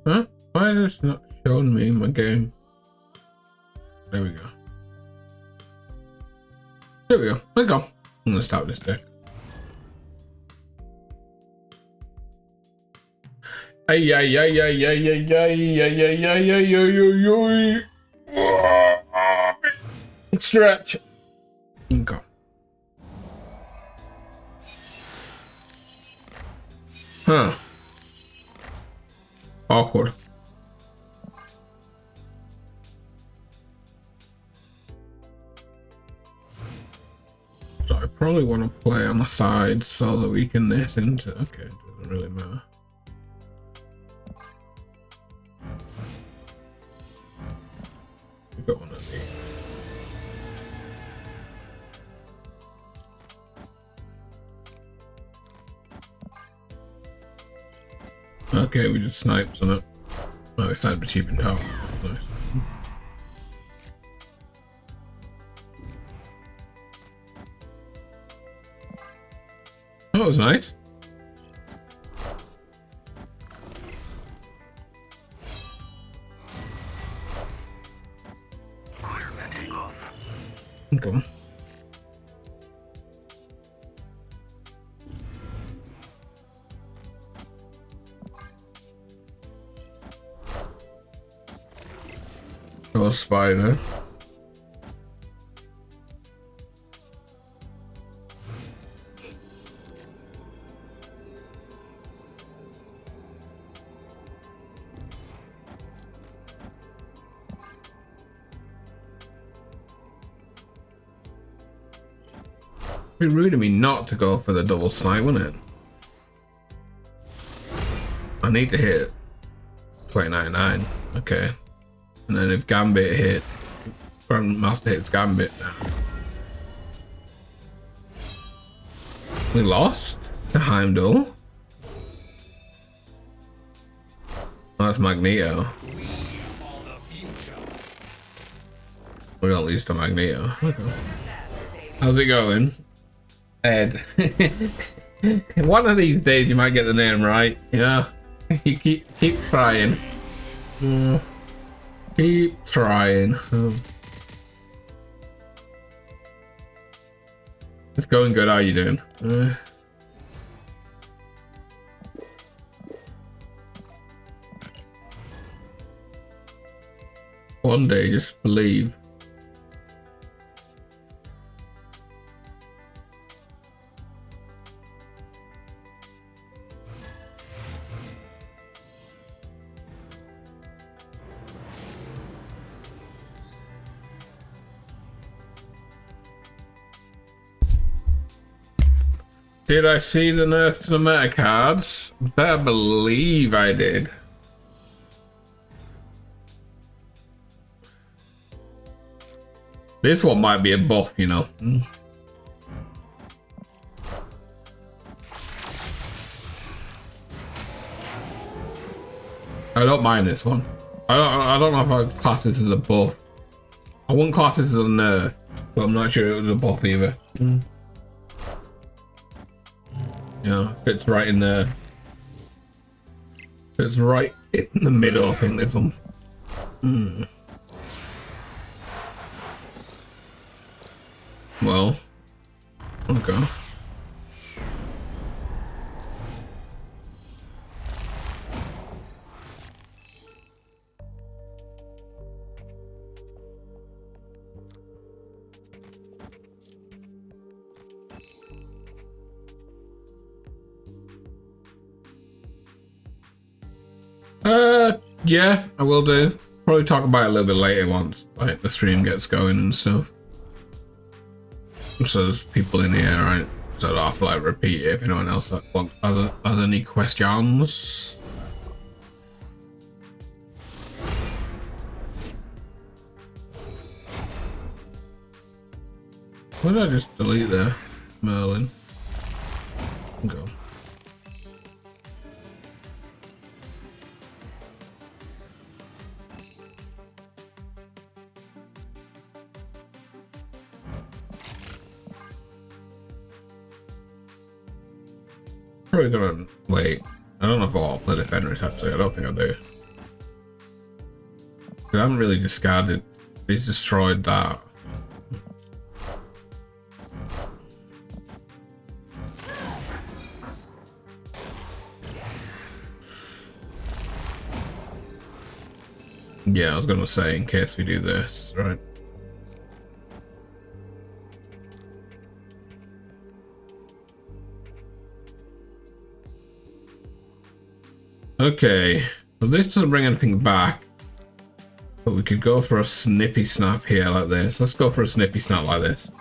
Huh? Why is it not showing me my game? There we go. There we go. There we go. I'm gonna stop this deck. Ay ay ay ay ay ay ay ay ay ay ay ay ay. Stretch. Okay. Huh. Awkward. So I probably want to play on the side so that we can this into. Okay, it doesn't really matter. We got one of these. Okay, we just sniped on it. Oh, we sniped the cheap and top. Nice. That was nice. Okay. Oh, spider. It'd be rude of me not to go for the double snipe, wouldn't it? I need to hit 2099. Okay. And then if Gambit hit, Grandmaster hits Gambit now. We lost to Heimdall. Oh, that's Magneto. We don't lose to Magneto. Okay. How's it going? Ed. One of these days you might get the name right, you know? You keep trying. Keep trying. It's going good. How are you doing? One day, just believe. Did I see the nerfs to the meta cards? I believe I did. This one might be a buff, you know. I don't mind this one. I don't know if I'd class this as a buff. I wouldn't class this as a nerf, but I'm not sure it was a buff either. Yeah, fits right in there. Fits right in the middle, I think, this one. Well, okay. Yeah, I will do. Probably talk about it a little bit later once like the stream gets going and stuff. So there's people in here, right? So I don't have to like repeat it if anyone else has any questions. Why did I just delete there? Merlin. Go. Probably gonna wait. I don't know if I'll play the Fenris actually. I don't think I do. I haven't really discarded. He's destroyed that. Yeah, I was gonna say in case we do this, right? Okay, well this doesn't bring anything back, but we could go for a snippy snap here like this. Let's go for a snippy snap like this.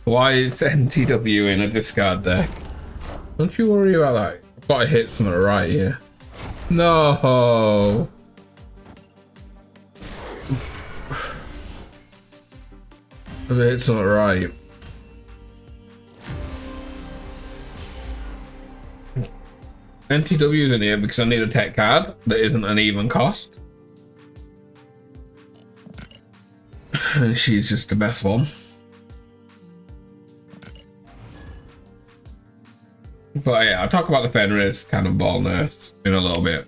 Why is NTW in a discard deck? Don't you worry about that. I've got to hit something right here. No. I've hit something right. NTW is in here because I need a tech card that isn't an even cost. And she's just the best one. But yeah, I'll talk about the Fenris Cannonball nerfs in a little bit.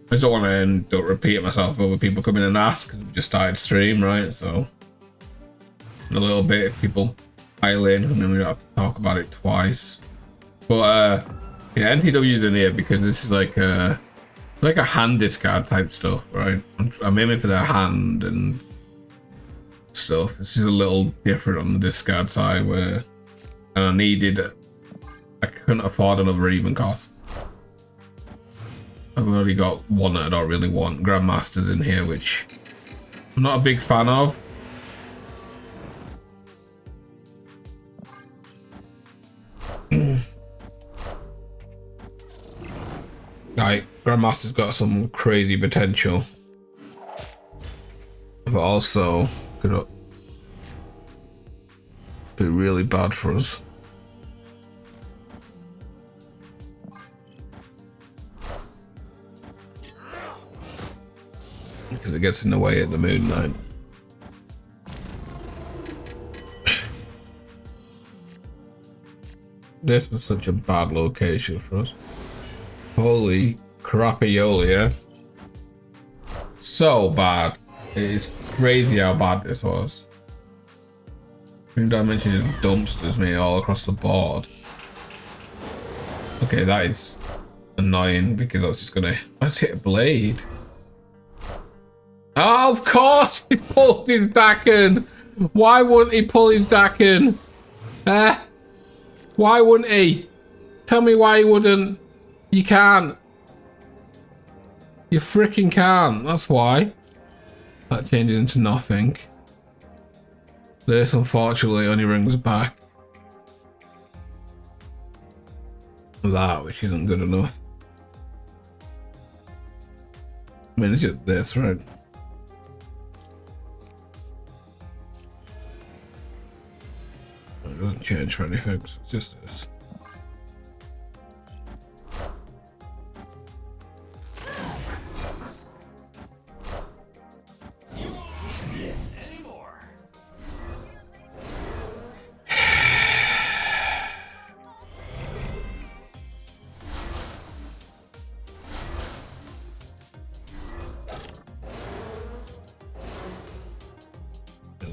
I just don't want to repeat myself over people coming and ask because we just started stream, right? So in a little bit, people pile in and then we don't have to talk about it twice. But yeah, NTW's in here because this is like a hand discard type stuff, right? I'm aiming for their hand and stuff. This is a little different on the discard side where I couldn't afford another even cost. I've already got one that I don't really want. Grandmaster's in here, which I'm not a big fan of. Like, Grandmaster's got some crazy potential. But also could be really bad for us. Because it gets in the way at the Moon Knight. This was such a bad location for us. Holy crappy-oly, yeah? So bad. It is crazy how bad this was. Green Dimension just dumpsters me all across the board. Okay, that is annoying because I was just gonna... Let's hit a blade. Oh, of course he pulled his Dakin. Why wouldn't he pull his Dakin? Why wouldn't he? Tell me why he wouldn't. You can't. You freaking can't. That's why. That changes into nothing. This unfortunately only brings back that, which isn't good enough. I mean, it's just this, right? It doesn't change for anything, it's just this.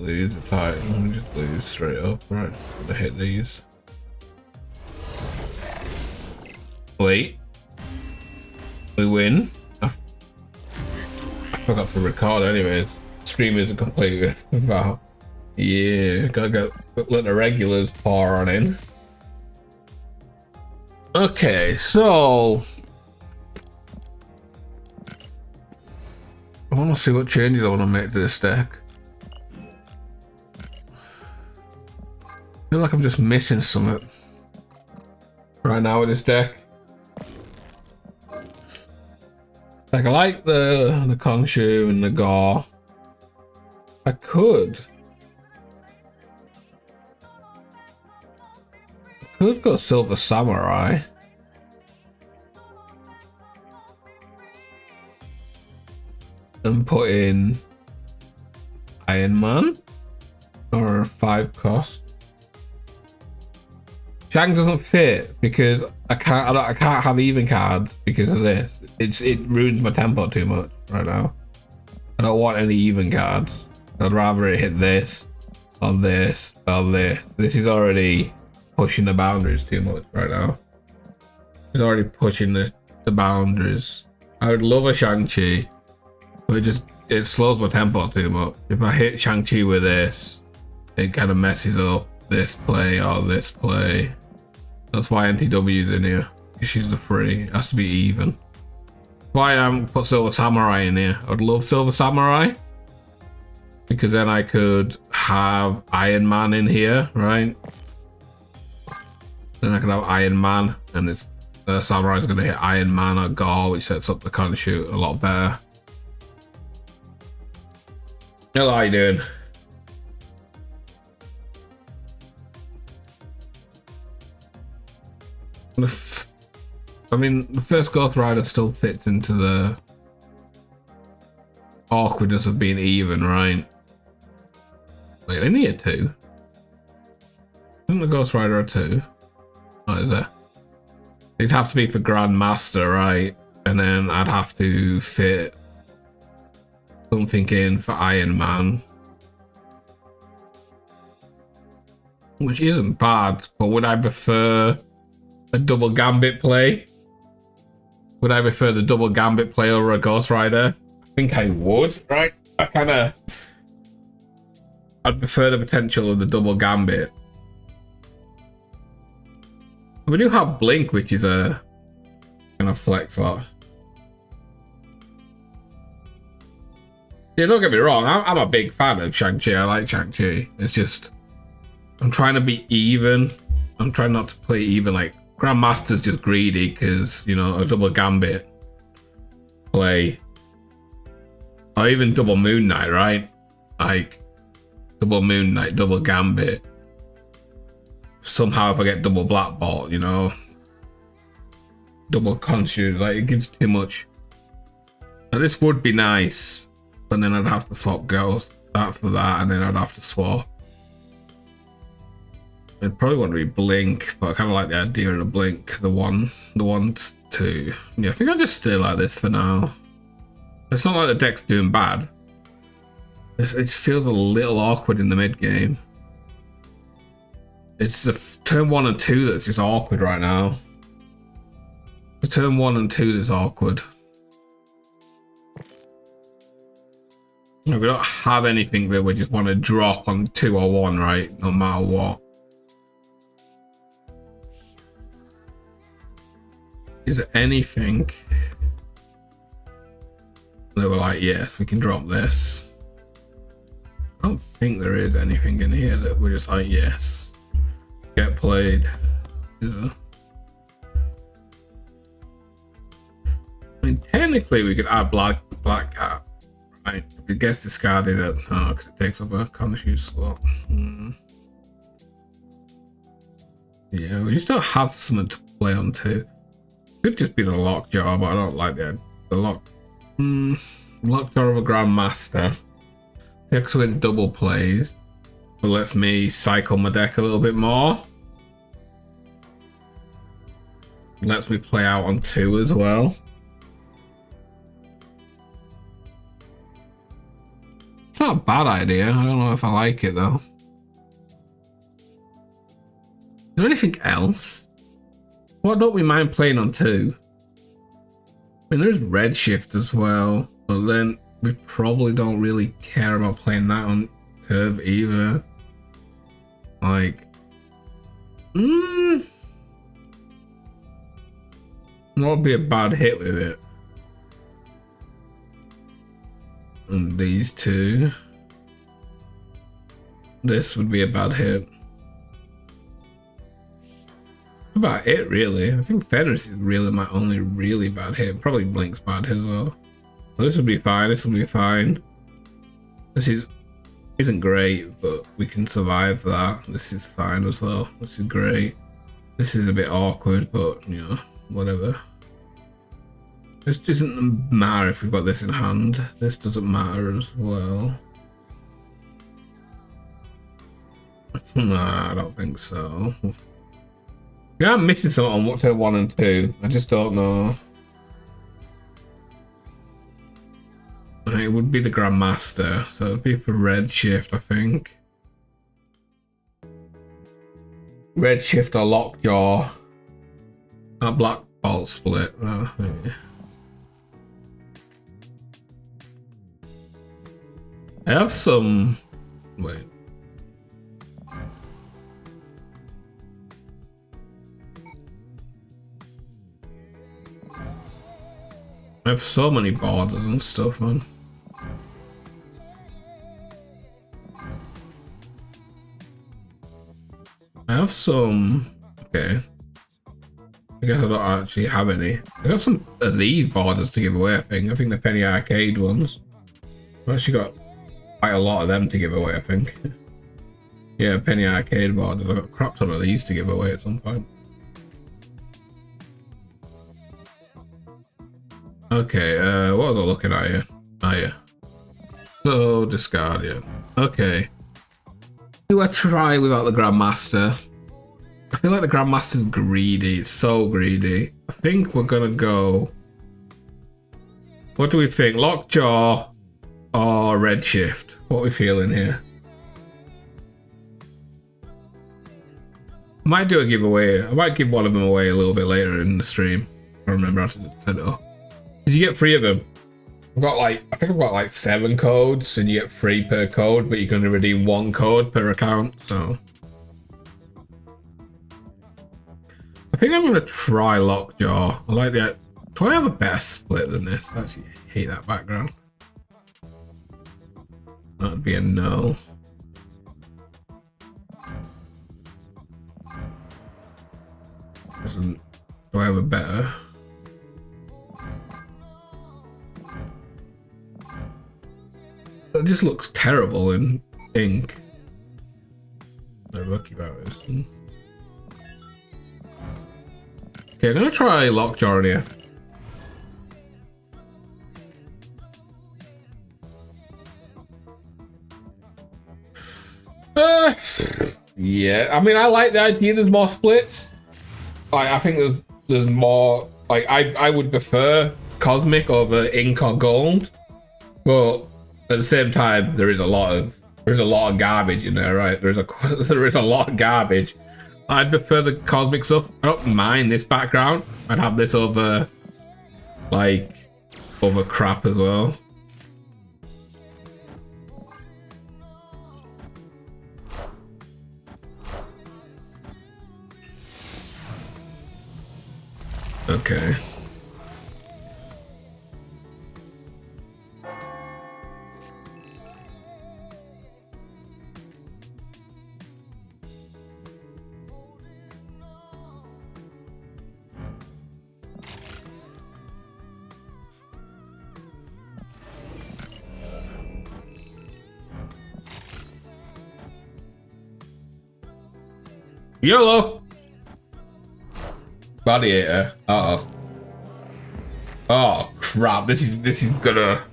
These are tight. Let me just leave these straight up. Right, I'm gonna hit these. Wait. We win. I forgot to record anyways. Stream isn't complete without. Yeah, gotta let the regulars pour on in. Okay, so I want to see what changes I want to make to this deck. I feel like I'm just missing something right now with this deck. Like, I like the Khonshu and the Gar. I could go Silver Samurai. And put in Iron Man or 5 cost. Shang doesn't fit because I can't have even cards because of this. It ruins my tempo too much right now. I don't want any even cards. I'd rather it hit this or this or this. This is already pushing the boundaries too much right now. It's already pushing the boundaries. I would love a Shang-Chi, but it slows my tempo too much. If I hit Shang-Chi with this, it kind of messes up this play or this play. That's why NTW's in here. She's the free. It has to be even. Why I haven't put Silver Samurai in here. I'd love Silver Samurai, because then I could have Iron Man in here, right? Then I could have Iron Man, and it's Samurai's gonna hit Iron Man or Gar, which sets up the Khonshu a lot better. Hello, how you doing? I mean, the first Ghost Rider still fits into the awkwardness of being even, right? Wait, they need a 2. Isn't the Ghost Rider a 2? What is it? It'd have to be for Grandmaster, right? And then I'd have to fit something in for Iron Man, which isn't bad, but would I prefer a double Gambit play? Would I prefer the double Gambit play over a Ghost Rider? I think I would, right? I'd prefer the potential of the double Gambit. We do have Blink, which is a kind of flex lot. Yeah, don't get me wrong, I'm a big fan of Shang-Chi. I like Shang-Chi. It's just, I'm trying to be even. I'm trying not to play even. Like, Grandmaster's just greedy because, you know, a double Gambit play. Or even double Moon Knight, right? Like, double Moon Knight, double Gambit. Somehow if I get double Black Bolt, you know, double Khonshu, like, it gives too much. Now, this would be nice, but then I'd have to swap Ghost, that for that, and then I'd have to swap. I'd probably want to be Blink, but I kind of like the idea of the Blink, the one, two. Yeah, I think I'll just stay like this for now. It's not like the deck's doing bad. It just feels a little awkward in the mid game. It's the turn 1 and 2 that's just awkward right now. The turn 1 and 2 that's awkward. We don't have anything that we just want to drop on 2 or 1, right? No matter what. Is there anything that we're like, yes, we can drop this? I don't think there is anything in here that we're just like, yes, get played. Is there? I mean, technically we could add Black Cat, right? If it gets discarded, because it takes up a Khonshu slot. Yeah, we just don't have something to play on too. Could just be the Lockjaw, but I don't like the Lockjaw of a Grandmaster. Takes away the double plays, but lets me cycle my deck a little bit more. Lets me play out on 2 as well. It's not a bad idea. I don't know if I like it though. Is there anything else? What don't we mind playing on 2? I mean, there's Redshift as well, but then we probably don't really care about playing that on Curve either. Like, what would be a bad hit with it? And these two. This would be a bad hit. About it, really. I think Fenris is really my only really bad hit. Probably Blink's bad hit as well. But this will be fine. This will be fine. This isn't great, but we can survive that. This is fine as well. This is great. This is a bit awkward, but you know, whatever. This doesn't matter if we've got this in hand. This doesn't matter as well. Nah, I don't think so. Yeah, I'm missing something on turn 1 and 2. I just don't know. It would be the Grandmaster, so it'd be for Redshift, I think. Redshift or Lockjaw. A Black Bolt split. Oh, yeah. I have some. Wait. I have so many borders and stuff, man. I have some. Okay. I guess I don't actually have any. I got some of these borders to give away, I think. I think the Penny Arcade ones. I've actually got quite a lot of them to give away, I think. Yeah, Penny Arcade borders. I've got a crap ton of these to give away at some point. Okay, what was I looking at here? Oh yeah. So discard, yeah. Okay. Do I try without the Grandmaster? I feel like the Grandmaster's greedy. It's so greedy. I think we're gonna go. What do we think? Lockjaw or Redshift? What are we feeling here? I might do a giveaway. I might give one of them away a little bit later in the stream. I remember how to set it up. You get 3 of them. I've got like, I think I've got like 7 codes, and you get 3 per code, but you can only redeem 1 code per account. So I think I'm gonna try Lockjaw. I like that. Do I have a better split than this? I actually hate that background. That'd be a no. Do I have a better? It just looks terrible in ink. No lucky barriers. Okay, I'm gonna try Lockjaw in here. Yeah, I mean, I like the idea there's more splits. I think there's more. Like, I would prefer Cosmic over Ink or Gold, but at the same time, there's a lot of garbage in there, right? There is a lot of garbage. I'd prefer the Cosmic stuff. I don't mind this background. I'd have this over, like, over crap as well. Okay. YOLO! Gladiator. Uh-oh. Oh crap, this is gonna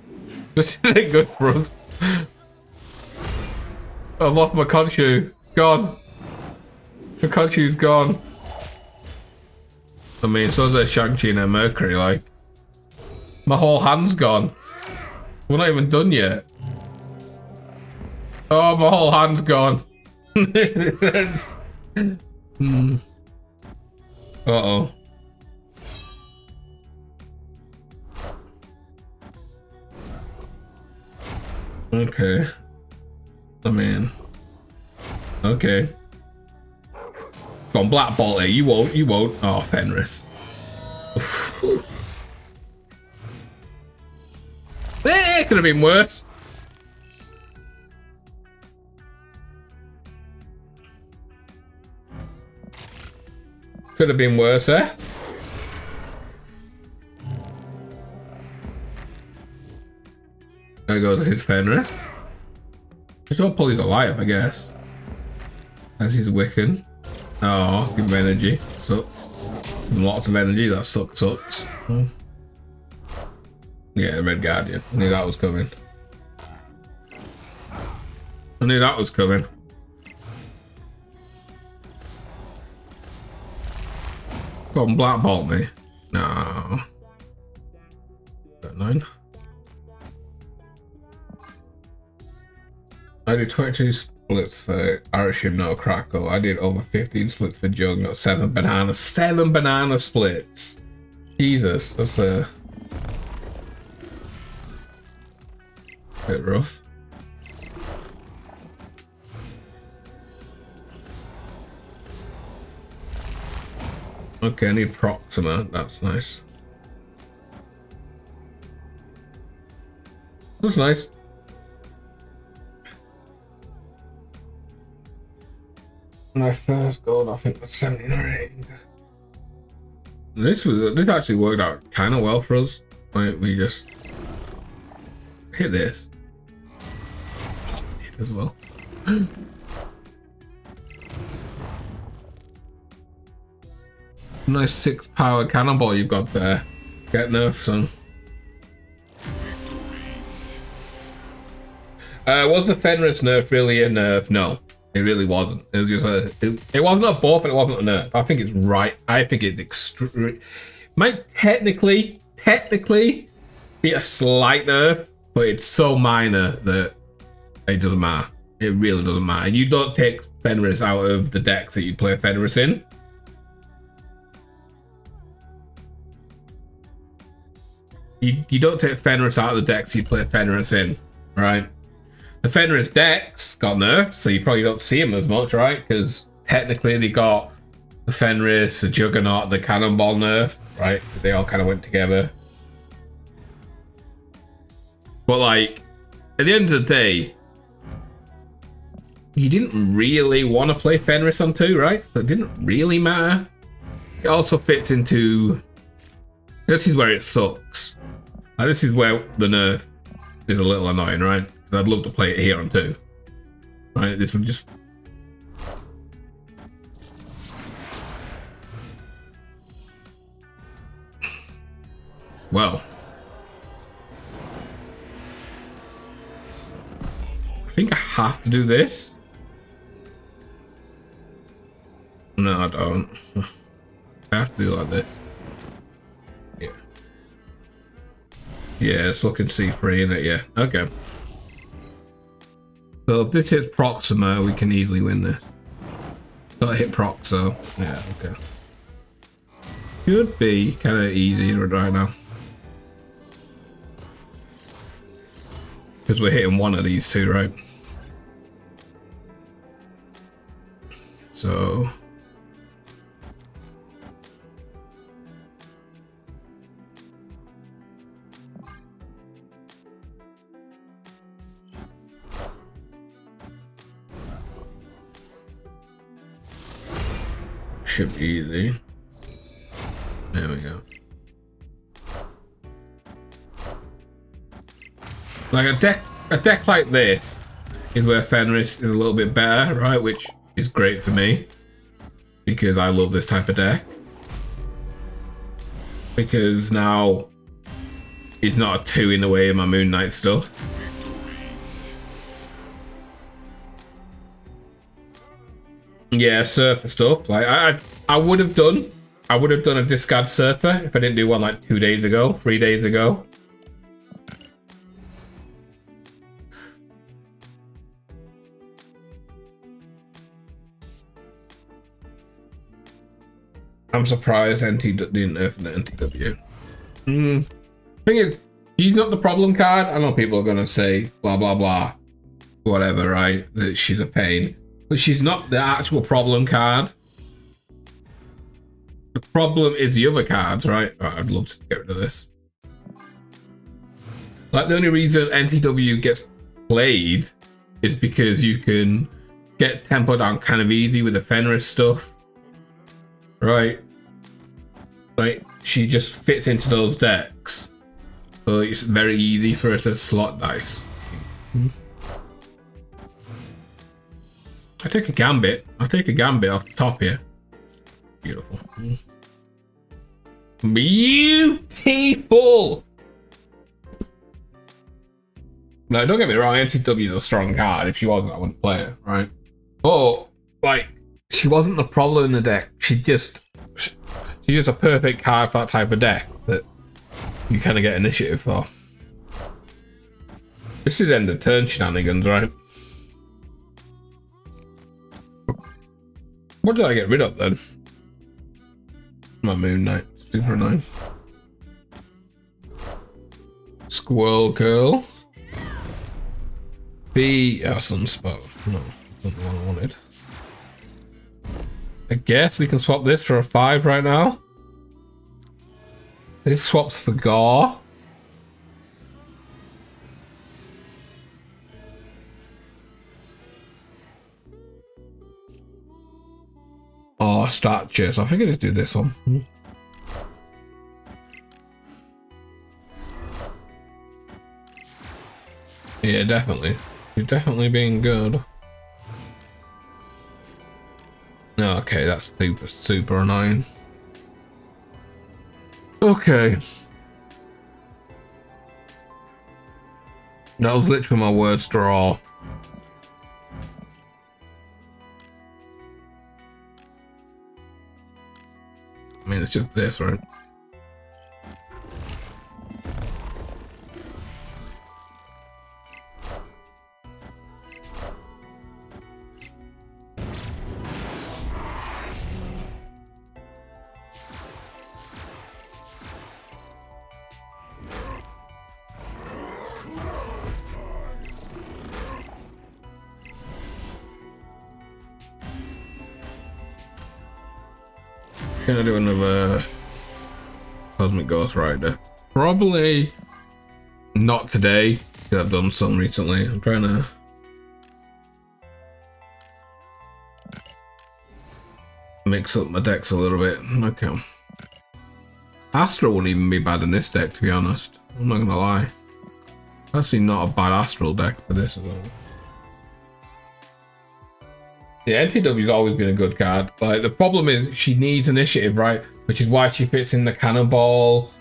this isn't good for us. I've lost my Conchu. Gone. The Conchu's gone. I mean, so's their Shang-Chi and their Mercury, like. My whole hand's gone. We're not even done yet. Oh, my whole hand's gone. Uh-oh. Okay. I mean. Okay. Go on, Black Bolt here. You won't. Oh, Fenris. Oof. It could have been worse. Could have been worse, eh? There goes his Fenris. Just don't pull his alive, I guess. As he's Wiccan. Oh, give him energy. Sucks. Lots of energy, that sucks. Yeah, Red Guardian. I knew that was coming. Go on, Black Bolt me. No. 9. I did 22 splits for Arashim, no Crackle. I did over 15 splits for Jug, not 7 bananas. 7 banana splits! Jesus, that's a bit rough. Okay, I need Proxima, that's nice. That's nice. My first gold, I think, was 17 or 18. This actually worked out kind of well for us. Like, we just hit this. As well. Nice 6 power cannonball you've got there. Get nerfed, son. Was the Fenris nerf really a nerf? No, it really wasn't. It was just it wasn't a buff, but it wasn't a nerf. I think it's right. I think it's extreme. Might technically be a slight nerf, but it's so minor that it doesn't matter. It really doesn't matter. You don't take Fenris out of the decks that you play Fenris in. You don't take Fenris out of the decks you play Fenris in, right? The Fenris decks got nerfed, so you probably don't see them as much, right? Because technically they got the Fenris, the Juggernaut, the Cannonball nerf, right? They all kind of went together. But like, at the end of the day, you didn't really want to play Fenris on 2, right? So it didn't really matter. It also fits into... This is where it sucks. This is where the nerf is a little annoying, right? I'd love to play it here on 2. Right, this would just... Well. I think I have to do this. No, I don't. I have to do like this. Yeah. Yeah, it's looking C3, isn't it? Yeah, okay. So if this hits Proxima, we can easily win this. Got to hit Prox, so yeah, okay. Should be kind of easy right now. Because we're hitting one of these two, right? So... should be easy. There we go. Like a deck like this is where Fenris is a little bit better, right? Which is great for me because I love this type of deck. Because now it's not a 2 in the way of my Moon Knight stuff. Yeah, Surfer stuff. Like I would have done a discard Surfer if I didn't do one like 2 days ago, 3 days ago. I'm surprised NT didn't nerf the NTW. Thing is, she's not the problem card. I know people are gonna say blah blah blah, whatever, right? That she's a pain. But she's not the actual problem card. The problem is the other cards, right? Oh, I'd love to get rid of this. Like, the only reason NTW gets played is because you can get tempo down kind of easy with the Fenris stuff. Right? Like, she just fits into those decks. So it's very easy for her to slot dice. I take a Gambit. I'll take a Gambit off the top here. Beautiful. Beautiful! No, don't get me wrong, NTW is a strong card. If she wasn't, I wouldn't play her, right? But, like, she wasn't the problem in the deck. She's just a perfect card for that type of deck that you kind of get initiative for. This is end of turn shenanigans, right? What did I get rid of then? My Moon Knight. Super nice. Squirrel Curl. The Sunspot. No, not the one I wanted. I guess we can swap this for a 5 right now. This swaps for Gore. Oh, Stature. So I think I just do this one. Yeah, definitely. You're definitely being good. Okay, that's super annoying. Okay. That was literally my worst draw. I mean, it's just this, right? Gonna do another Cosmic Ghost Rider. Probably not today, because I've done some recently. I'm trying to mix up my decks a little bit. Okay. Astral wouldn't even be bad in this deck, to be honest. I'm not gonna lie. Actually not a bad Astral deck for this as well. Yeah, NTW's always been a good card. Like, the problem is she needs initiative, right? Which is why she fits in the cannonball,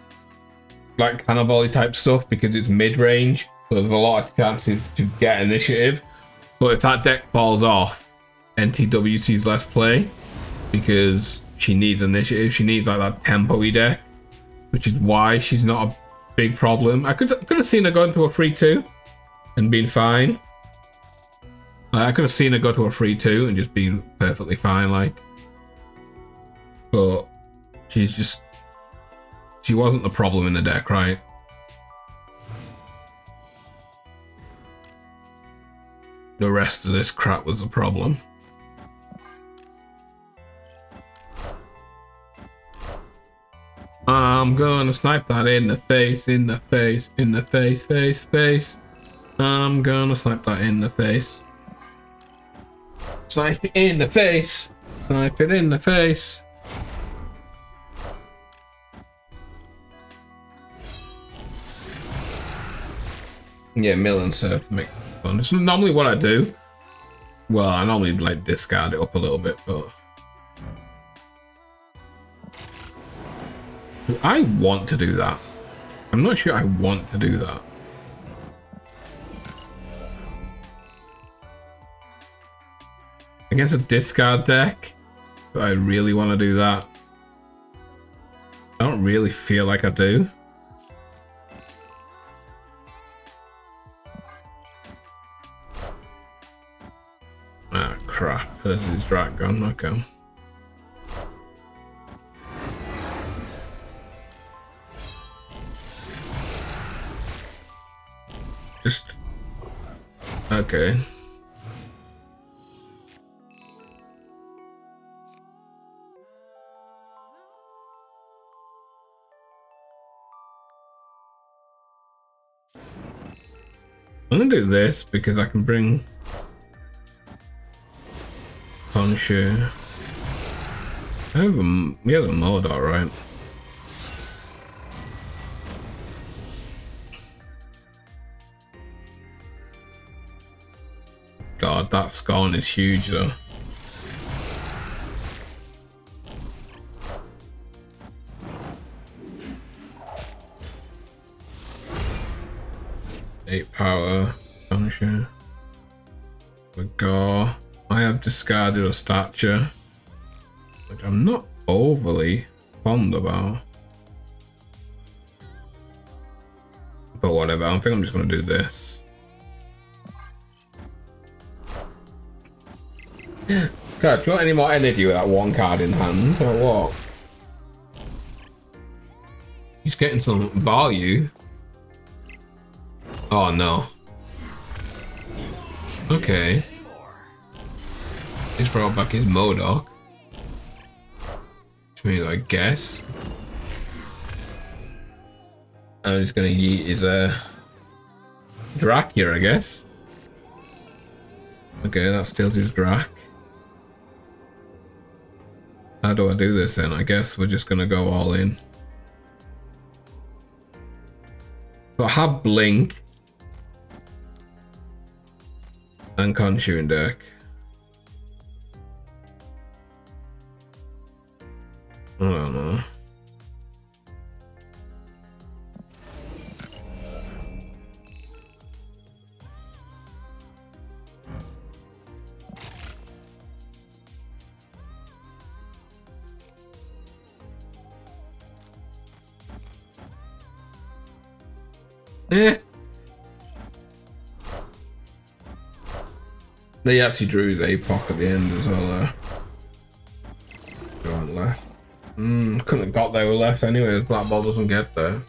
like cannonball type stuff, because it's mid-range. So there's a lot of chances to get initiative. But if that deck falls off, NTW sees less play because she needs initiative. She needs like that tempo-y deck, which is why she's not a big problem. I could have seen her go into a 3-2 and been fine. I could have seen her go to a 3-2 and just been perfectly fine, like. But she wasn't the problem in the deck, right? The rest of this crap was the problem. I'm gonna snipe that in the face, in the face, in the face, face. I'm gonna snipe that in the face. Snipe it in the face. Snipe it in the face. Yeah, mill and surf make it fun. It's normally what I do. Well, I normally like discard it up a little bit, but do I want to do that? I'm not sure I want to do that. Against a discard deck, do I really want to do that? I don't really feel like I do. Ah, crap. This is Dragon. Okay. Just... okay. I'm gonna do this because I can bring Khonshu. We have a Mordor, right? God, that Scorn is huge though. Eight power, Khonshu. Gore. I have discarded a stature, which I'm not overly fond about. But whatever, I think I'm just gonna do this. God, do you want any more energy with that one card in hand, or what? He's getting some value. Oh no. Okay. He's brought back his Modok. Which means, I guess, I'm just gonna yeet his Drak here, I guess. Okay, that steals his Drak. How do I do this then? I guess we're just gonna go all in. So I have Blink and Khonshu in deck. I don't know. They actually drew his APOC at the end as well. Go on left. Couldn't have got there with left anyway. Black Ball doesn't get there.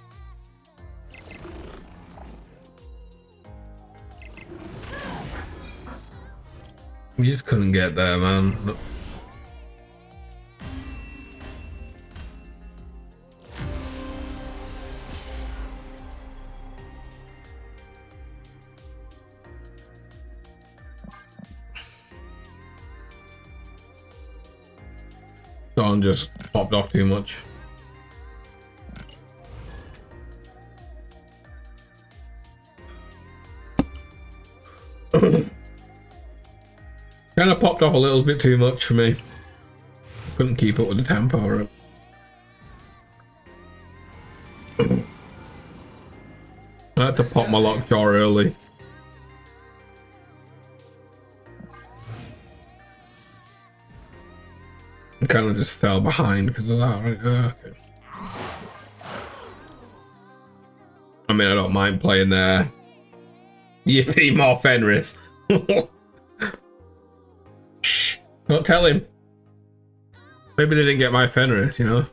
You just couldn't get there, man. Look. Don just popped off too much. Kind of popped off a little bit too much for me. Couldn't keep up with the tempo. I had to pop my lockjaw early. I kind of just fell behind because of that, right? Okay. I mean, I don't mind playing there. Yippee, more Fenris. Shh, don't tell him. Maybe they didn't get my Fenris, you know?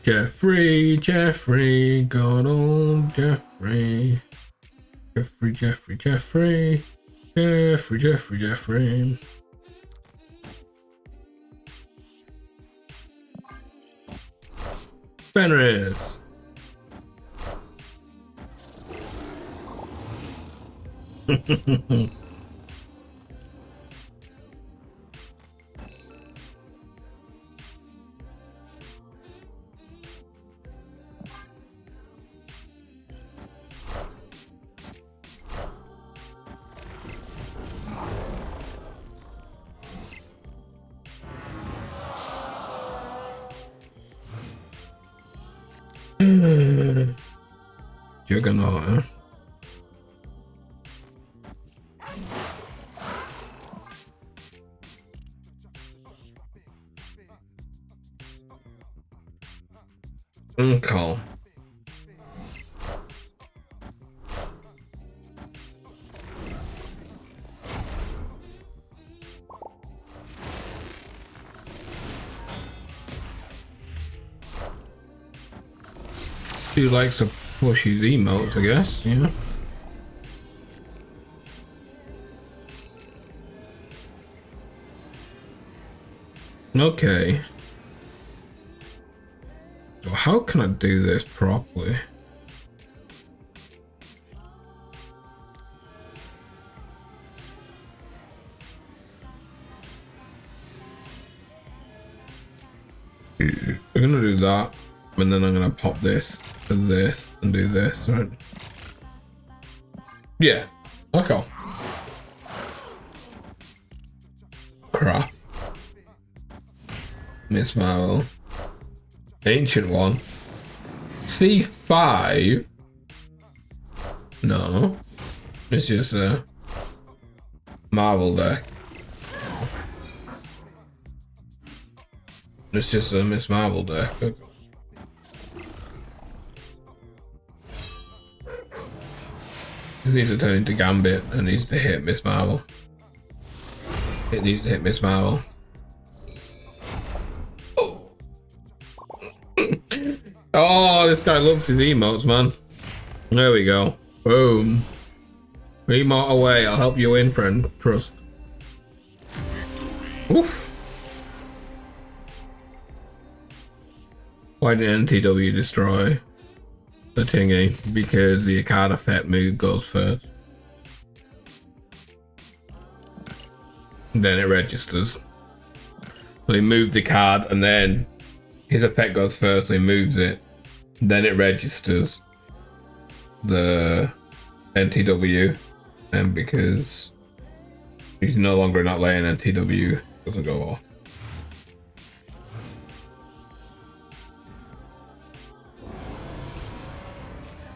Jeffrey, good old Jeffrey. Jeffrey. Fenris. Juggernaut, huh? Call. He likes to push his emotes, I guess, yeah. Okay. So how can I do this properly? We're gonna do that, and then I'm gonna pop this to this and do this, right? Yeah. Okay. Crap. Miss Marvel. Ancient one. C5. No. It's just a Marvel deck. It's just a Miss Marvel deck. Okay. It needs to turn into Gambit and needs to hit Miss Marvel. It needs to hit Miss Marvel. Oh. Oh, this guy loves his emotes, man. There we go. Boom. Emote away. I'll help you win, friend. Trust. Oof. Why did NTW destroy the thingy? Because the card effect move goes first. Then it registers. So he moved the card and then his effect goes first, so he moves it. Then it registers the NTW. And because he's no longer not laying, NTW doesn't go off.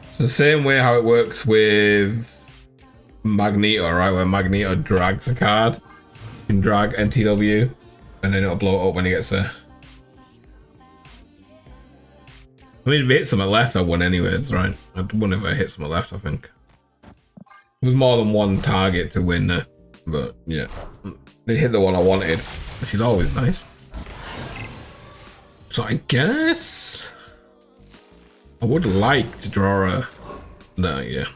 It's the same way how it works with Magneto, right? Where Magneto drags a card. You can drag NTW and then it'll blow it up when he gets there. I mean, if it hit someone left, I won anyways, right? I won if I hit someone left, I think. It was more than one target to win there, but yeah. It hit the one I wanted, which is always nice. So I guess I would like to draw a... No, yeah.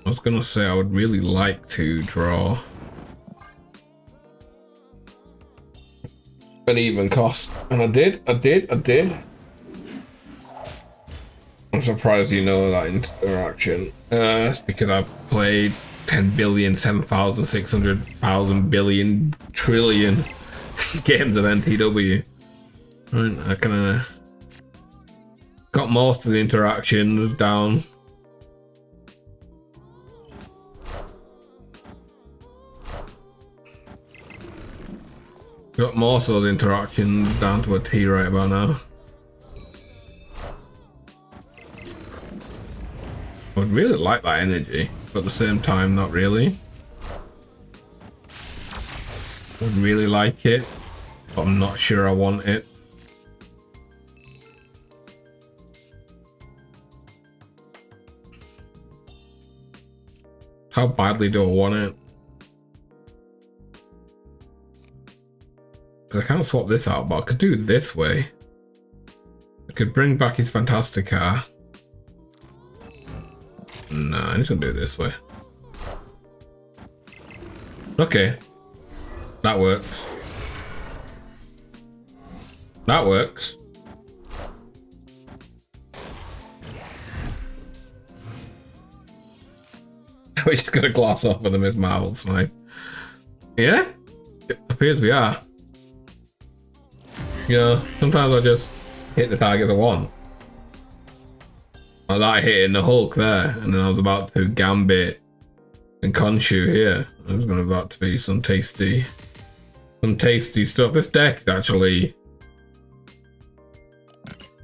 I was gonna say I would really like to draw an even cost, and I did. I'm surprised you know that interaction. It's because I played 10 billion, 7,600,000 billion trillion games of NTW. Right, I kinda got most of the interactions down. Got most of the interactions down to a T right about now. I would really like that energy, but at the same time, not really. I would really like it, but I'm not sure I want it. How badly do I want it? I can't swap this out, but I could do it this way. I could bring back his Fantastica. Nah, I'm just gonna do it this way. Okay. That works. That works. We're just gonna gloss off with the Miss Marvel snipe. Yeah? It appears we are. You know, sometimes I just hit the target I want. I like hitting the Hulk there, and then I was about to Gambit and Khonshu here. There's gonna about to be some tasty stuff. This deck is actually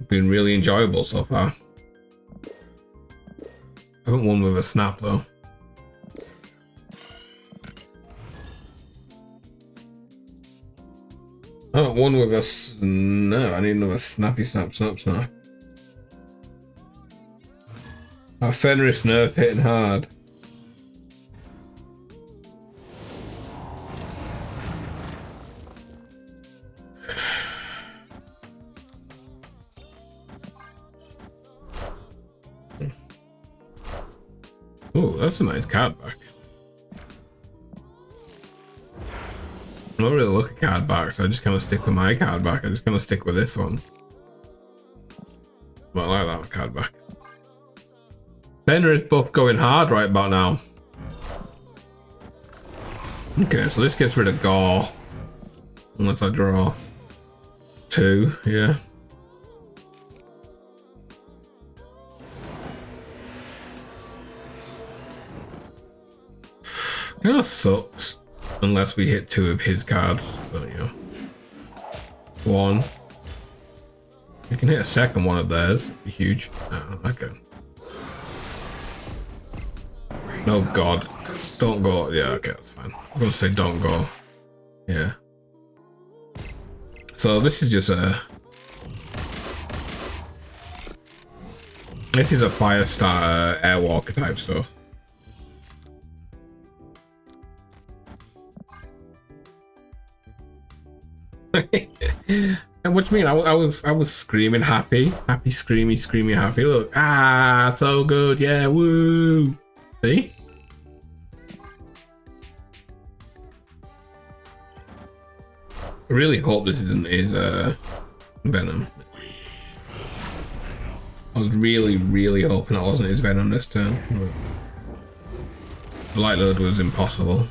been really enjoyable so far. I haven't won with a snap though. I haven't won with a no. I need another snappy snap. Our Fenris nerf hitting hard. Oh, that's a nice card back. I'm not really looking card back, so I just kind of stick with my card back. I just kind of stick with this one. But I like that card back. Banner is buff going hard right about now. Okay, so this gets rid of Gore. Unless I draw 2, yeah. Kind of sucks. Unless we hit 2 of his cards. But yeah. 1. We can hit a second one of theirs. Be huge. Oh, okay. Oh god. Don't go. Yeah, okay, that's fine. I'm gonna say don't go. Yeah. So this is just a... This is a fire starter, airwalker type stuff. And what do you mean? I was screaming happy, screaming happy. Look, so good, yeah, woo! See? I really hope this isn't his Venom. I was really hoping it wasn't his Venom this turn. The light load was impossible.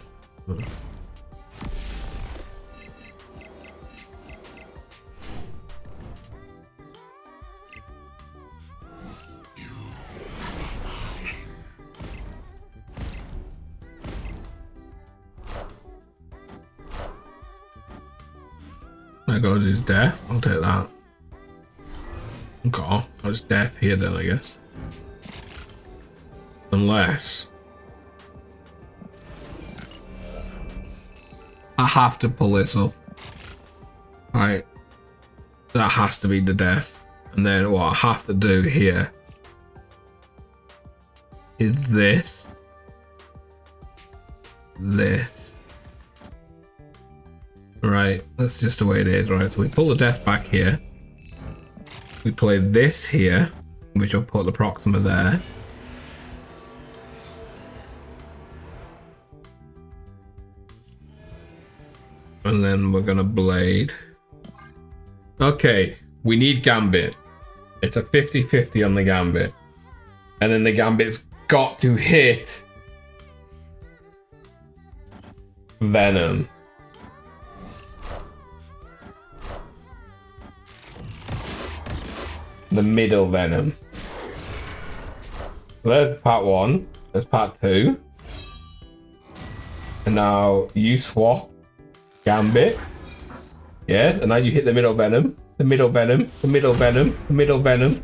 There goes his death. I'll take that. Okay, I'll just death here then, I guess. Unless I have to pull this up. Right. That has to be the death. And then what I have to do here is this. Right, that's just the way it is, right? So we pull the death back here. We play this here, which will put the Proxima there. And then we're gonna blade. Okay, we need Gambit. It's a 50-50 on the Gambit. And then the Gambit's got to hit Venom. The middle Venom. So there's part 1. There's part 2. And now you swap Gambit. Yes, and now you hit the middle Venom. The middle Venom. The middle Venom. The middle Venom.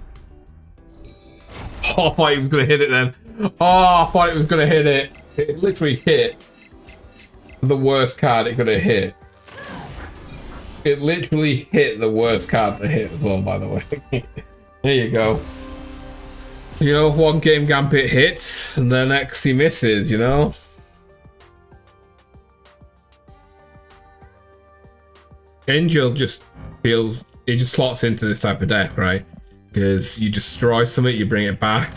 Oh, I thought he was going to hit it then. Oh, I thought it was going to hit it. It literally hit the worst card it could have hit. It literally hit the worst card to hit as well, by the way. There you go. You know, one game Gambit hits, and the next he misses, you know? Angel just feels... It just slots into this type of deck, right? Because you destroy something, you bring it back.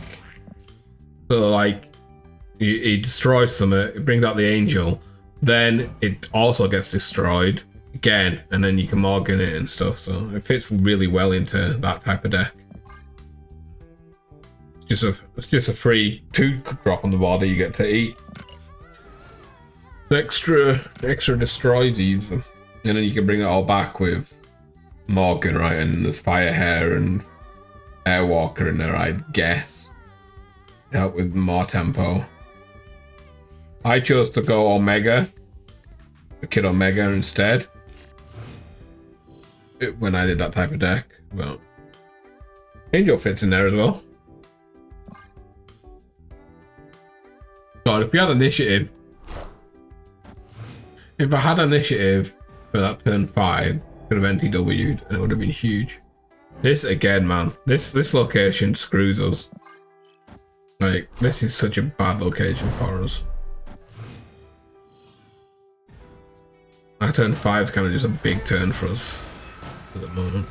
So, like, you destroy something, it brings out the Angel. Then it also gets destroyed again, and then you can Morgan it and stuff. So it fits really well into that type of deck. It's just a free 2 drop on the body you get to eat. Extra destroys these, and then you can bring it all back with Morgan, right? And there's Fire Hair and Airwalker in there, I guess. Help with more tempo. I chose to go Omega. Kid Omega instead. When I did that type of deck. Well, Angel fits in there as well. God, if we had initiative. If I had initiative for that turn 5, could have NTW'd and it would have been huge. This again, man. This location screws us. Like, this is such a bad location for us. Our turn 5 is kind of just a big turn for us at the moment.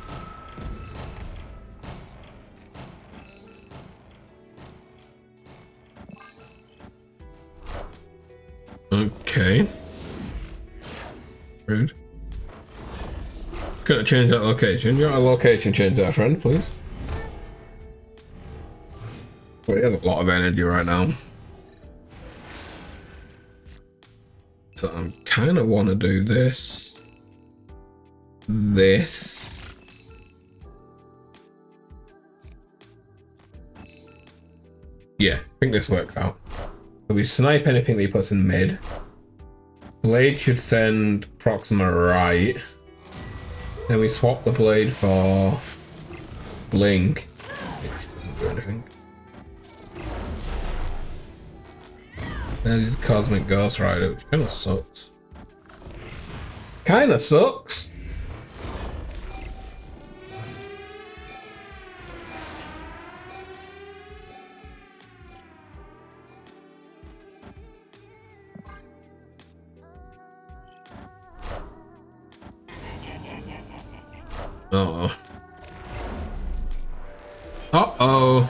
Okay. Rude. Could have changed that location. You want a location change there, friend, please? We have a lot of energy right now. So I kind of want to do this. This. Yeah, I think this works out. So we snipe anything that he puts in mid. Blade should send Proxima right. Then we swap the blade for Blink. Do anything. That is Cosmic Ghost Rider, which kind of sucks. Kind of sucks. Uh-oh. Uh-oh.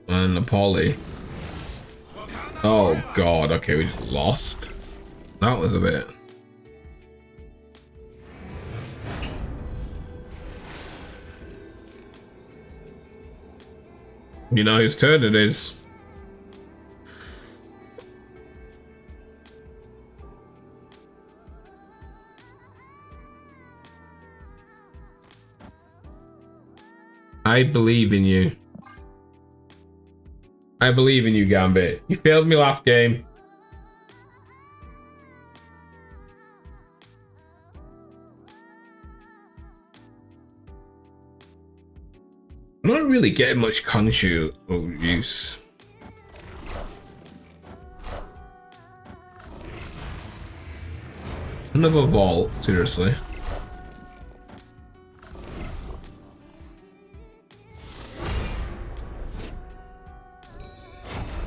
And the poly. Oh god, okay, we just lost. That was a bit. You know whose turn it is. I believe in you. I believe in you, Gambit. You failed me last game. I'm not really getting much Khonshu use. Another vault, seriously.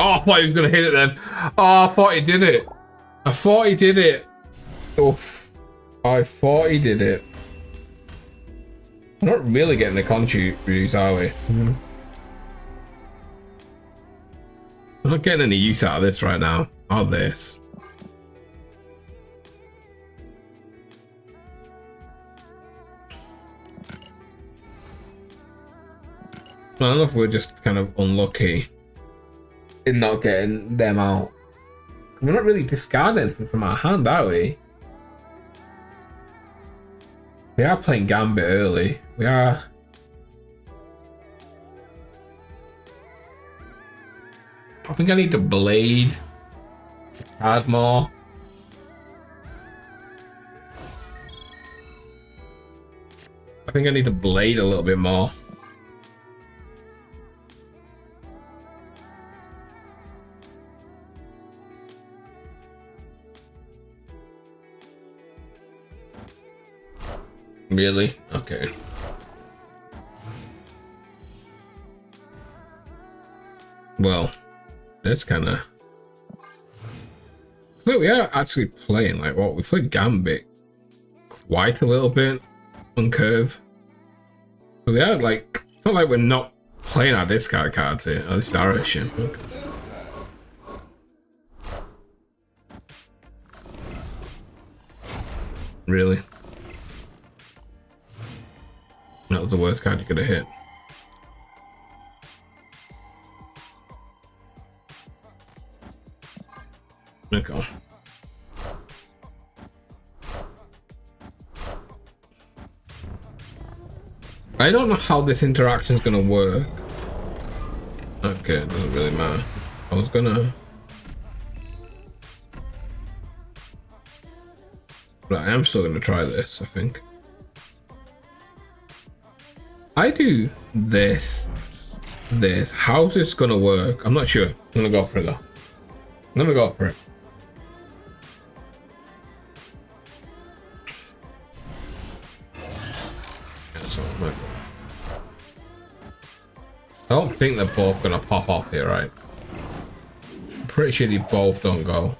Oh, I thought he was going to hit it then. Oh, I thought he did it. I thought he did it. Oof. I thought he did it. We're not really getting the Khonshu use, are we? We're not getting any use out of this right now. Or this. I don't know if we're just kind of unlucky in not getting them out. We're not really discarding anything from our hand, are we? We are playing Gambit early. We are. I think I need to blade hard more. I think I need to blade a little bit more. Really? Okay. Well, that's kind of. Look, we are actually playing like what we played Gambit quite a little bit on curve. So we are like, not like we're not playing our discard cards here. At least our issue. Okay. Really? That was the worst card you could have hit. Okay. I don't know how this interaction is gonna work. Okay, it doesn't really matter. I was gonna. But I am still gonna try this, I think. I do this. How's this gonna work? I'm not sure. I'm gonna go for it though. I'm gonna go for it. I don't think they're both gonna pop off here, right? I'm pretty sure they both don't go.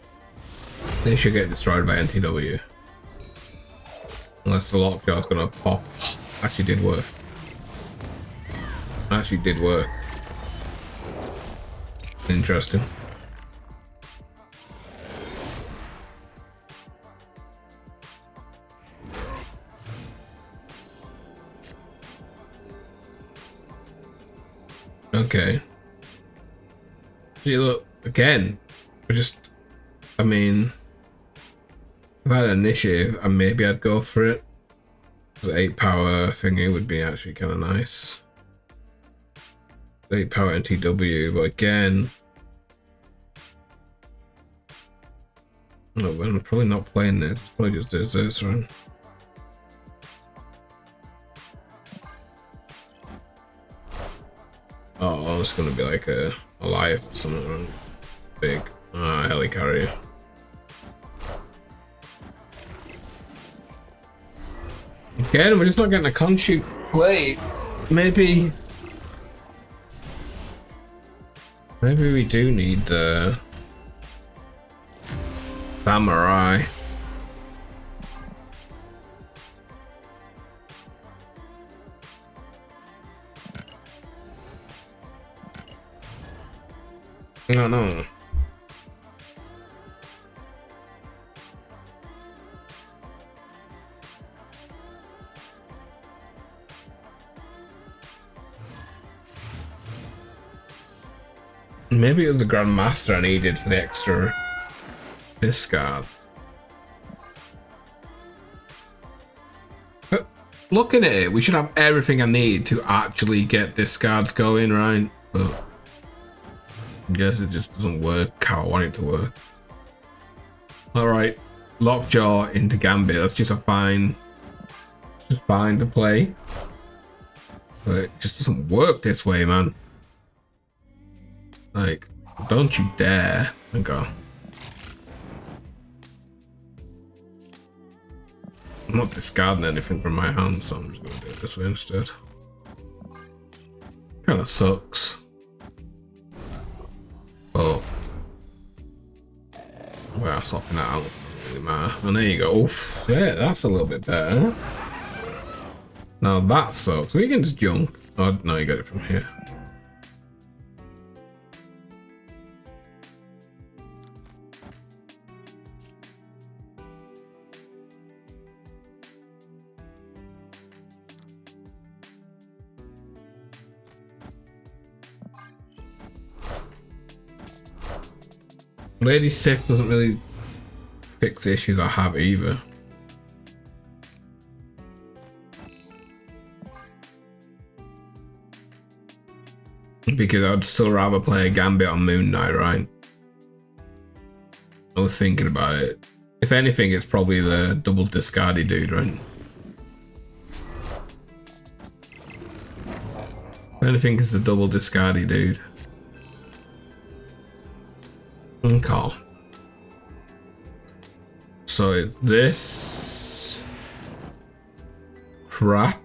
They should get destroyed by NTW. Unless the lockjaw's gonna pop. Actually did work. Actually did work. Interesting. Okay. See, look, again, we just, I mean, if I had initiative, and maybe I'd go for it. The 8 power thingy would be actually kind of nice. 8 power NTW, but again, no, I'm probably not playing this. It's probably just this, right? Oh, it's gonna be like a life or something, right? Big. Helicarrier. Again, we're just not getting a con-shoot play. Maybe we do need the samurai. I don't know. Maybe it was the Grandmaster I needed for the extra discard. But looking at it, we should have everything I need to actually get discards going, right? But I guess it just doesn't work how I want it to work. Alright, Lockjaw into Gambit. That's just fine to play. But it just doesn't work this way, man. Like, don't you dare. Okay. I'm not discarding anything from my hand, so I'm just gonna do it this way instead. Kinda sucks. But well, swapping that out doesn't really matter. And there you go. Oof, yeah, that's a little bit better. Now that sucks. We can just junk. Oh no, you got it from here. Lady Sif doesn't really fix the issues I have either. Because I'd still rather play a Gambit on Moon Knight, right? I was thinking about it. If anything, it's probably the double discardy dude, right? If anything, it's the double discardy dude. Okay. So it's this crap.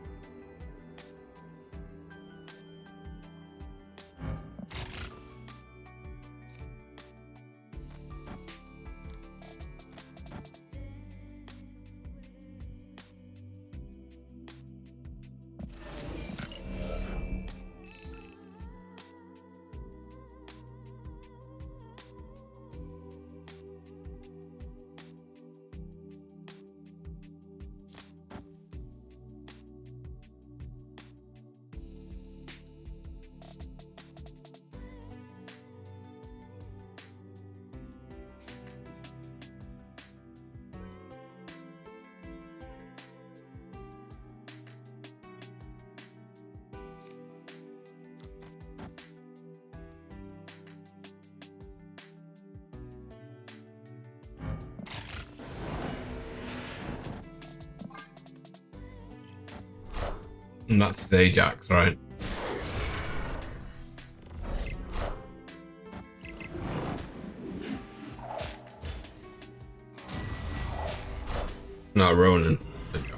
And that's his Ajax, right? No, Ronan. There you go.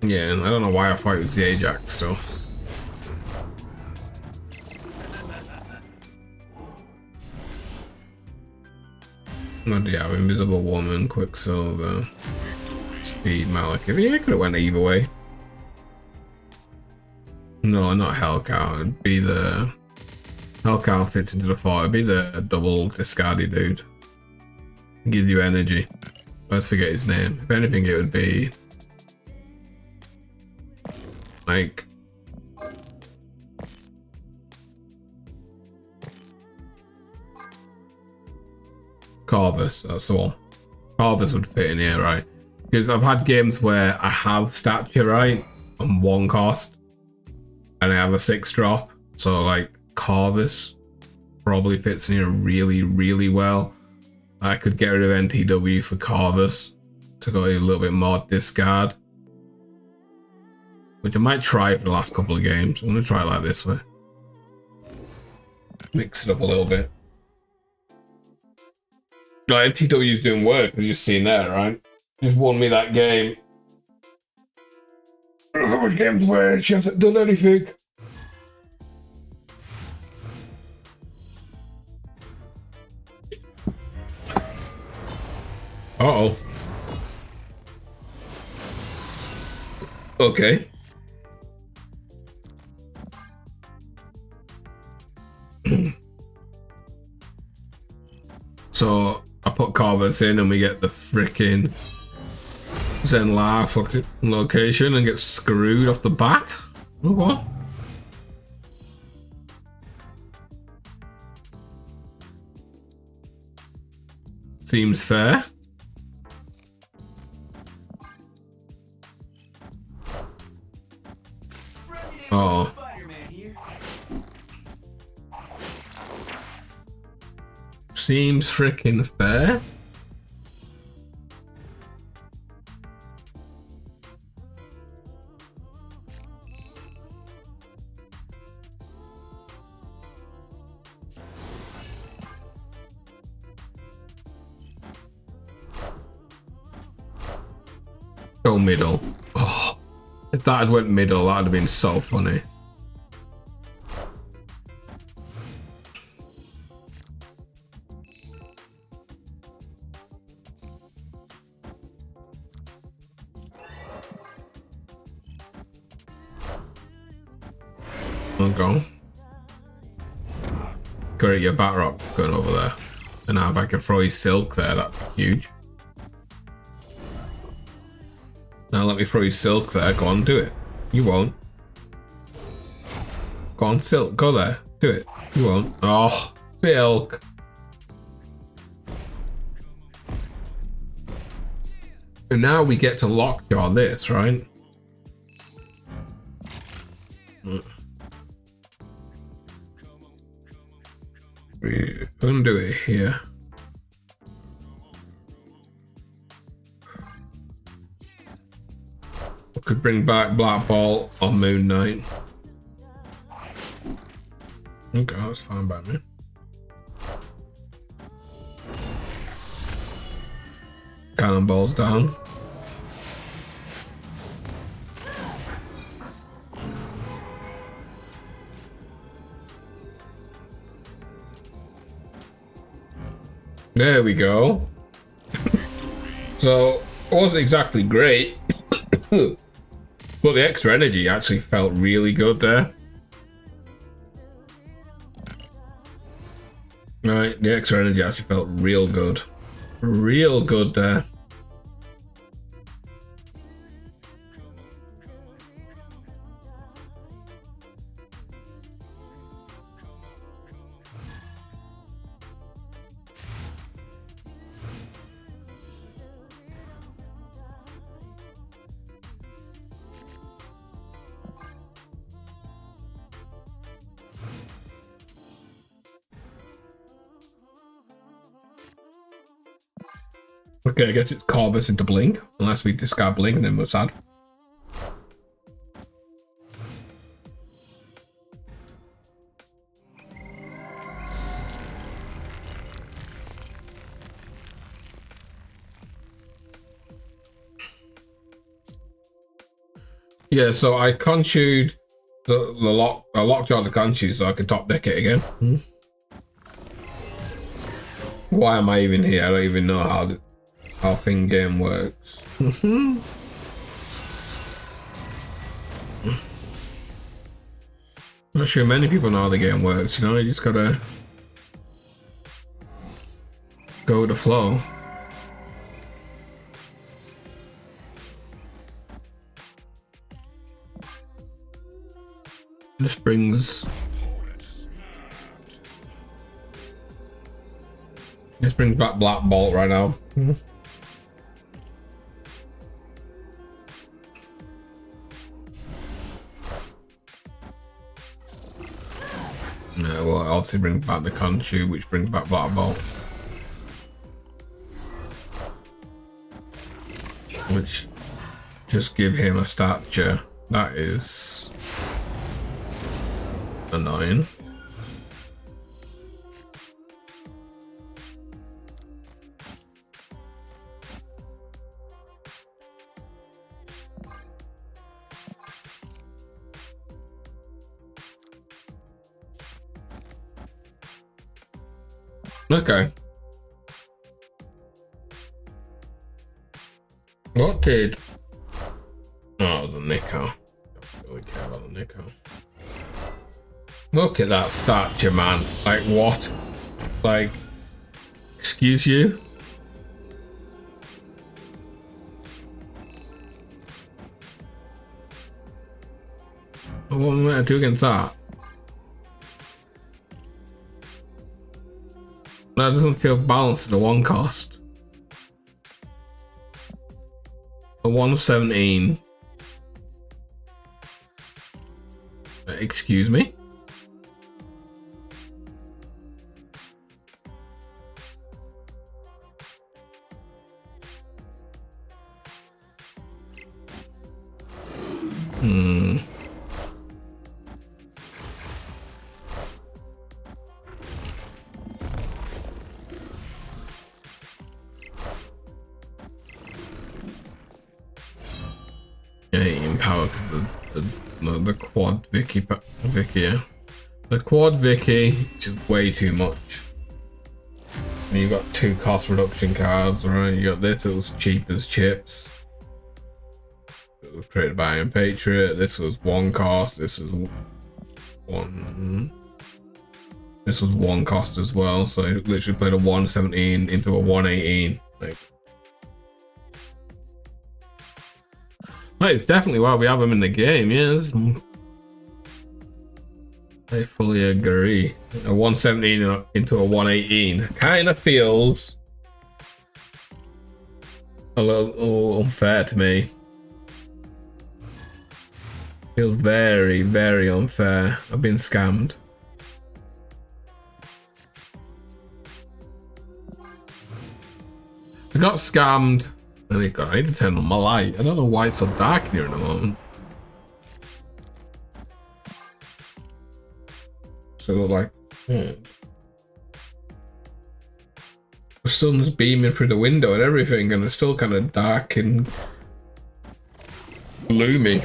Yeah, and I don't know why I thought it was the Ajax still. What do you have? Invisible Woman, Quicksilver, Speed, Malekith. Yeah, it could have went either way. No, not Hellcow. It'd be the... Hellcow fits into the 4. It'd be the double discardy dude. Gives you energy. Let's forget his name. If anything, it would be... Like, Corvus, that's the one. Corvus would fit in here, right? Because I've had games where I have stature, right, on 1 cost, and I have a 6 drop. So like Corvus probably fits in here really, really well. I could get rid of NTW for Corvus to go a little bit more discard, which I might try for the last couple of games. I'm gonna try it like this way. Mix it up a little bit. No, NTW is doing work, as you've seen there, right? Just won me that game. How much games where she hasn't done anything? Uh-oh. Okay. So I put Corvus in and we get the freaking Zenlar fucking location and get screwed off the bat? Oh, what? Seems fair. Oh. Seems freaking fair. Go middle. Oh, if that had went middle, that would have been so funny. Go. Great, your bat rock going over there. And now if I can throw his silk there, that'd be huge. Now let me throw his silk there. Go on, do it. You won't. Go on, silk. Go there. Do it. You won't. Oh, silk. And now we get to lockjaw this, right? We're gonna do it here. We could bring back Black Ball on Moon Knight. Okay, that's fine by me. Cannonballs down. There we go. So, it wasn't exactly great, but the extra energy actually felt really good there. Right, the extra energy actually felt real good. Real good there. Okay, I guess it's Corvus into Blink, unless we discard Blink and then we're sad. Yeah, so I conchued I locked out the conchu so I could top deck it again. Why am I even here? I don't even know how thing game works. Not sure many people know how the game works, you know, you just gotta go with the flow. This brings back Black Bolt right now. Yeah, well, obviously brings back the Conchu, which brings back Black Bolt, which just give him a stature that is annoying. Okay. What did... Oh, the Nico. I don't really care about the Nico. Look at that stature, man. Like, what? Like, excuse you? What am I to do against that? That doesn't feel balanced at the one cost. A 117. Excuse me? Yeah, in power because the quad Vicky, yeah. The quad Vicky is just way too much. I mean, you've got 2 cost reduction cards, right? You got this, it was cheap as chips. It was created by Iron Patriot. This was 1 cost. This was 1. This was 1 cost as well. So you literally played a 117 into a 118. Like, it's definitely why we have him in the game. Yes, I fully agree. A 117 into a 118 kind of feels a little unfair to me. Feels very, very unfair. I've been scammed. I got scammed. I need to turn on my light. I don't know why it's so dark in here at the moment. So like, the sun's beaming through the window and everything, and it's still kind of dark and gloomy.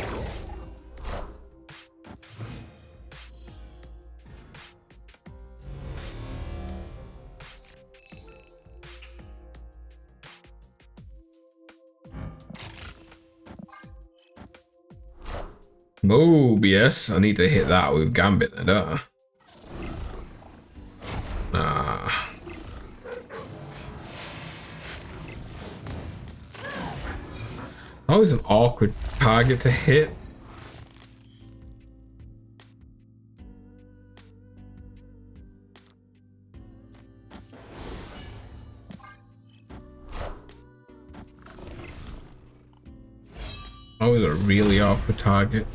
Mobius, I need to hit that with Gambit then, don't I? Nah. Always an awkward target to hit. Always a really awkward target.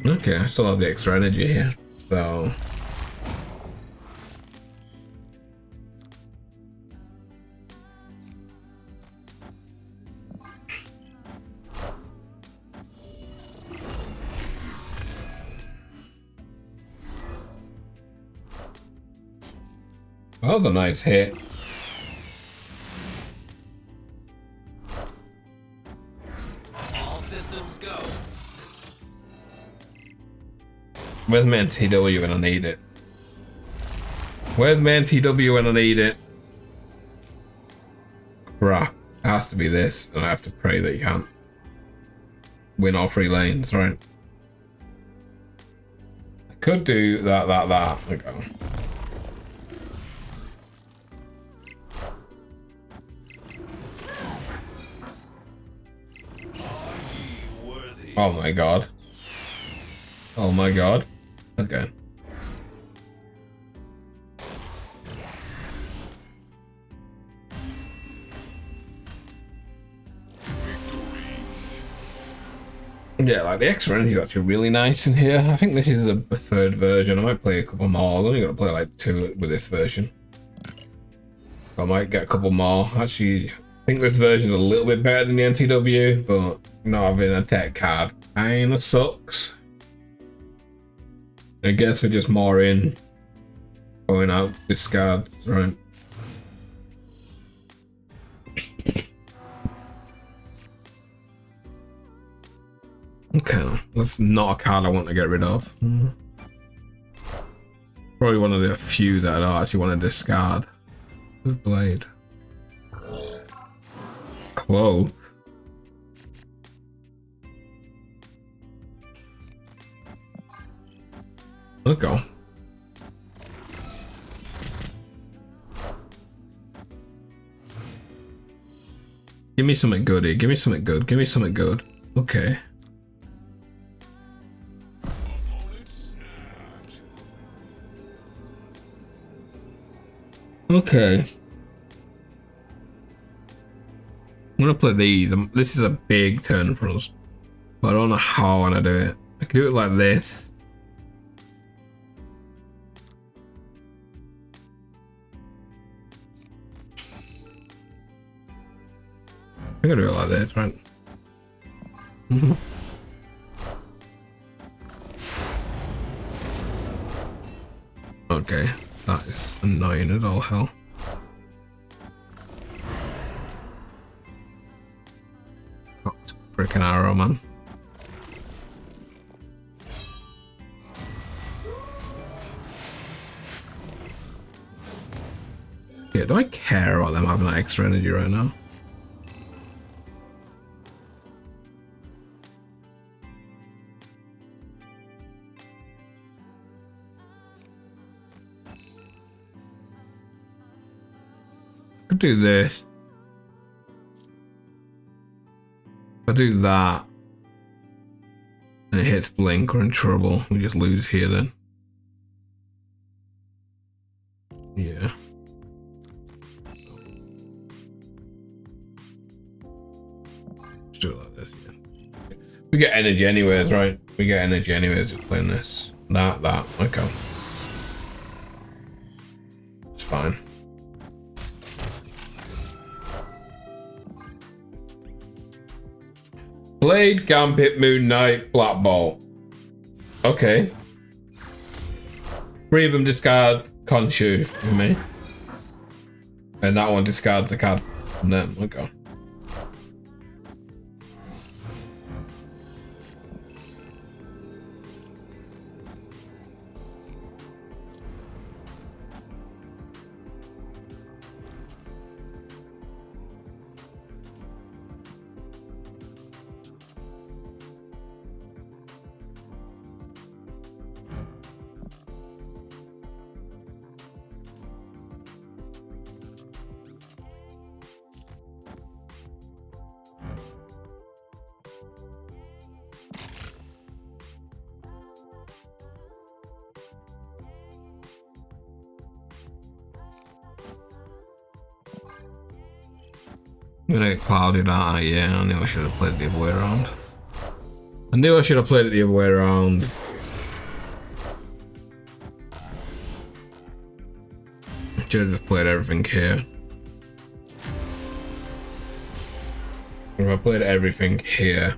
Okay, I still have the extra energy here, so... That was a nice hit. All systems go. Where's my TW when I need it? Where's my TW when I need it? Crap. It has to be this, and I have to pray that you can't win all 3 lanes, right? I could do that. Like, oh. Oh my god. Oh my god. Okay. Yeah, like the extra energy is actually really nice in here. I think this is the third version. I might play a couple more. I'm only gonna play like 2 with this version. I might get a couple more. Actually, I think this version is a little bit better than the NTW, but not having a tech card kinda sucks. I guess we're just more in going out discards, right? Okay, that's not a card I want to get rid of. Probably one of the few that I actually want to discard. Who's Blade? Cloak. Let's go. Give me something good here. Give me something good. Give me something good. Okay. Okay. I'm gonna play these. This is a big turn for us, but I don't know how I wanna do it. I can do it like this. I'm gonna do it like this, right? Okay, that is annoying as all hell. Freaking arrow, man. Yeah, do I care about them having that extra energy right now? Could do this. If I do that and it hits blink, we're in trouble. We just lose here then. Yeah. Let's do it like this, yeah. We get energy anyways, right? We get energy anyways just playing this. That. Okay. It's fine. Blade, Gambit, Moon Knight, Black Bolt. Okay. 3 of them discard Khonshu for me. And that one discards a card from them. Okay. I'm gonna get clouded, aren't I? Yeah, I knew I should have played it the other way around. I knew I should have played it the other way around. Should have just played everything here. If I played everything here,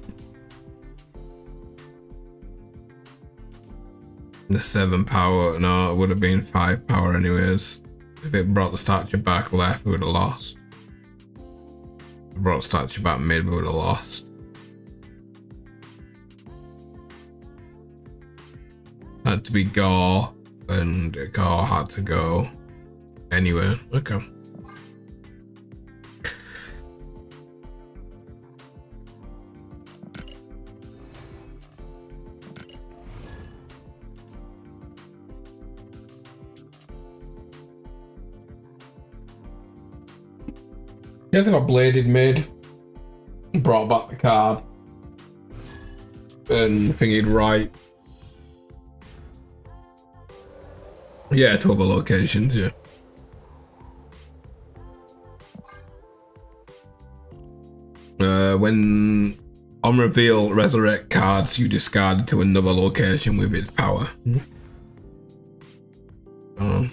the 7 power, no, it would have been 5 power anyways. If it brought the statue back left, we would have lost. If it brought the statue back mid, we would have lost. Had to be Gore, and Gore had to go anywhere. Okay. Yeah, I think I bladed mid, brought back the card. And I think he'd write. Yeah, to other locations, yeah. When on reveal, resurrect cards you discarded to another location with its power. Oh.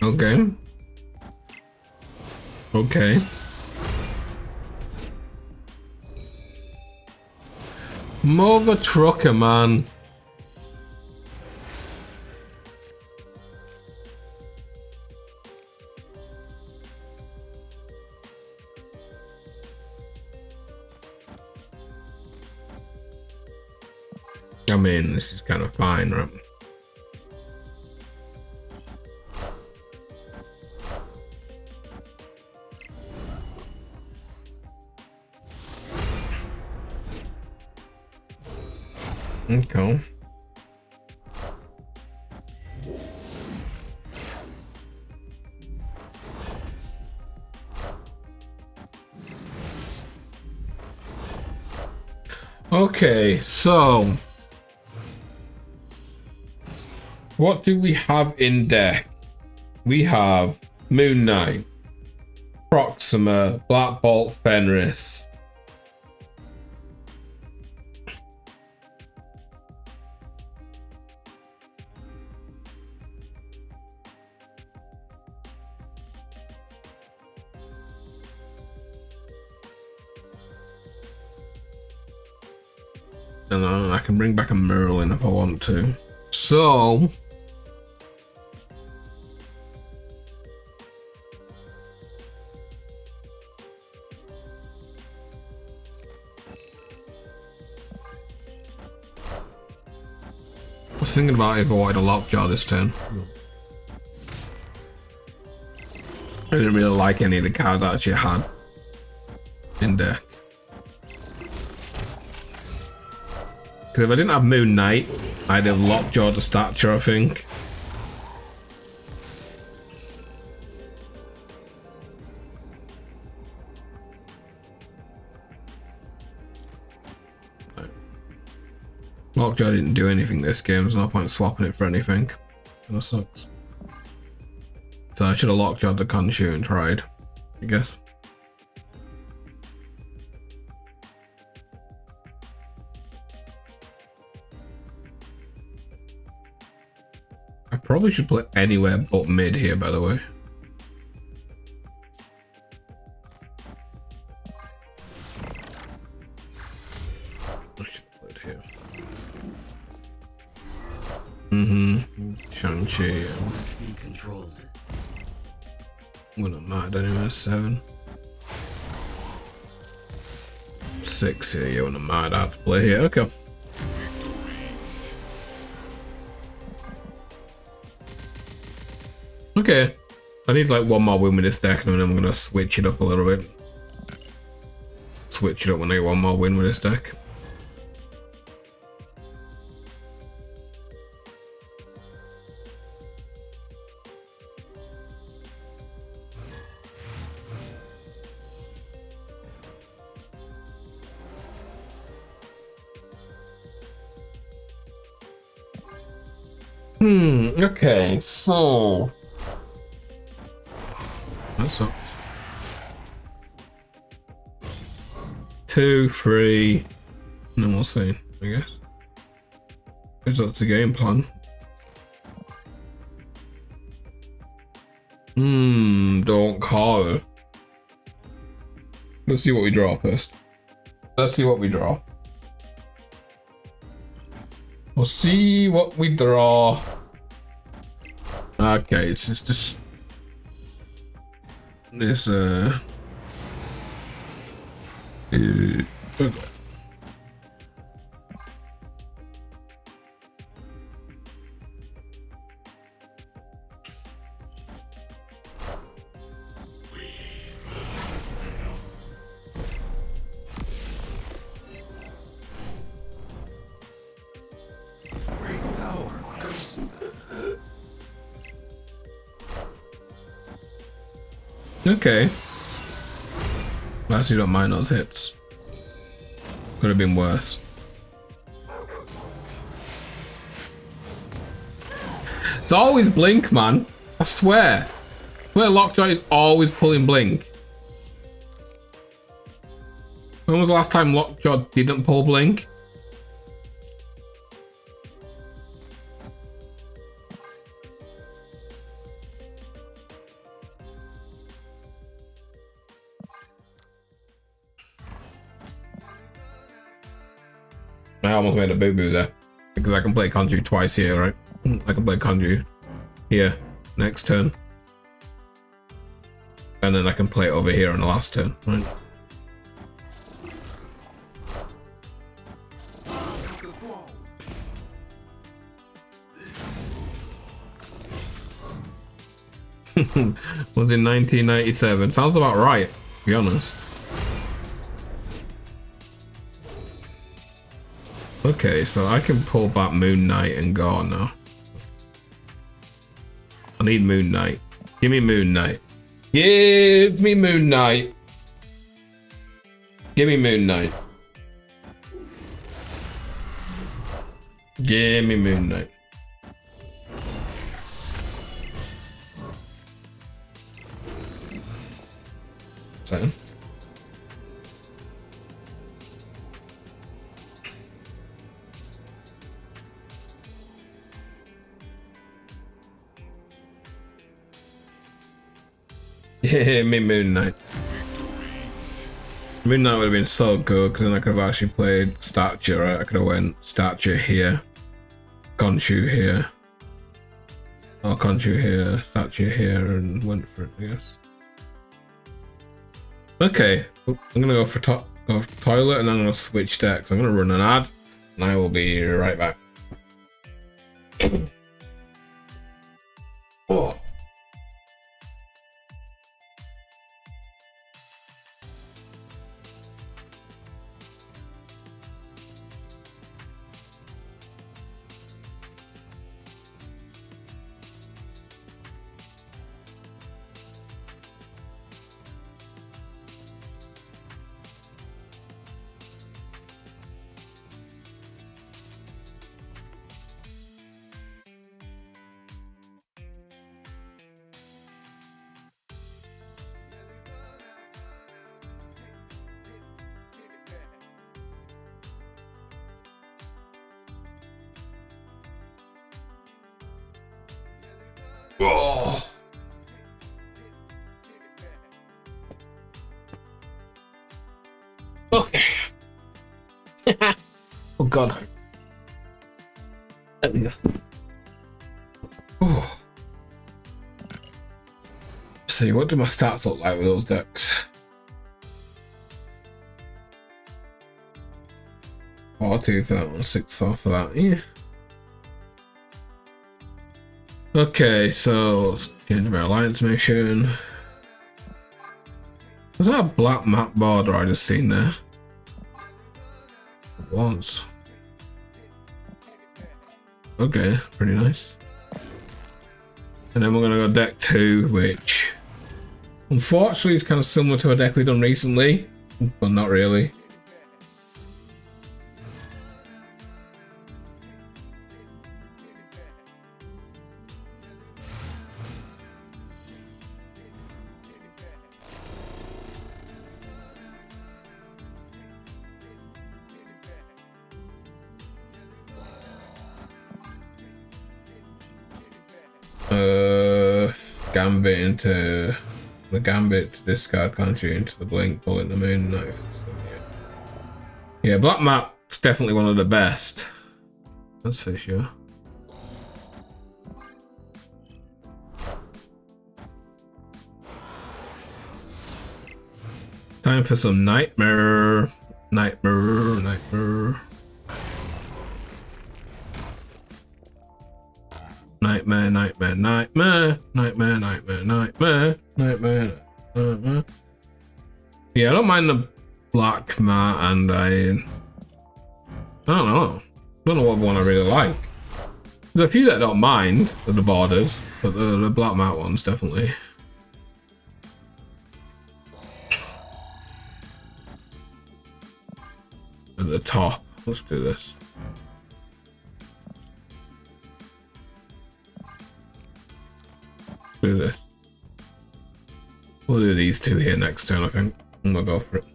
Okay. Okay. Mother trucker, man. I mean, this is kind of fine, right? Okay. Okay, so what do we have in deck? We have Moon Knight, Proxima, Black Bolt, Fenris. And I can bring back a Merlin if I want to. So I was thinking about if I wanted a Lockjaw this turn. I didn't really like any of the cards I actually had in deck. Because if I didn't have Moon Knight, I'd have Lockjaw to Stature, I think. Lockjaw didn't do anything this game, there's no point swapping it for anything. That sucks. So I should have Lockjawed the Khonshu and tried, I guess. I probably should play anywhere but mid here, by the way. I should have played here. Shang-Chi. Wouldn't matter anyway, 7. 6 here, you wouldn't mind how to play here, okay. Okay, I need like one more win with this deck and then I'm gonna switch it up a little bit. Switch it up when I get one more win with this deck. Okay, so that sucks. 2, 3, and then we'll see, I guess. Because that's the game plan. Don't call. Let's see what we draw first. Let's see what we draw. We'll see what we draw. Okay, it's just this okay. Okay. I actually don't mind those hits. Could have been worse. It's always blink, man. I swear. Lockjaw is always pulling blink. When was the last time Lockjaw didn't pull blink? I almost made a boo-boo there. Because I can play Conjure twice here, right? I can play Conjure here next turn. And then I can play it over here on the last turn, right? Was in 1997. Sounds about right, to be honest. Okay, so I can pull back Moon Knight and go on now. I need Moon Knight. Give me Moon Knight. Give me Moon Knight. Give me Moon Knight. Give me Moon Knight. So. Yeah, me Moon Knight. Moon Knight would have been so good because then I could have actually played Stature, right? I could have went Stature here, Khonshu here, or Khonshu here, Stature here, and went for it, I guess. Okay, I'm gonna go for toilet and I'm gonna switch decks. I'm gonna run an ad and I will be right back. Oh. Oh. Okay. Oh god. There we go. Oh. Let's see, what do my stats look like with those decks? 4-2 for that one, 6-4 for that, yeah. Okay, so let's get into my alliance mission. Was that a black map border I just seen there? Once. Okay, pretty nice. And then we're gonna go deck 2, which unfortunately is kind of similar to a deck we've done recently, but not really. Gambit into the Gambit to discard country into the blink, pulling the Moon Knife. Yeah, black map's definitely one of the best. That's for sure. Time for some nightmare. Nightmare. Yeah, I don't mind the black mat, and I don't know. Don't know what one I really like. There's a few that I don't mind, the borders, but the black mat ones definitely. At the top, let's do this. Do this. We'll do these two here next turn, I think, and we'll go for it.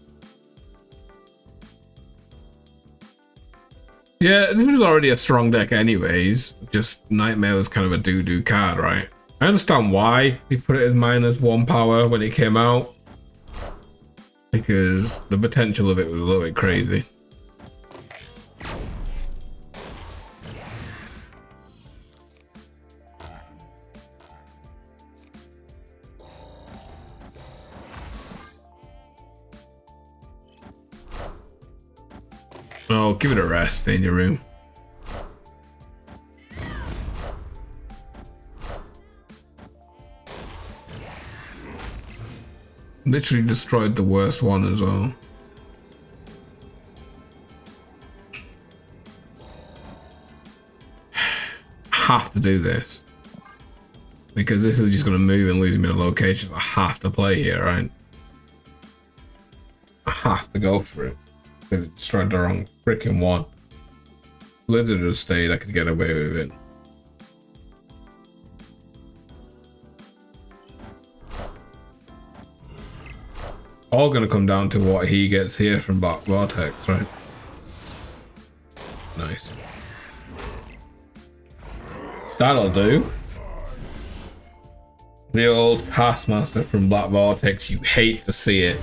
Yeah, this was already a strong deck anyways, just Nightmare was kind of a doo-doo card, right? I understand why he put it as -1 power when it came out, because the potential of it was a little bit crazy. Oh, give it a rest in your room. Literally destroyed the worst one as well. Have to do this. Because this is just going to move and lose me the location. I have to play here, right? I have to go for it. It destroyed the wrong freaking one. Blizzard had stayed, I could get away with it. All gonna come down to what he gets here from Black Vortex, right? Nice. That'll do. The old Taskmaster from Black Vortex, you hate to see it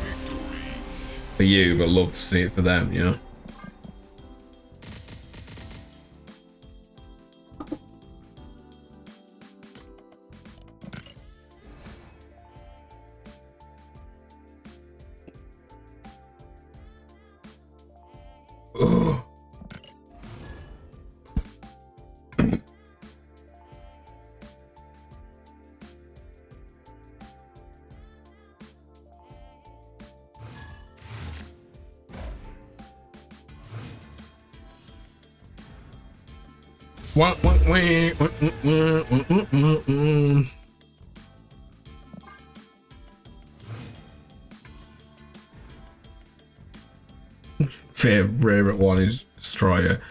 for you, but love to see it for them, you know? Ugh. Favorite one is Destroyer.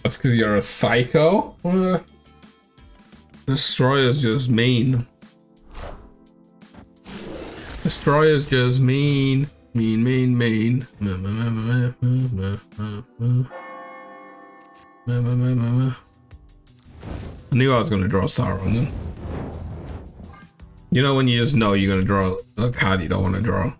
That's because you're a psycho? Destroyer's just mean. Destroyer's just mean. Mean. I knew I was going to draw Sauron then. You know when you just know you're going to draw a card you don't want to draw.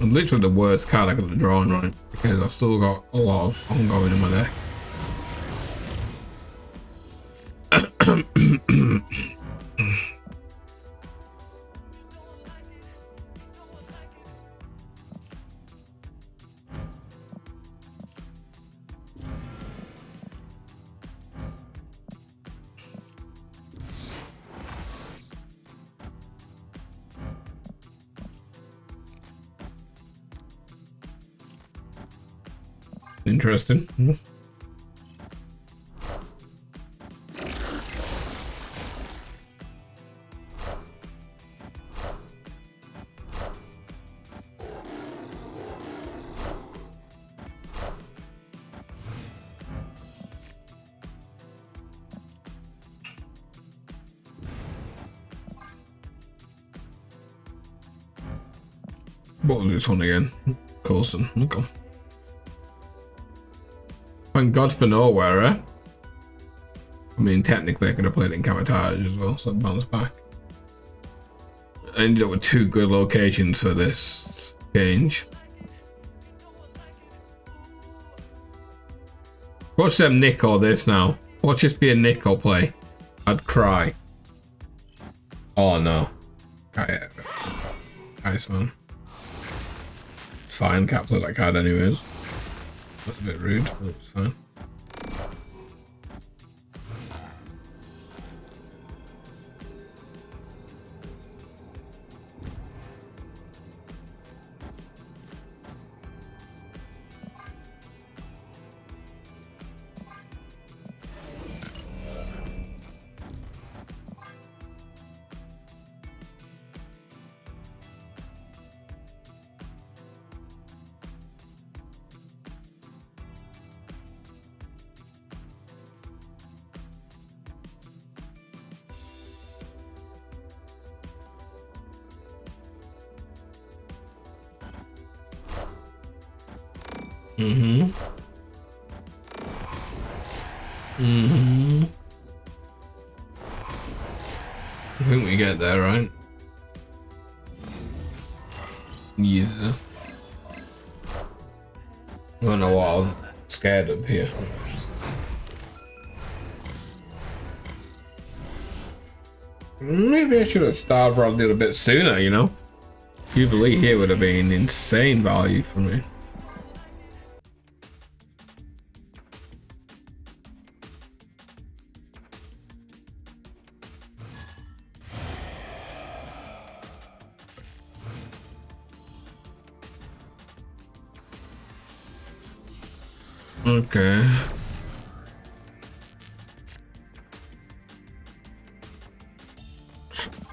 Literally the worst card I could have drawn, right? Because I've still got a lot of ongoing in my deck. Interesting. What was this one again? Coulson. Okay. Thank God for nowhere, eh? I mean, technically I could have played it in Cabotage as well, so I'd bounce back. I ended up with 2 good locations for this change. Watch them nick all this now. Watch this be a nickel play. I'd cry. Oh no. Nice man. Fine, can't play that card anyways. That's a bit rude, but it's fine. I think we get there, right? Yes. I don't know what I was scared of here. Maybe I should have started a little bit sooner, you know? Jubilee here would have been insane value for me. Okay.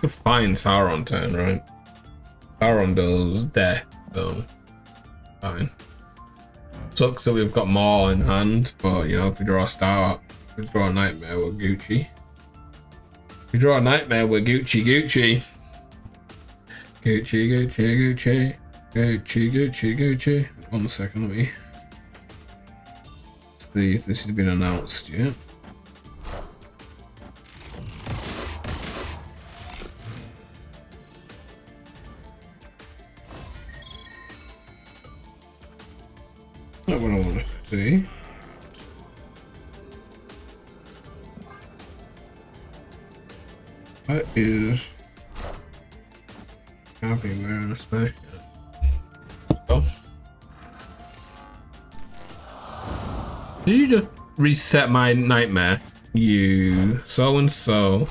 Fine Sauron turn, right? Sauron does death, so fine. Sucks that we've got more in hand, but you know, if we draw a star, if we draw a nightmare, we're Gucci. If we draw a nightmare, we're Gucci. Gucci, Gucci, Gucci. Gucci, Gucci, Gucci. 1 second, let me see if this has been announced yet. Not what I want to see. That is everywhere in a spaceship. Oh. Did you just reset my nightmare? You so and so.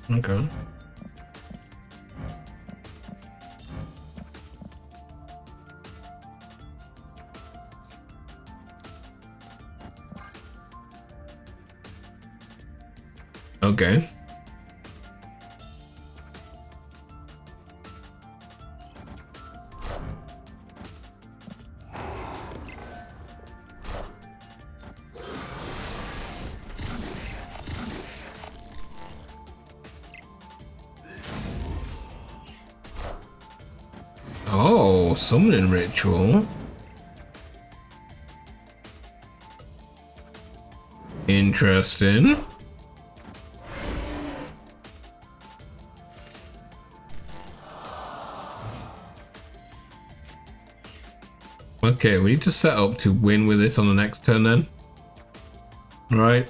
Okay. Okay. Oh, summoning ritual. Interesting. Okay, we need to set up to win with this on the next turn then. Right.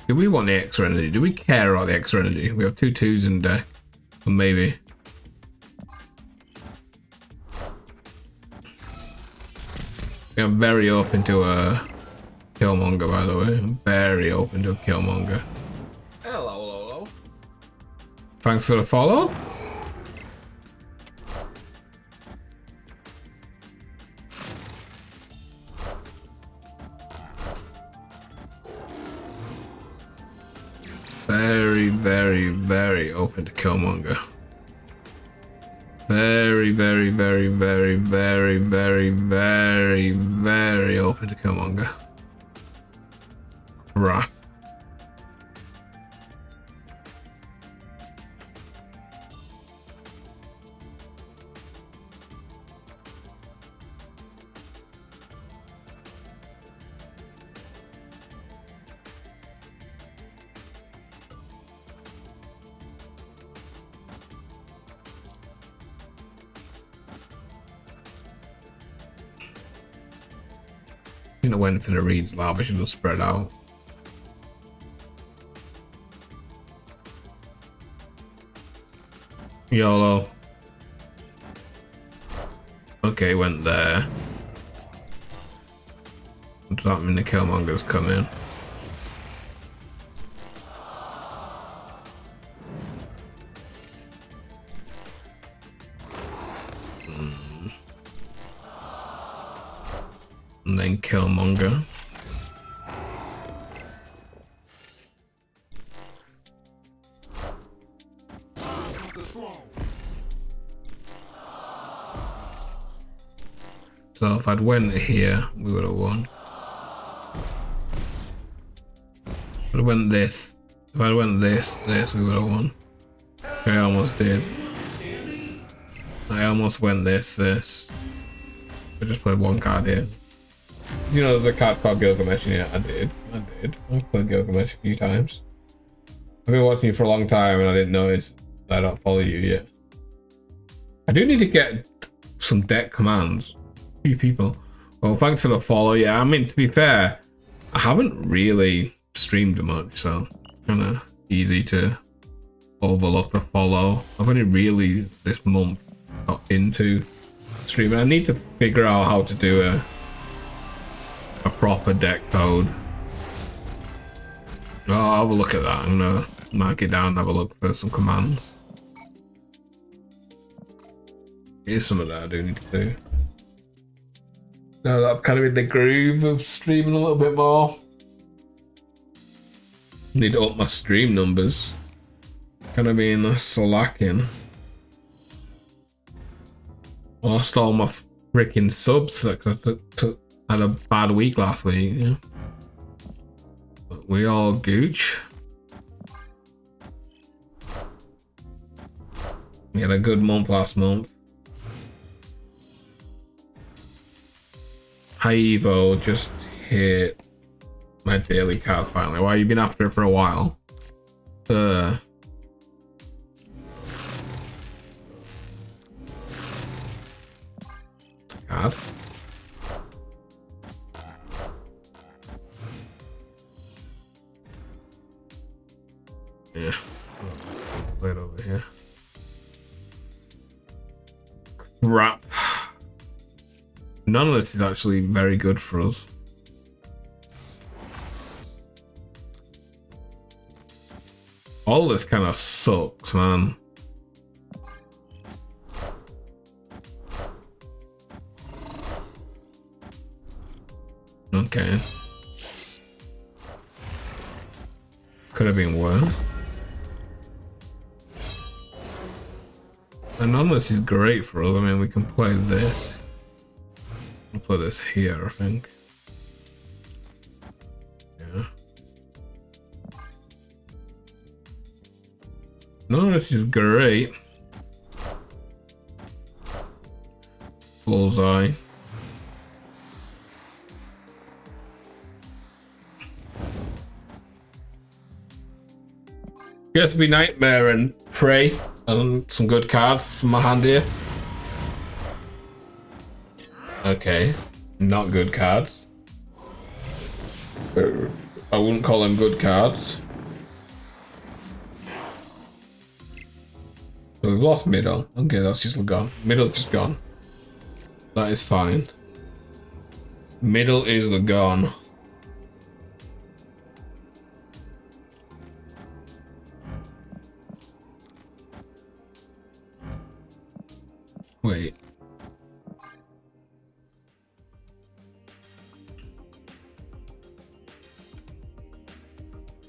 Do we want the extra energy? Do we care about the extra energy? We have 2 2s in deck. Or maybe. I'm very open to a Killmonger, by the way. I'm very open to a Killmonger. Hello, Lolo. Thanks for the follow. Very, very, very open to Killmonger. Very, very, very, very, very, very, very, very open to Killmonger. Crap. You know, when for the reads lab, I should have spread out. YOLO. Okay, went there. Does that mean the Killmonger's come in? And then Killmonger. So if I'd went here, we would have won. If I'd went this, we would have won. Okay, I almost did. I almost went this. I just played one card here. You know the card called Gilgamesh? Yeah, I did. I've played Gilgamesh a few times. I've been watching you for a long time and I didn't notice that I don't follow you yet. I do need to get some deck commands. A few people. Well, thanks for the follow. Yeah, I mean, to be fair, I haven't really streamed much, so kind of easy to overlook the follow. I've only really this month got into streaming. I need to figure out how to do a proper deck code. Oh, I'll have a look at that. I'm gonna mark it down and have a look for some commands. Here's some of that I do need to do. Now that I'm kind of in the groove of streaming a little bit more. Need to up my stream numbers. Kind of being slacking. I lost all my freaking subs because I had a bad week last week. Yeah. But we all gooch. We had a good month last month. Hi Evo just hit my daily cards finally. Why, you've been after it for a while? Card. Yeah. Right over here. Crap. None of this is actually very good for us. All this kind of sucks, man. Okay. Could have been worse. And none of this is great for us. I mean, we can play this. We'll play this here, I think. Yeah. None of this is great. Bullseye. Get to be Nightmare and Prey and some good cards from my hand here. Okay, not good cards. I wouldn't call them good cards. So we've lost middle. Okay, that's just gone. Middle's just gone. That is fine. Middle is gone. Wait.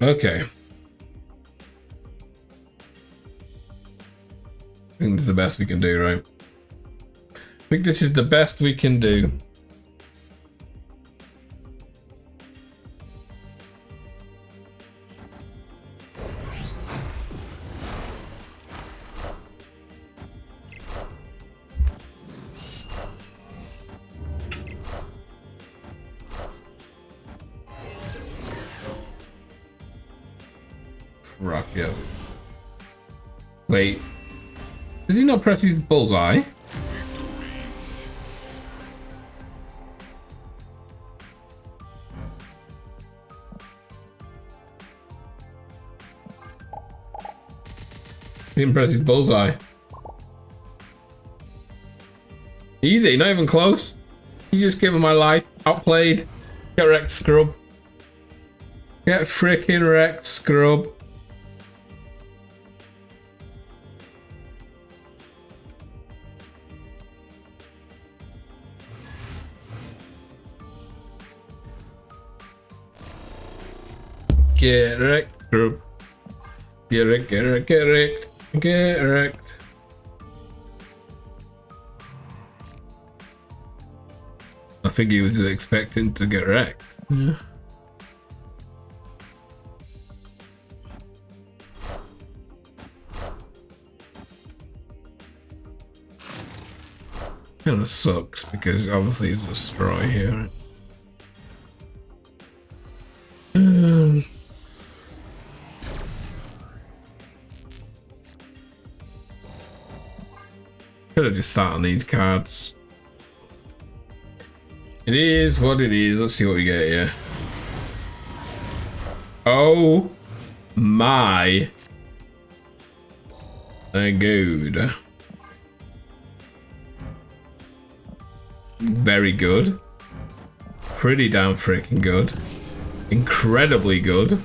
Okay. think this is the best we can do, right? I think this is the best we can do. Rock, yeah. Wait. Did he not press his bullseye? He didn't press his bullseye. Easy, not even close. You just gave him my life. Outplayed. Get wrecked, scrub. Get freaking wrecked, scrub. Get wrecked, scrub. Get wrecked, get wrecked, get wrecked. Get wrecked. I think he was expecting to get wrecked. Yeah. Kinda sucks because obviously it's a destroy here. Could have just sat on these cards. It is what it is. Let's see what we get here. Oh my god. Very good. Pretty damn freaking good. Incredibly good.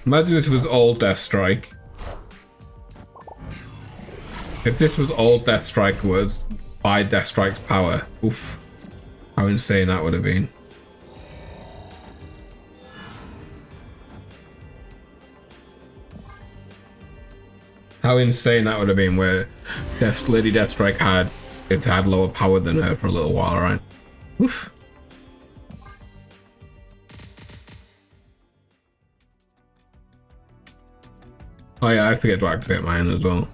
Imagine this was all Death Strike. If this was all Death Strike was by Death Strike's power, oof, how insane that would have been. How insane that would have been where Lady Deathstrike had lower power than her for a little while, right? Oof. Oh yeah, I forget to activate mine as well.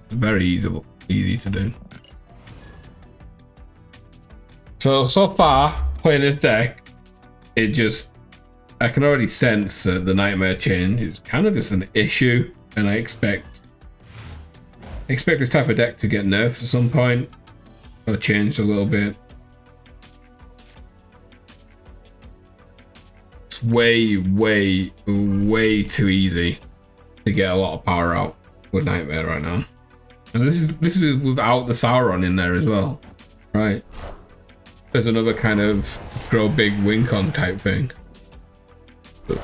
It's very easy to do. So far, playing this deck, I can already sense the Nightmare change. It's kind of just an issue, and I expect this type of deck to get nerfed at some point, or changed a little bit. It's way too easy to get a lot of power out with Nightmare right now. And this is without the Sauron in there as well, right? There's another kind of grow big win con type thing. I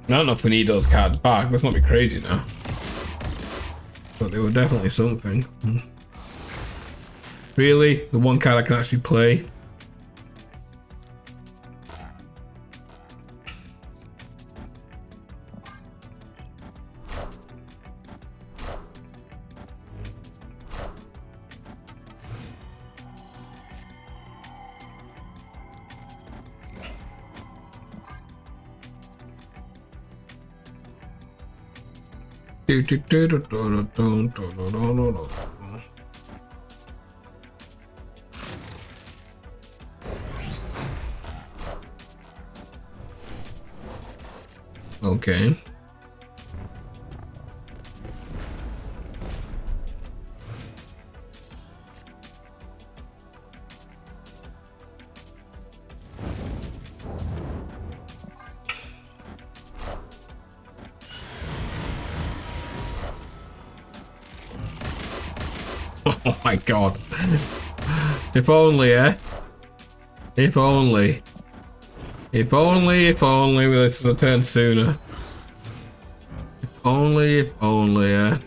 don't know if we need those cards back. Let's not be crazy now. But they were definitely something. Really? The one card I can actually play? Okay. Oh my god. If only, eh? If only. If only this was a turn sooner. If only, eh?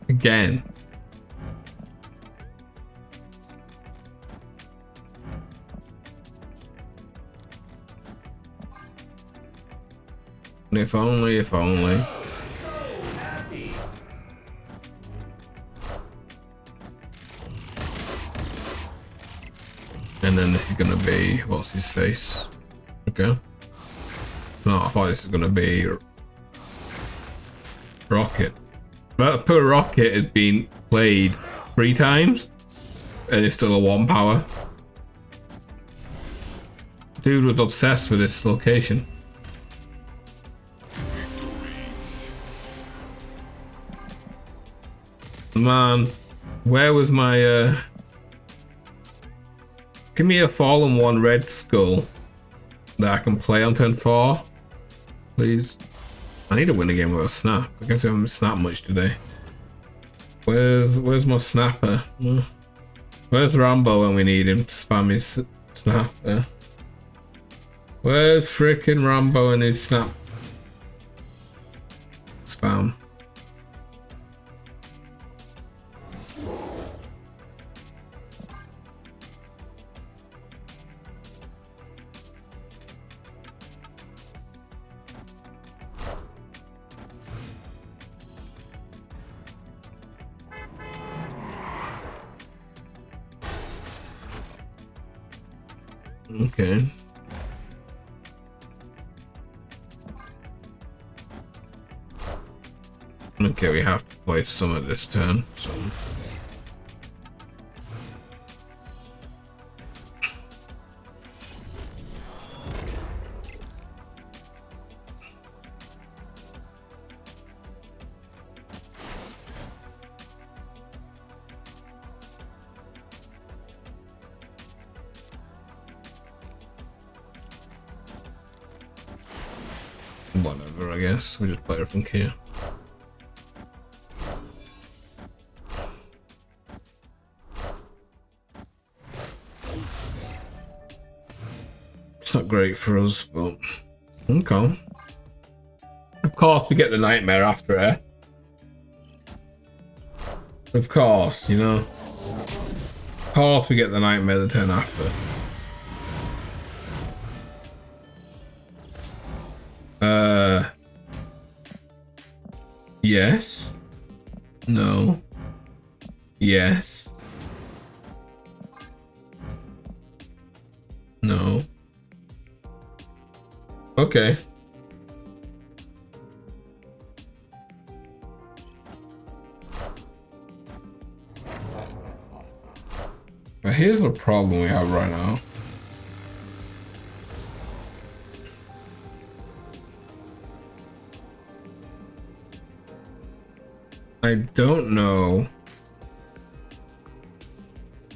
Again. If only, if only. And then this is gonna be, what's his face? Okay. No, I thought this was gonna be Rocket. But poor Rocket has been played 3 times and it's still a 1 power. Dude was obsessed with this location. Man, where was my give me a fallen 1 red skull that I can play on turn 4, please. I need to win a game with a snap. I guess I haven't snapped much today. Where's my snapper? Where's Rambo when we need him to spam his snap? Where's freaking Rambo and his snap spam? Okay. Okay, we have to play some at this turn, so. Whatever, I guess. We just play it from here. It's not great for us, but okay. Of course, we get the nightmare after it. Of course, you know. Of course, we get the nightmare the turn after. Yes. No. Yes. No. Okay. Now here's the problem we have right now. I don't know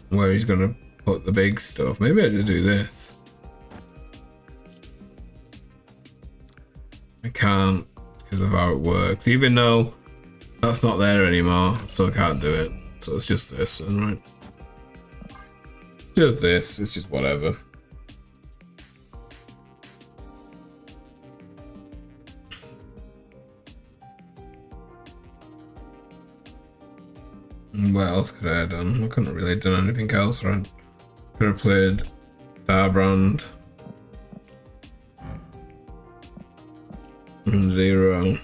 where he's gonna put the big stuff. Maybe I just do this. I can't because of how it works, even though that's not there anymore, so I can't do it. So it's just this, right? Just this, it's just whatever. What else could I have done? I couldn't have really done anything else, right? Could have played Darbrand. And 0.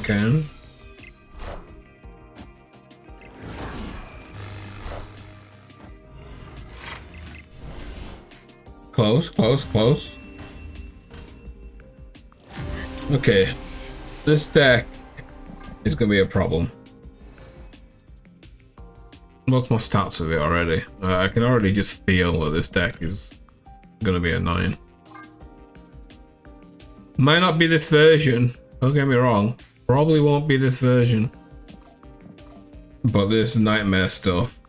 Okay. Close, close, close. Okay. This deck is gonna be a problem. What's my stats with it already? I can already just feel that this deck is gonna be annoying. Might not be this version, don't get me wrong. Probably won't be this version. But this nightmare stuff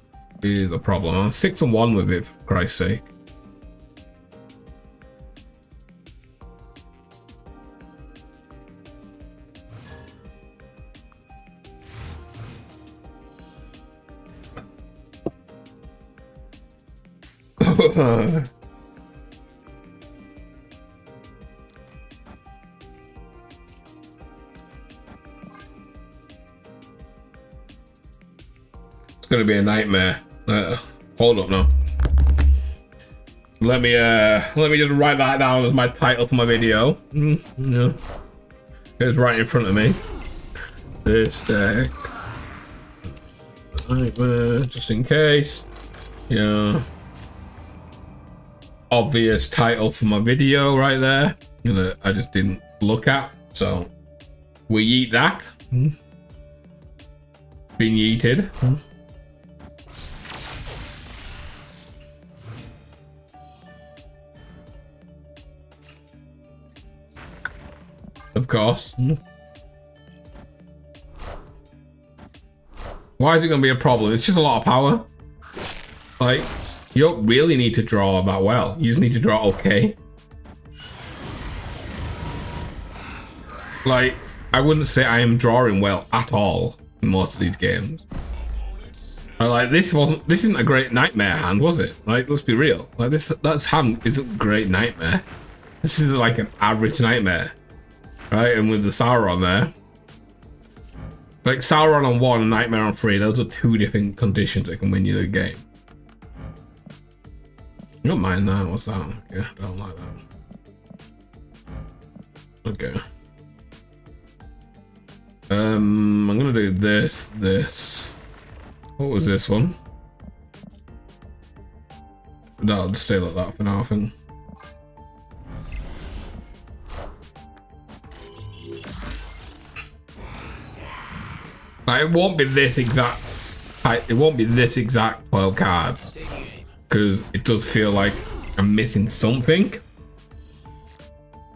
is a problem. I'm 6-1 with it, for Christ's sake. It's gonna be a nightmare. Hold up now. Let me just write that down as my title for my video. Yeah. It's right in front of me. This deck. Nightmare, just in case. Yeah. Obvious title for my video right there that I just didn't look at, so we eat that. Been yeeted. Of course. Why is it gonna be a problem? It's just a lot of power. Like, you don't really need to draw that well. You just need to draw okay. Like, I wouldn't say I am drawing well at all in most of these games. Like, this isn't a great nightmare hand, was it? Like, let's be real. Like, that's hand isn't great nightmare. This is like an average nightmare. Right? And with the Sauron there. Like, Sauron on 1 and Nightmare on 3, those are 2 different conditions that can win you the game. You don't mind that? What's that? Yeah, I don't like that. Okay. I'm gonna do this. What was this one? No, I'll just stay like that for now, I think. Like, it won't be this exact. It won't be this exact 12 cards. Because it does feel like I'm missing something.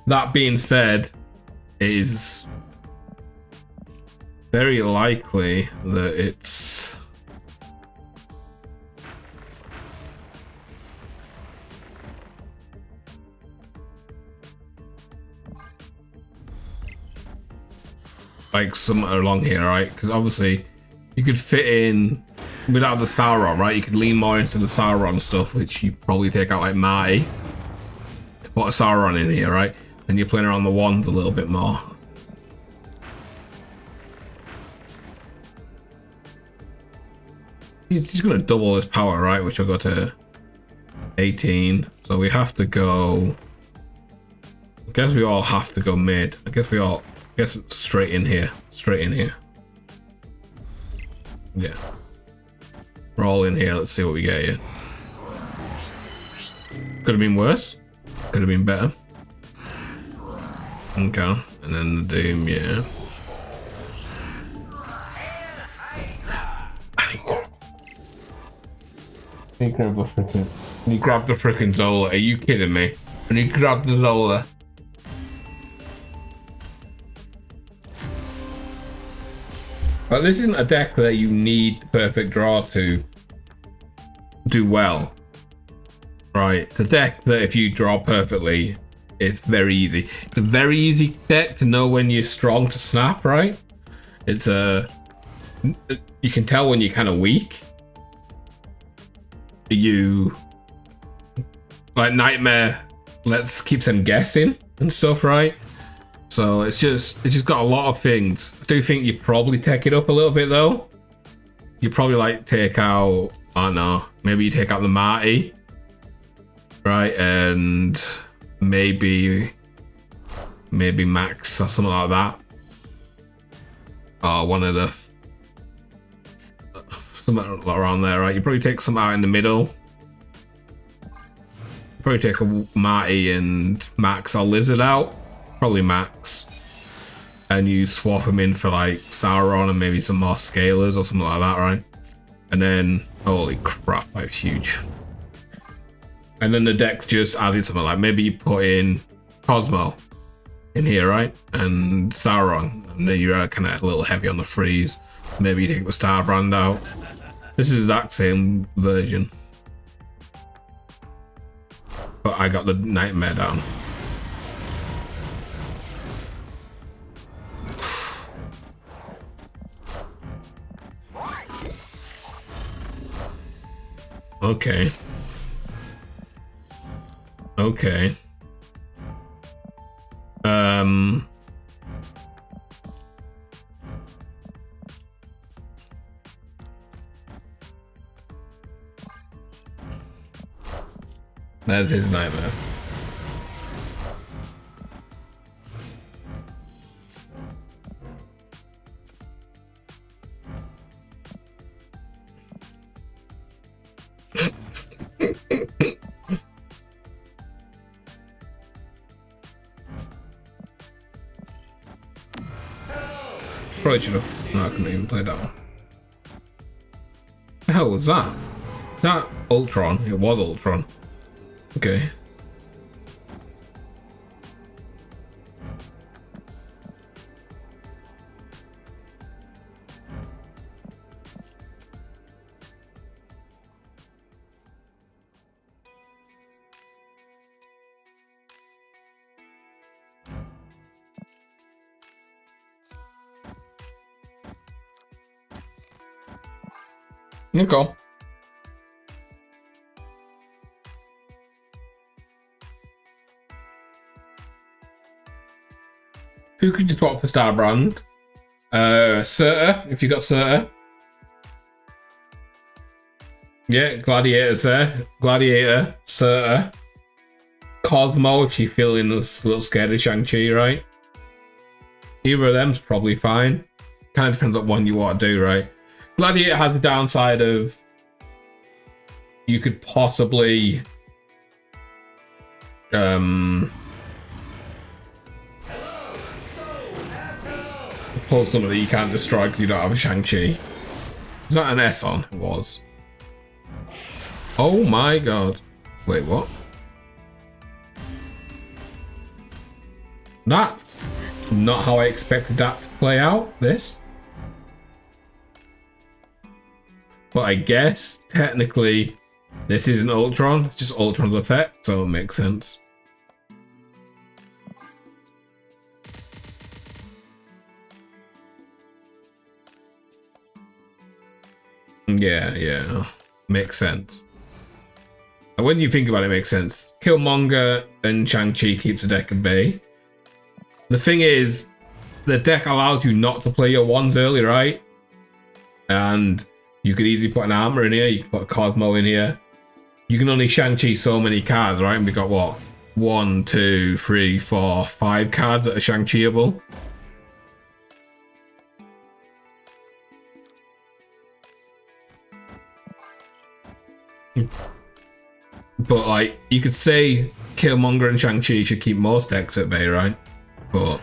That being said, it is very likely that it's like somewhere along here, right? Because obviously you could fit in without the Sauron, right? You could lean more into the Sauron stuff, which you probably take out like Marty. Put a Sauron in here, right? And you're playing around the wands a little bit more. He's just gonna double his power, right? Which will go to 18. So we have to go. I guess we all have to go mid. I guess it's straight in here. Straight in here. Yeah. We're all in here. Let's see what we get here. Could have been worse. Could have been better. Okay. And then the Doom, yeah. He grabbed the freaking Zola. Are you kidding me? And he grabbed the Zola. But this isn't a deck that you need the perfect draw to do well. Right? It's a deck that if you draw perfectly, it's very easy. It's a very easy deck to know when you're strong to snap, right? It's a... You can tell when you're kind of weak. Like Nightmare keeps them guessing and stuff, right? So it's just got a lot of things. I do think you probably take it up a little bit though. You probably like take out, I don't know, maybe you take out the Marty, right? And maybe Max or something like that. Or one of the something around there, right? You probably take some out in the middle. Probably take a Marty and Max or Lizard out. Probably Max. And you swap them in for like Sauron and maybe some more Scalers or something like that, right? And then Holy crap, that's huge. And then the deck's just added something like maybe you put in Cosmo in here, right? And Sauron, and then you're kind of a little heavy on the freeze. So maybe you take the Starbrand out. This is the exact same version, but I got the Nightmare down. Okay. Okay. There's his Nightmare. Probably should have. No, I couldn't even play that one. The hell was that? That Ultron? It was Ultron. Okay. Okay. Who could you swap for Starbrand? Surtur, if you got Surtur. Yeah, Gladiator's there. Gladiator, Surtur. Cosmo, if you're feeling a little scared of Shang-Chi, right? Either of them's probably fine. Kind of depends on what one you want to do, right? Gladiator has the downside of you could possibly pull something that you can't destroy because you don't have a Shang-Chi. Is that an S on? It was. Oh my god. Wait, what? That's not how I expected that to play out, this. But I guess, technically, this isn't Ultron. It's just Ultron's effect, so it makes sense. Yeah. Makes sense. And when you think about it, it makes sense. Killmonger and Shang-Chi keeps the deck at bay. The thing is, the deck allows you not to play your ones early, right? And you could easily put an armor in here, you could put a Cosmo in here. You can only Shang-Chi so many cards, right? And we got what? 1, 2, 3, 4, 5 cards that are Shang-Chi-able. But like, you could say Killmonger and Shang-Chi should keep most decks at bay, right? But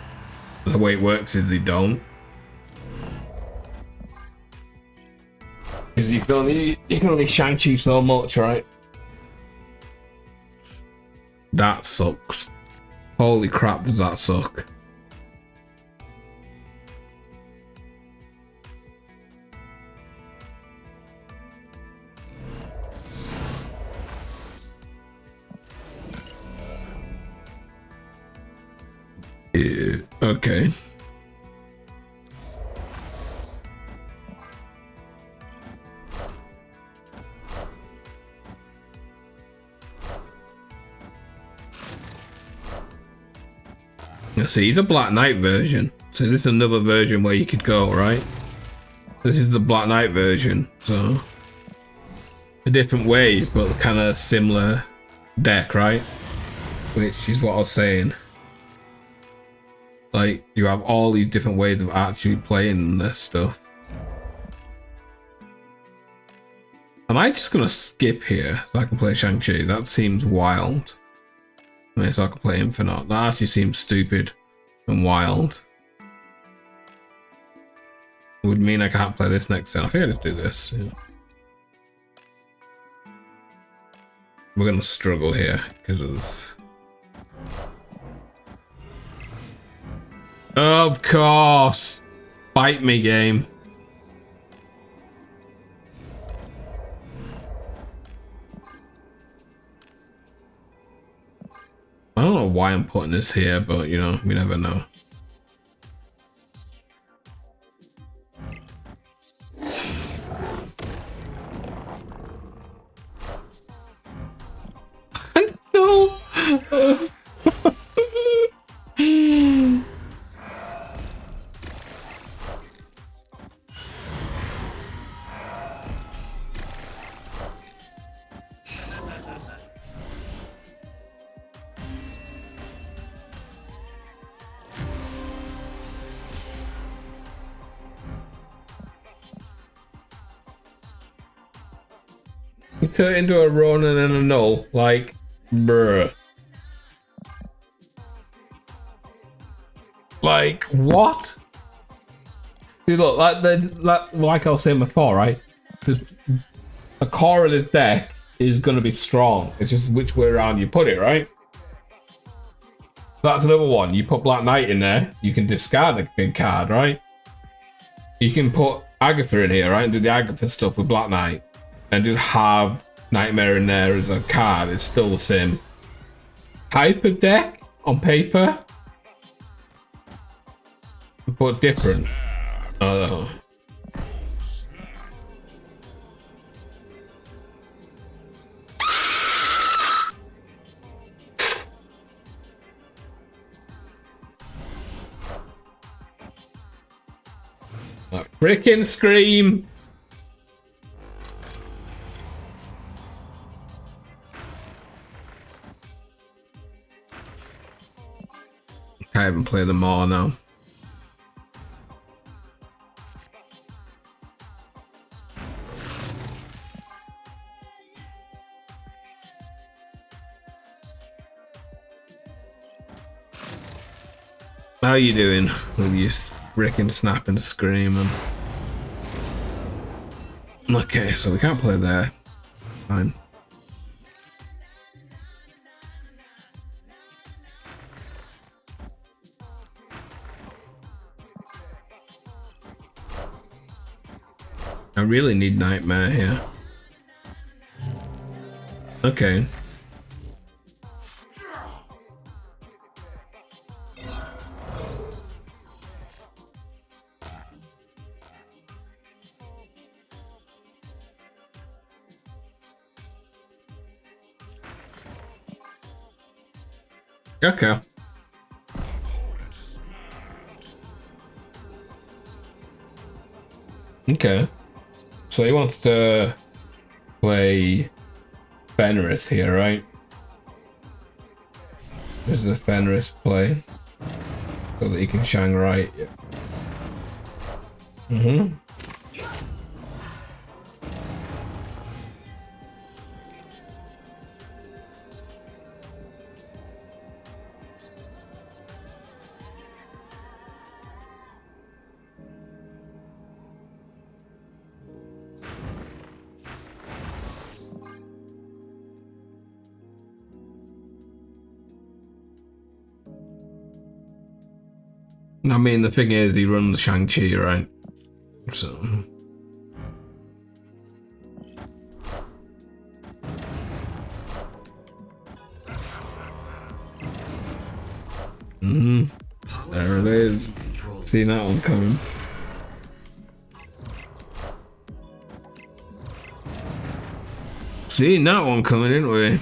the way it works is they don't. Because you can only Shang-Chi so much, right? That sucks. Holy crap, does that suck. Okay. See, it's a Black Knight version. So this is another version where you could go, right? This is the Black Knight version, so a different way, but kind of similar deck, right? Which is what I was saying. Like, you have all these different ways of actually playing this stuff. Am I just gonna skip here so I can play Shang-Chi? That seems wild. I mean, so I can play Infinite. That actually seems stupid and wild. It would mean I can't play this next turn. I think I just do this. Yeah. We're gonna struggle here because of... Of course! Bite me, game. I don't know why I'm putting this here, but you know, we never know. No! You turn it into a run and then a null, like, bruh. Like, what? See, look, like I was saying before, right? The core of this deck is going to be strong. It's just which way around you put it, right? That's another one. You put Black Knight in there, you can discard a big card, right? You can put Agatha in here, right? And do the Agatha stuff with Black Knight. And just have Nightmare in there as a card. It's still the same type of deck on paper, but different. A freaking scream! I haven't played them all now. How you doing with your frickin' snap and screaming? Okay, so we can't play there. Fine. I really need Nightmare here. Okay. Okay. Okay. So he wants to play Fenris here, right? This is a Fenris play. So that he can shang right. Mm-hmm. I mean, the thing is, he runs Shang-Chi, right? So... Mm-hmm. There it is. Seen that one coming. Seen that one coming, didn't we?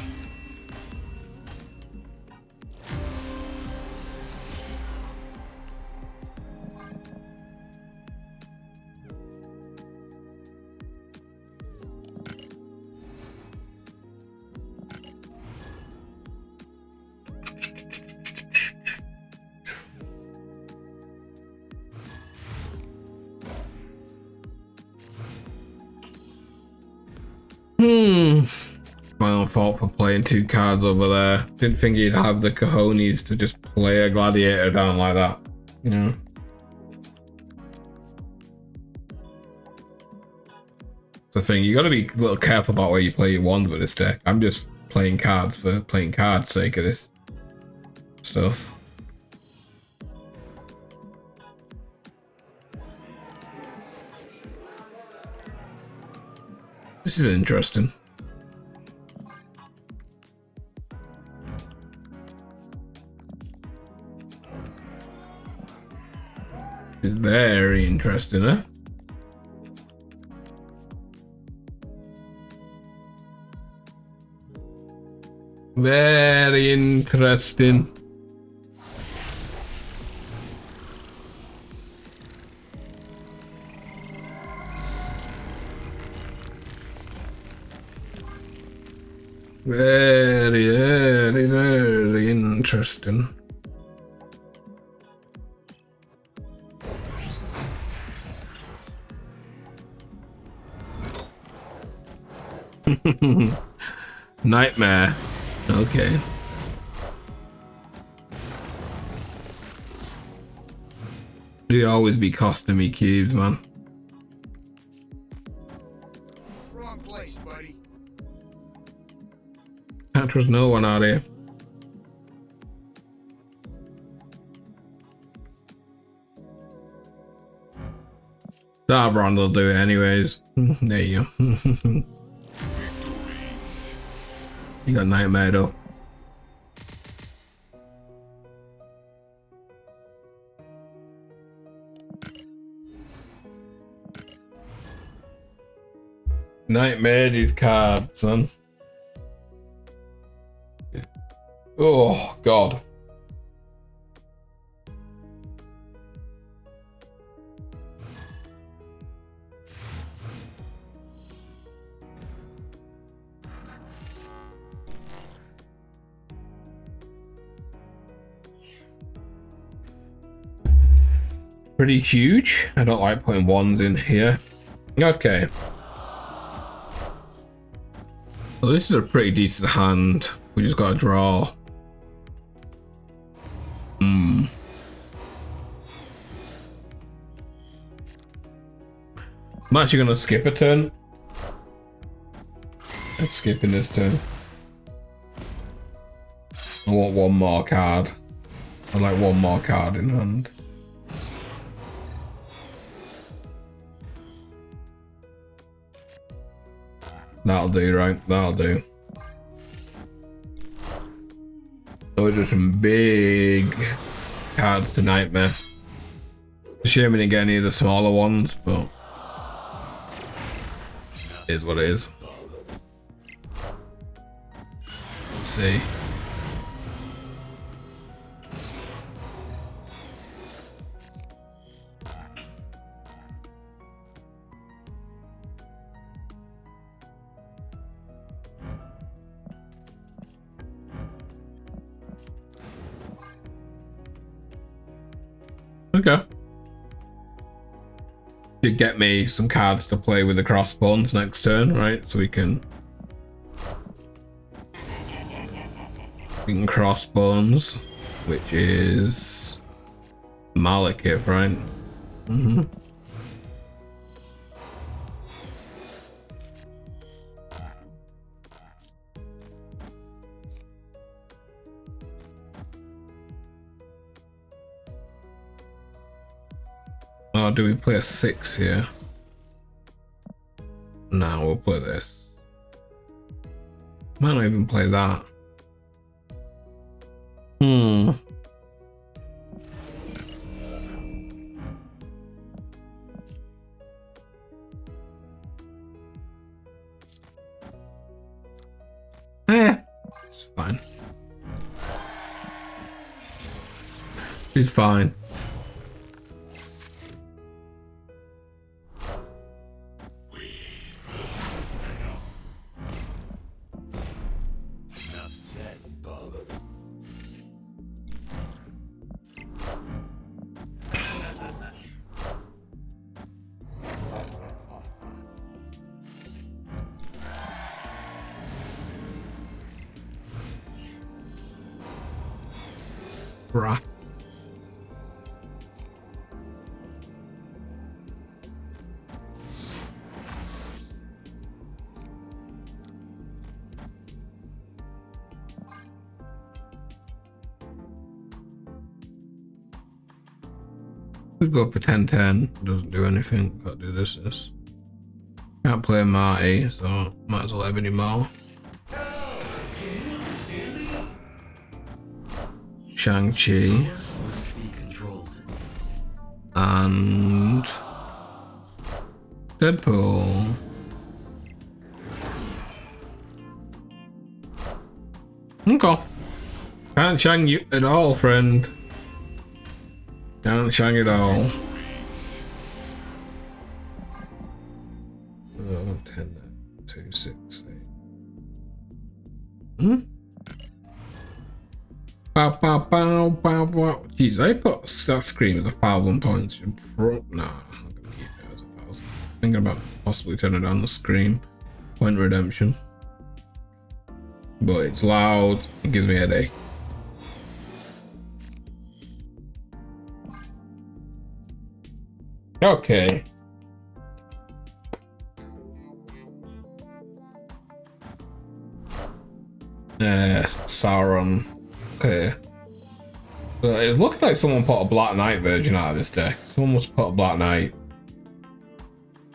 My own fault for playing two cards over there. Didn't think he'd have the cojones to just play a gladiator down like that. You know? The thing, you gotta be a little careful about where you play your wands with this deck. I'm just playing cards for playing cards' sake of this stuff. This is interesting. It's very interesting, huh? Very interesting. Very, very, very interesting. Nightmare. Okay. You always be costing me cubes, man. Wrong place, buddy. Can't trust no one out here. Darbrand will do it anyways. There you go. You got Nightmare though. Nightmare his card, son. Oh god. Pretty huge. I don't like putting ones in here. Okay. Well, this is a pretty decent hand. We just gotta draw. I'm actually gonna skip a turn. I'm skipping this turn. I want one more card. I like one more card in hand. That'll do, right? That'll do. Those are some big cards to Nightmare. It's a shame we didn't get any of the smaller ones, but it is what it is. Let's see. Okay. Should get me some cards to play with the crossbones next turn, right? So we can crossbones, which is Malekith, right? Mm-hmm. Oh, do we play a 6 here? No, we'll play this. Might not even play that. It's fine. It's fine. Bruh. Let's go for 10-10. Doesn't do anything. Can't do this. Can't play Marty, so might as well have any more. Shang-Chi. And Deadpool. Okay. Can't shang you at all, friend. Can't shang it all. Oh, 10, 2, 6, 8. Bow, bow, bow, bow, bow. Jeez, I put that screen as 1,000 points. Nah, I'm gonna keep it as 1,000. Thinking about possibly turning down the screen. Point redemption. But it's loud, it gives me a headache. Okay. Sauron. Okay. So it looked like someone put a Black Knight version out of this deck. Someone must put a Black Knight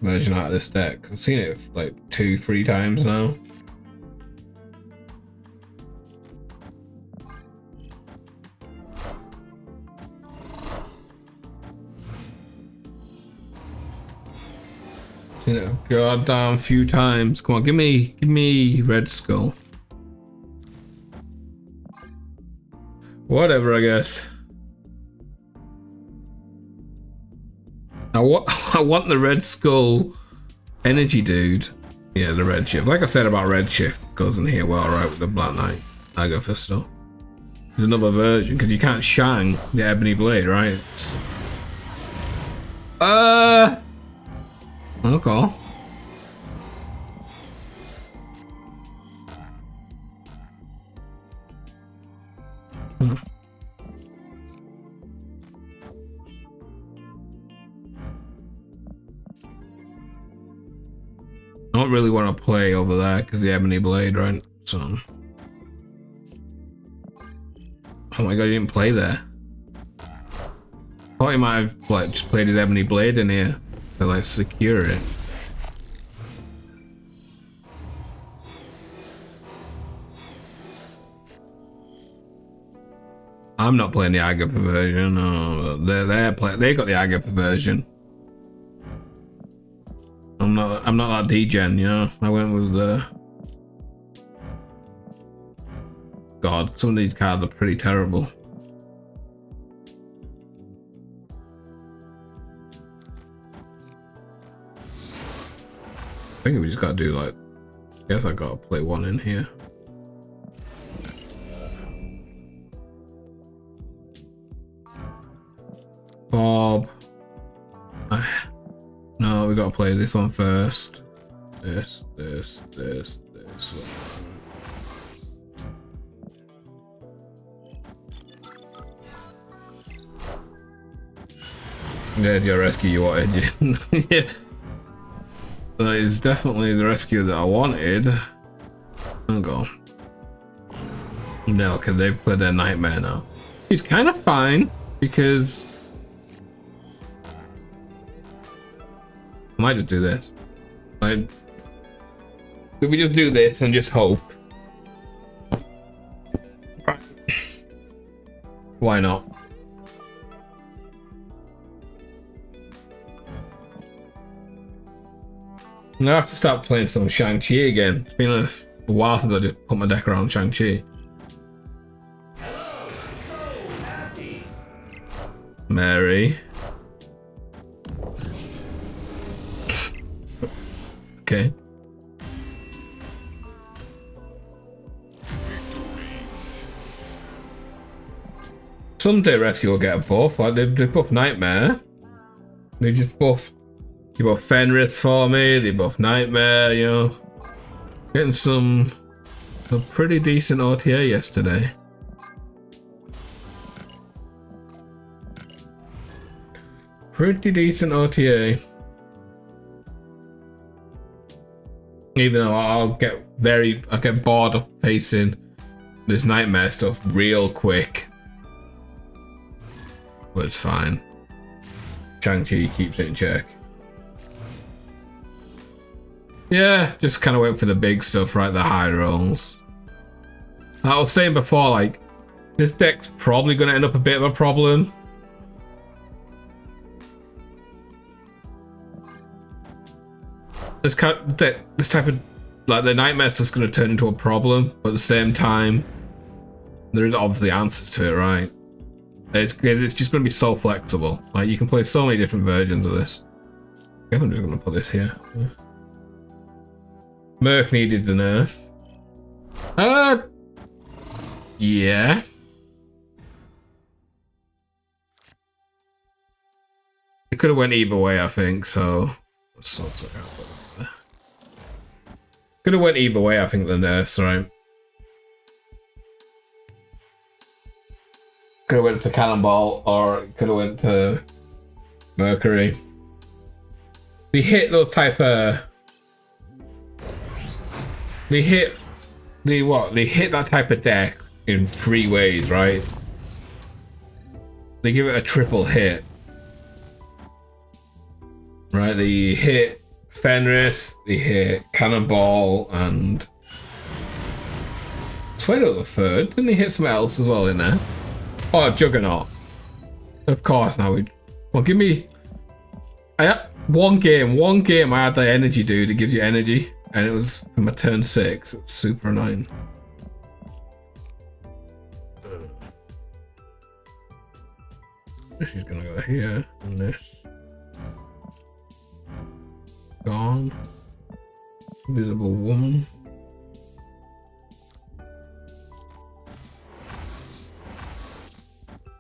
version out of this deck. I've seen it like 2-3 times now. Seen it a goddamn few times. Come on, give me Red Skull. Whatever, I guess. I want the Red Skull energy dude. Yeah, the Red Shift. Like I said about Red Shift, goes in here well right with the Black Knight. I go for still. There's another version because you can't shang the Ebony Blade, right? Okay. I don't really want to play over there because the Ebony Blade, right? So, oh my god, you didn't play there. Thought you might have like just played his Ebony Blade in here to like secure it. I'm not playing the Agatha version. No, they got the Agatha version. I'm not that degen, you know. I went with the. God, some of these cards are pretty terrible. I think we just gotta do like. I guess I gotta play one in here. Bob. No, we gotta play this one first. This one. There's your rescue you wanted. Yeah. That is definitely the rescue that I wanted. Oh god. No, okay, they've played their Nightmare now. He's kind of fine because I might just do this. Like, if we just do this and just hope. Right. Why not? I have to start playing some Shang-Chi again. It's been a while since I just put my deck around Shang-Chi. Mary. Okay. Someday Rescue will get a buff. Like they buff Nightmare. They just buff. You buff Fenris for me. They buff Nightmare. You know, getting some pretty decent OTA yesterday. Pretty decent OTA. Even though I'll get bored of facing this Nightmare stuff real quick. But it's fine. Shang-Chi keeps it in check. Yeah, just kind of went for the big stuff, right? The high rolls. I was saying before, like, this deck's probably going to end up a bit of a problem. This type of, like, the Nightmare's just going to turn into a problem, but at the same time, there is obviously answers to it, right? It's just going to be so flexible. Like, you can play so many different versions of this. I guess I'm just going to put this here. Merc needed the nerf. Yeah. It could have went either way, I think, so... Could have went either way, I think, the nerfs, right? Could have went to Cannonball, or it could have went to Mercury. We hit those type of... They hit that type of deck in 3 ways, right? They give it a triple hit. Right, they hit Fenris, they hit Cannonball, and I swear it was the third. Didn't they hit something else as well in there? Oh, Juggernaut. Of course, now we... Well, give me... I had one game I had the energy dude. It gives you energy. And it was for my turn 6. It's super annoying. This is gonna go here, and this. Gone. Invisible woman.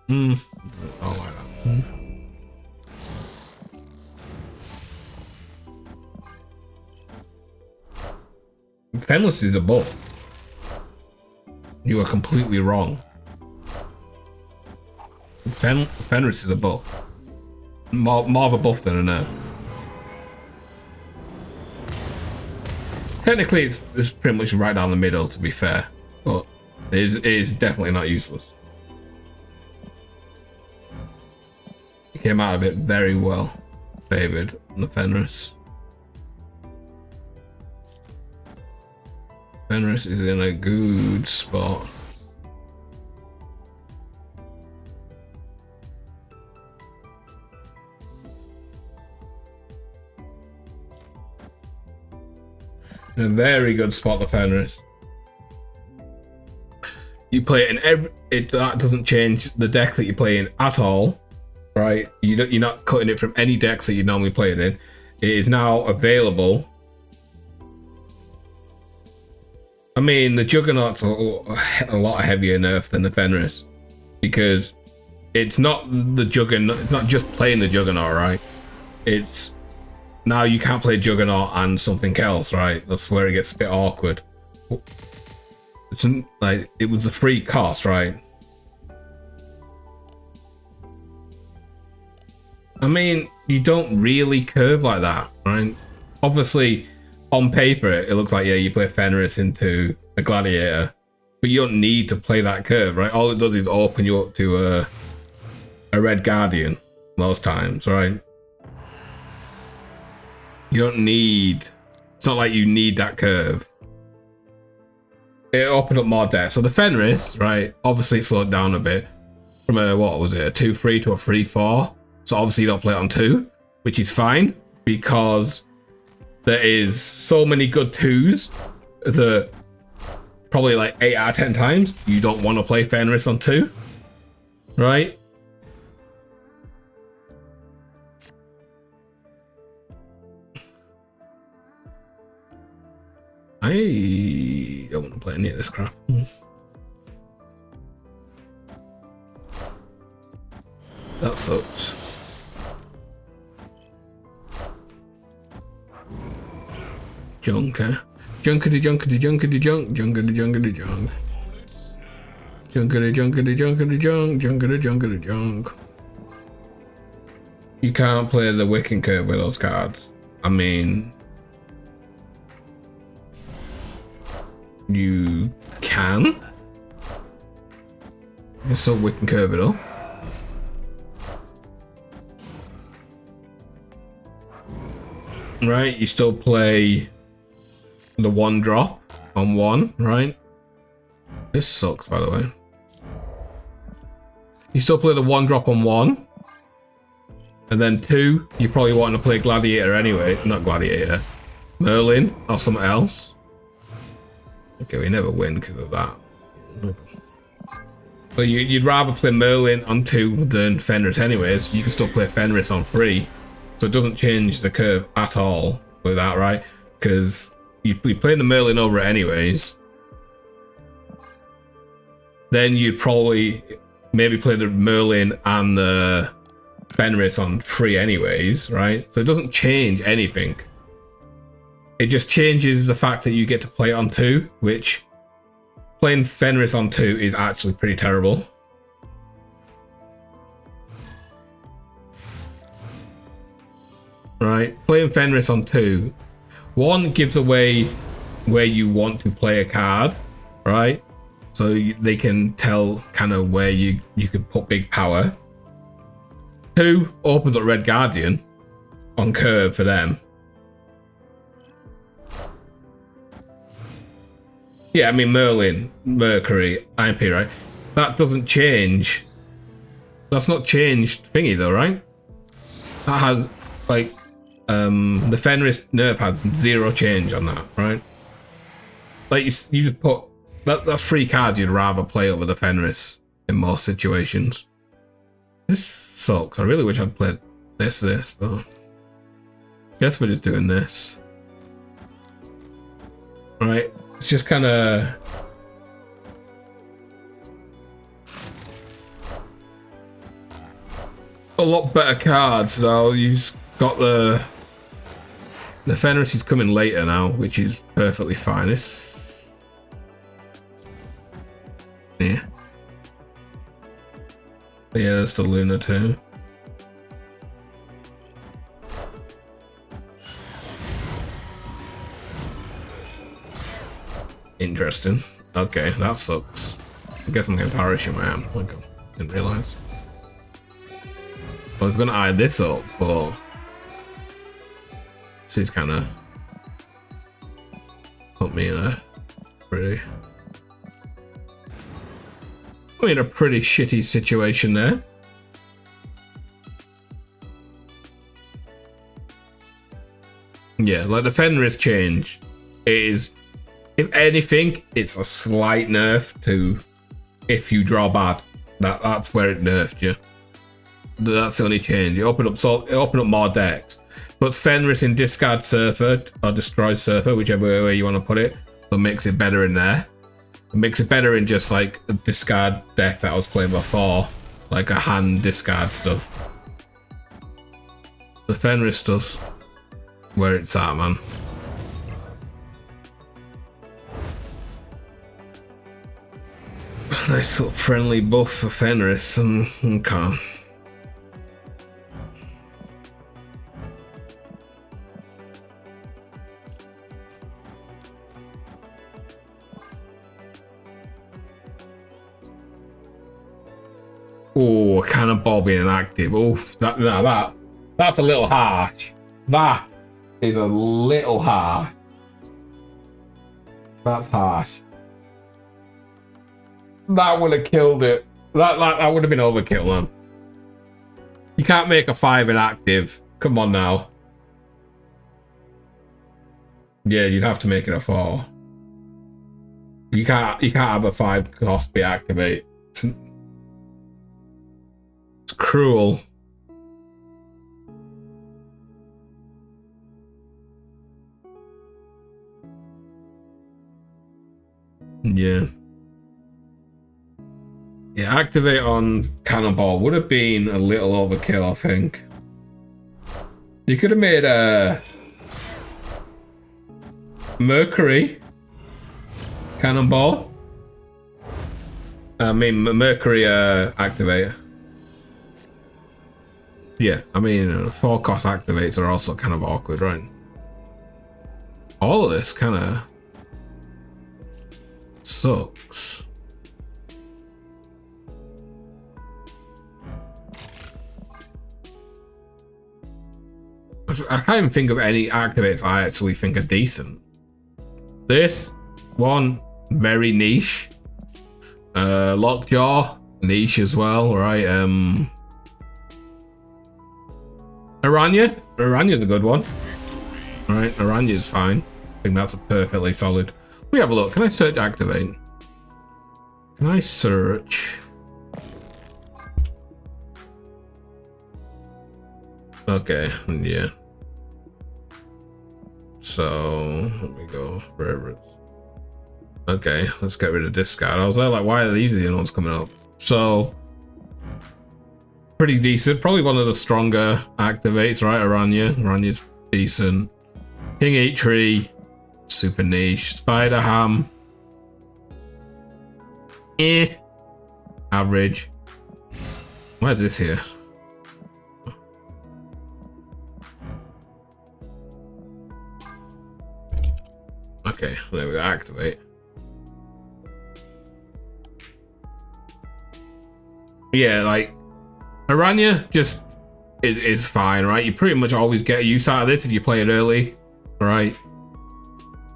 I don't like that. Fenris is a buff. You are completely wrong. Fenris is a buff. More of a buff than a nerf. Technically, it's pretty much right down the middle, to be fair. But it is definitely not useless. It came out of it very well favoured on the Fenris. Fenris is in a good spot. In a very good spot, the Fenris. You play it in that doesn't change the deck that you play in at all, right? You're not cutting it from any decks that you normally play it in. It is now available. I mean, the Juggernaut's a lot heavier nerf than the Fenris, because it's not the Juggernaut. It's not just playing the Juggernaut, right? It's now you can't play Juggernaut and something else, right? That's where it gets a bit awkward. It's like it was a free cost, right? I mean, you don't really curve like that, right? Obviously, on paper, it looks like, yeah, you play Fenris into a Gladiator, but you don't need to play that curve, right? All it does is open you up to a Red Guardian most times, right? You don't need... It's not like you need that curve. It opened up more decks. So the Fenris, right, obviously slowed down a bit from a, what was it, a 2-3 to a 3-4. So obviously you don't play it on 2, which is fine, because there is so many good 2s that probably like 8 out of 10 times you don't want to play Fenris on 2, right? I don't want to play any of this crap. That sucks. Junker. Junkity junkity junkity junk. Junkity junkity junk. Junkity junkity junkity junk. Junkity junkity junk. You can't play the Wicking Curve with those cards. I mean... You can. You can still Wicking Curve it up. right? You still play the 1-drop on 1, right? This sucks, by the way. You still play the 1-drop on 1. And then 2, you probably want to play Gladiator anyway. Not Gladiator. Merlin or something else. Okay, we never win because of that. So you'd rather play Merlin on 2 than Fenris anyways. You can still play Fenris on 3. So it doesn't change the curve at all with that, right? Because you play the Merlin over it anyways. Then you'd probably maybe play the Merlin and the Fenris on 3 anyways, right? So it doesn't change anything. It just changes the fact that you get to play it on 2, which playing Fenris on 2 is actually pretty terrible. Right? Playing Fenris on 2, 1 gives away where you want to play a card, right? So they can tell kind of where you can put big power. 2 opens up Red Guardian on curve for them. Yeah, I mean Merlin, Mercury, IMP, right? That doesn't change. That's not changed thingy though, right? That has like the Fenris nerf had 0 change on that, right? Like you just put that's 3 cards you'd rather play over the Fenris in most situations. This sucks. I really wish I'd played this, but I guess we're just doing this. Right? It's just kind of a lot better cards now. You've got the Fenris is coming later now, which is perfectly fine. It's yeah. But yeah, there's the Luna too. Interesting. Okay, that sucks. I guess I'm getting Harishima, I am. Okay, didn't realise. I was gonna eye this up, but she's kind of put me in a pretty shitty situation there. Yeah, like the Fenris change is, if anything, it's a slight nerf to if you draw bad. That's where it nerfed you. That's the only change. It opened up more decks. Puts Fenris in discard Surfer or destroy Surfer, whichever way you want to put it. So it makes it better in there. It makes it better in just like a discard deck that I was playing before, like a hand discard stuff. The Fenris stuff's where it's at, man. Nice little friendly buff for Fenris. Okay. Oh, Cannonball being inactive. Oh, that's a little harsh. That is a little harsh. That's harsh. That would have killed it. That would have been overkill, man. You can't make a 5 inactive. Come on now. Yeah, you'd have to make it a 4. You can't have a 5 cost be activate. It's cruel. Yeah. Yeah, activate on Cannonball would have been a little overkill, I think. You could have made a Mercury Cannonball. I mean, Mercury activator. Yeah, I mean, 4 cost activates are also kind of awkward, right? All of this kind of sucks. I can't even think of any activates I actually think are decent. This one, very niche. Lockjaw, niche as well, right? Aranya's a good one. Alright, Aranya's fine. I think that's a perfectly solid. We have a look. Can I search activate? Can I search? Okay, yeah. So let me go wherever it's. Okay, let's get rid of this guy. I was there like, why are these the ones coming up? So pretty decent. Probably one of the stronger activates, right? Aranya's decent. King H3, super niche. Spider Ham, average. Where's this here? Okay, there we go. Activate. Yeah, like Aranya just is fine, right? You pretty much always get use out of this if you play it early, right?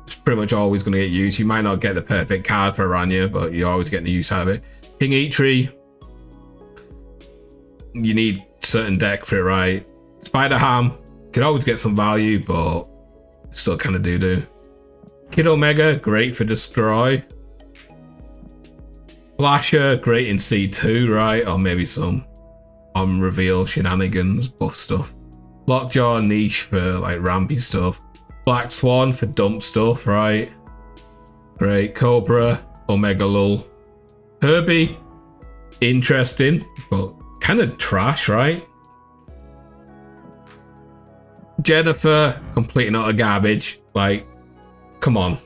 It's pretty much always going to get used. You might not get the perfect card for Aranya, but you're always getting the use out of it. King Eitri, you need certain deck for it, right? Spider Ham could always get some value, but still kind of do. Kid Omega, great for destroy. Flasher, great in C2, right? Or maybe some reveal shenanigans, buff stuff. Lockjaw, niche for like rampy stuff. Black Swan for dump stuff, right? Great. Cobra, Omega Lull. Herbie, interesting, but kind of trash, right? Jennifer, complete and utter garbage. Like, come on.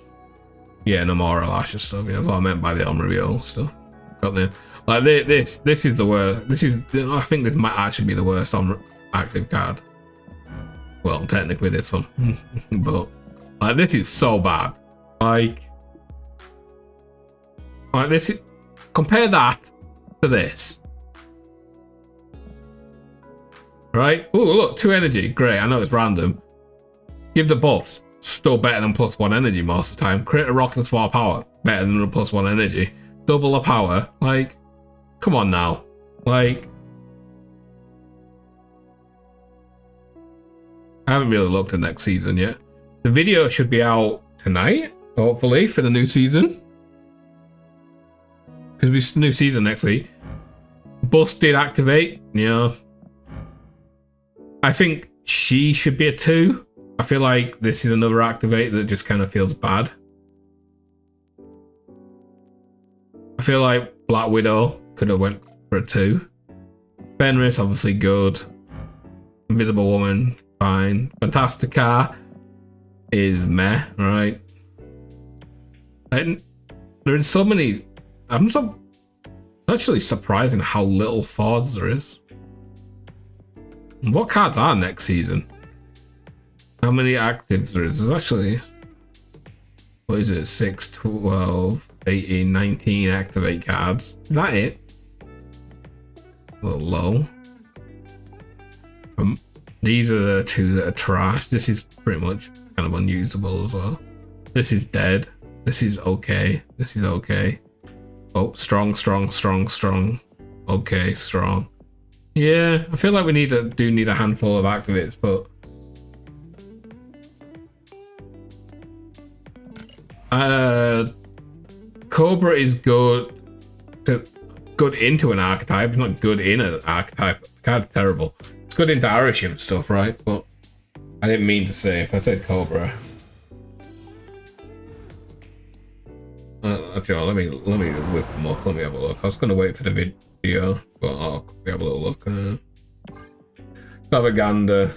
Yeah, no more Lash and stuff. Yeah, that's what I meant by the reveal stuff. Got there. Like this is the worst. I think this might actually be the worst on active card. Well, technically this one, but like this is so bad. Like this. Compare that to this, right? Oh, look, 2 energy. Great. I know it's random. Give the buffs. Still better than +1 energy most of the time. Create a Rockless more power. Better than a +1 energy. Double the power. Like, come on now. Like, I haven't really looked at next season yet. The video should be out tonight, hopefully, for the new season. Because we new season next week. Bust did activate, yeah. I think she should be a 2. I feel like this is another activate that just kind of feels bad. I feel like Black Widow could have went for a 2. Fenris, obviously good. Invisible Woman, fine. Fantastica is meh, right? And there's so many. Actually surprising how little Fords there is. What cards are next season? How many actives there is? There's actually, what is it? 6, 12, 18, 19 activate cards. Is that it? A little low. These are the 2 that are trash. This is pretty much kind of unusable as well. This is dead. This is okay. This is okay. Oh, strong. Okay, strong. Yeah, I feel like we do need a handful of activates, but Cobra is good into an archetype. It's not good in an archetype. The card's terrible. It's good into Arishim stuff, right? But I didn't mean to say if I said Cobra. Actually, let me whip them up. Let me have a look. I was gonna wait for the video, but I'll have a little look. Propaganda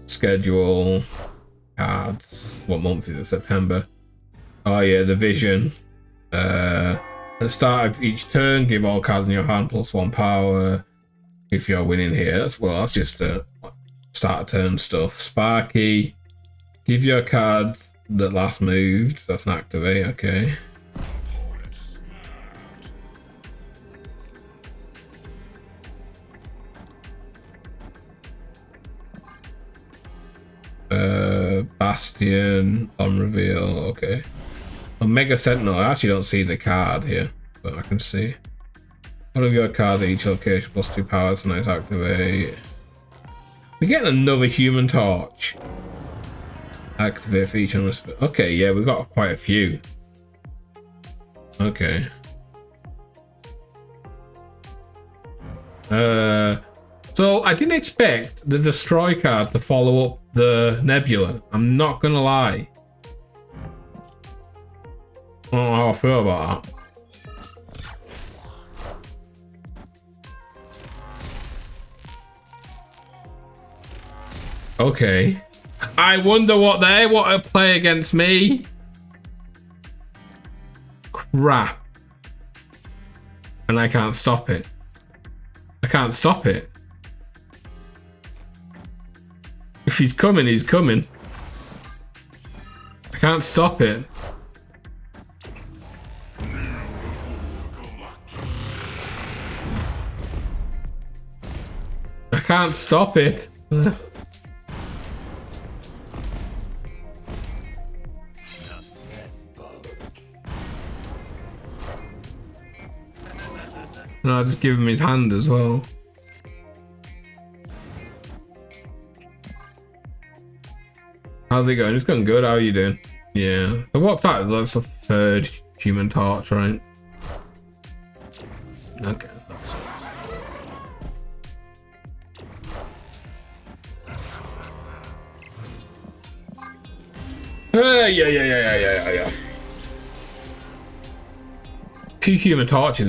schedule cards. What month is it? September. Oh yeah, the vision. At the start of each turn, give all cards in your hand +1 power. If you're winning here, that's just a start of turn stuff. Sparky. Give your cards that last moved. That's an activate. Okay. Bastion on reveal. Okay. Omega Sentinel. I actually don't see the card here, but I can see. One of your cards at each location plus 2 power tonight activate. We're getting another Human Torch. Activate for each other. Okay, yeah, we've got quite a few. Okay. So I didn't expect the Destroy card to follow up the Nebula. I'm not gonna lie. I don't know how I feel about that. Okay. I wonder what they want to play against me. Crap. And I can't stop it. I can't stop it. If he's coming, he's coming. I can't stop it. I can't stop it. No, I just give him his hand as well. How's it going? It's going good. How are you doing? Yeah. So what's that? That's the third Human Torch, right? Okay. That's yeah. Two Human Torches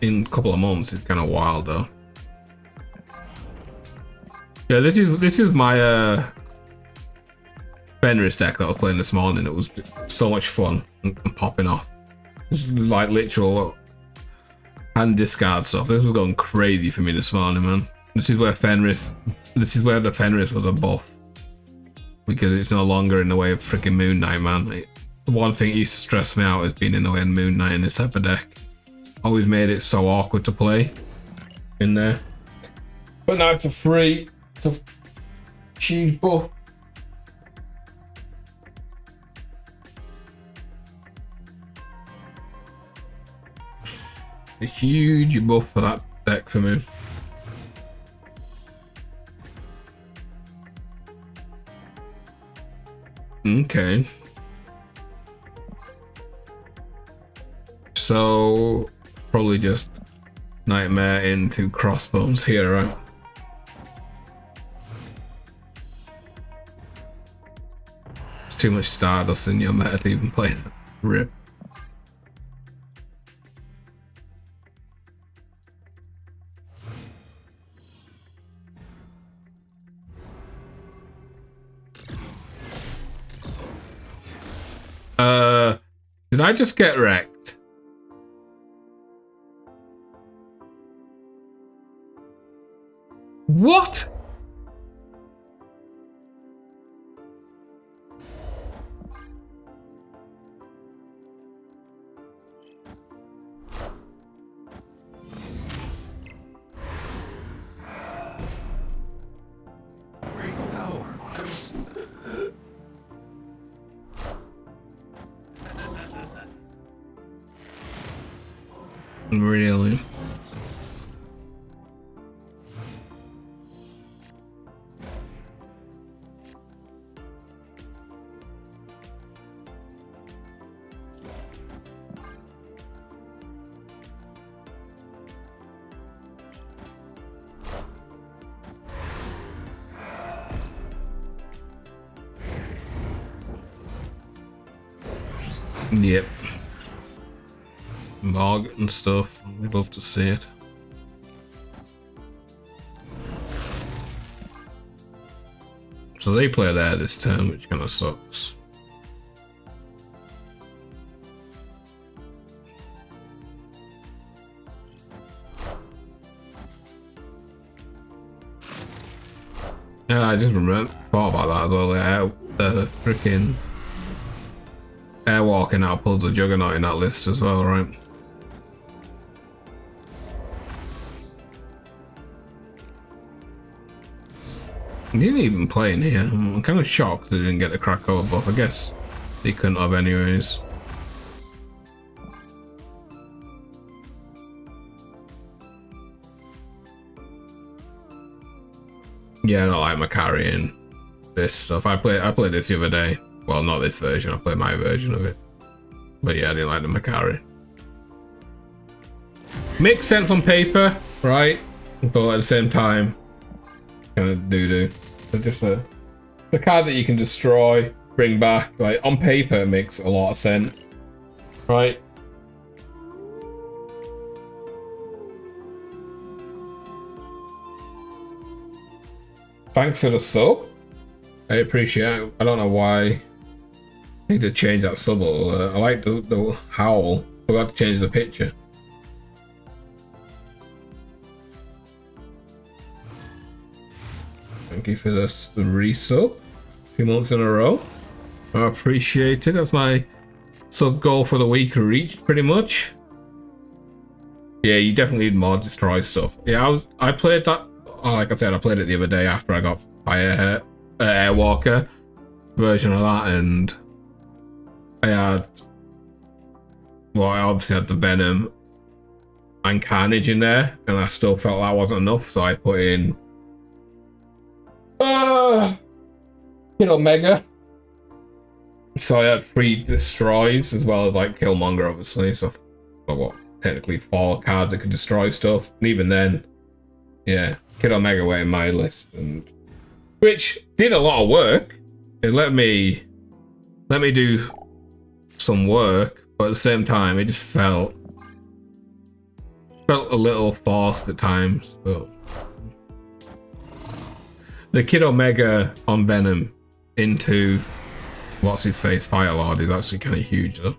in a couple of months is kind of wild, though. Yeah, this is my Fenris deck that I was playing this morning. It was so much fun and popping off. This is like literal hand discard stuff. This was going crazy for me this morning, man. This is where the Fenris was a buff. Because it's no longer in the way of freaking Moon Knight, man. The one thing that used to stress me out is being in the way of Moon Knight in this type of deck. Always made it so awkward to play in there. But now it's a free, it's a huge buff. A huge buff for that deck for me. Okay. So probably just Nightmare into Crossbones here, right? There's too much Stardust in your meta to even play that. Rip. Did I just get wrecked? What? Great power comes. Really? Yep. Margaret and stuff. We'd love to see it. So they play there this turn, which kind of sucks. Yeah, I just thought about that as well. The freaking Airwalking out pulls a Juggernaut in that list as well, right? He didn't even play in here. I'm kind of shocked they didn't get the Krakoa buff. I guess they couldn't have anyways. Yeah, I don't like my carrying this stuff. I played this the other day. Well, not this version. I played my version of it. But yeah, I didn't like the Macari. Makes sense on paper, right? But at the same time, kind of doo-doo. It's just the card that you can destroy, bring back. Like on paper, it makes a lot of sense, right? Thanks for the sub. I appreciate it. I don't know why. I need to change that sub a little. I like the howl. Forgot to change the picture. Thank you for the resub. 2 months in a row. I appreciate it. That's my sub goal for the week reached pretty much. Yeah, you definitely need more destroy stuff. Yeah, I played that. Oh, like I said, I played it the other day after I got Airwalker version of that, and I had, well, I obviously had the Venom and Carnage in there, and I still felt that wasn't enough, so I put in Mega. So I had 3 destroys as well as like Killmonger, obviously. So what, technically 4 cards that could destroy stuff, and even then, yeah, Kid Omega went in my list, and which did a lot of work. It let me do some work, but at the same time, it just felt a little forced at times. But the Kid Omega on Venom into what's his face Firelord is actually kind of huge, though.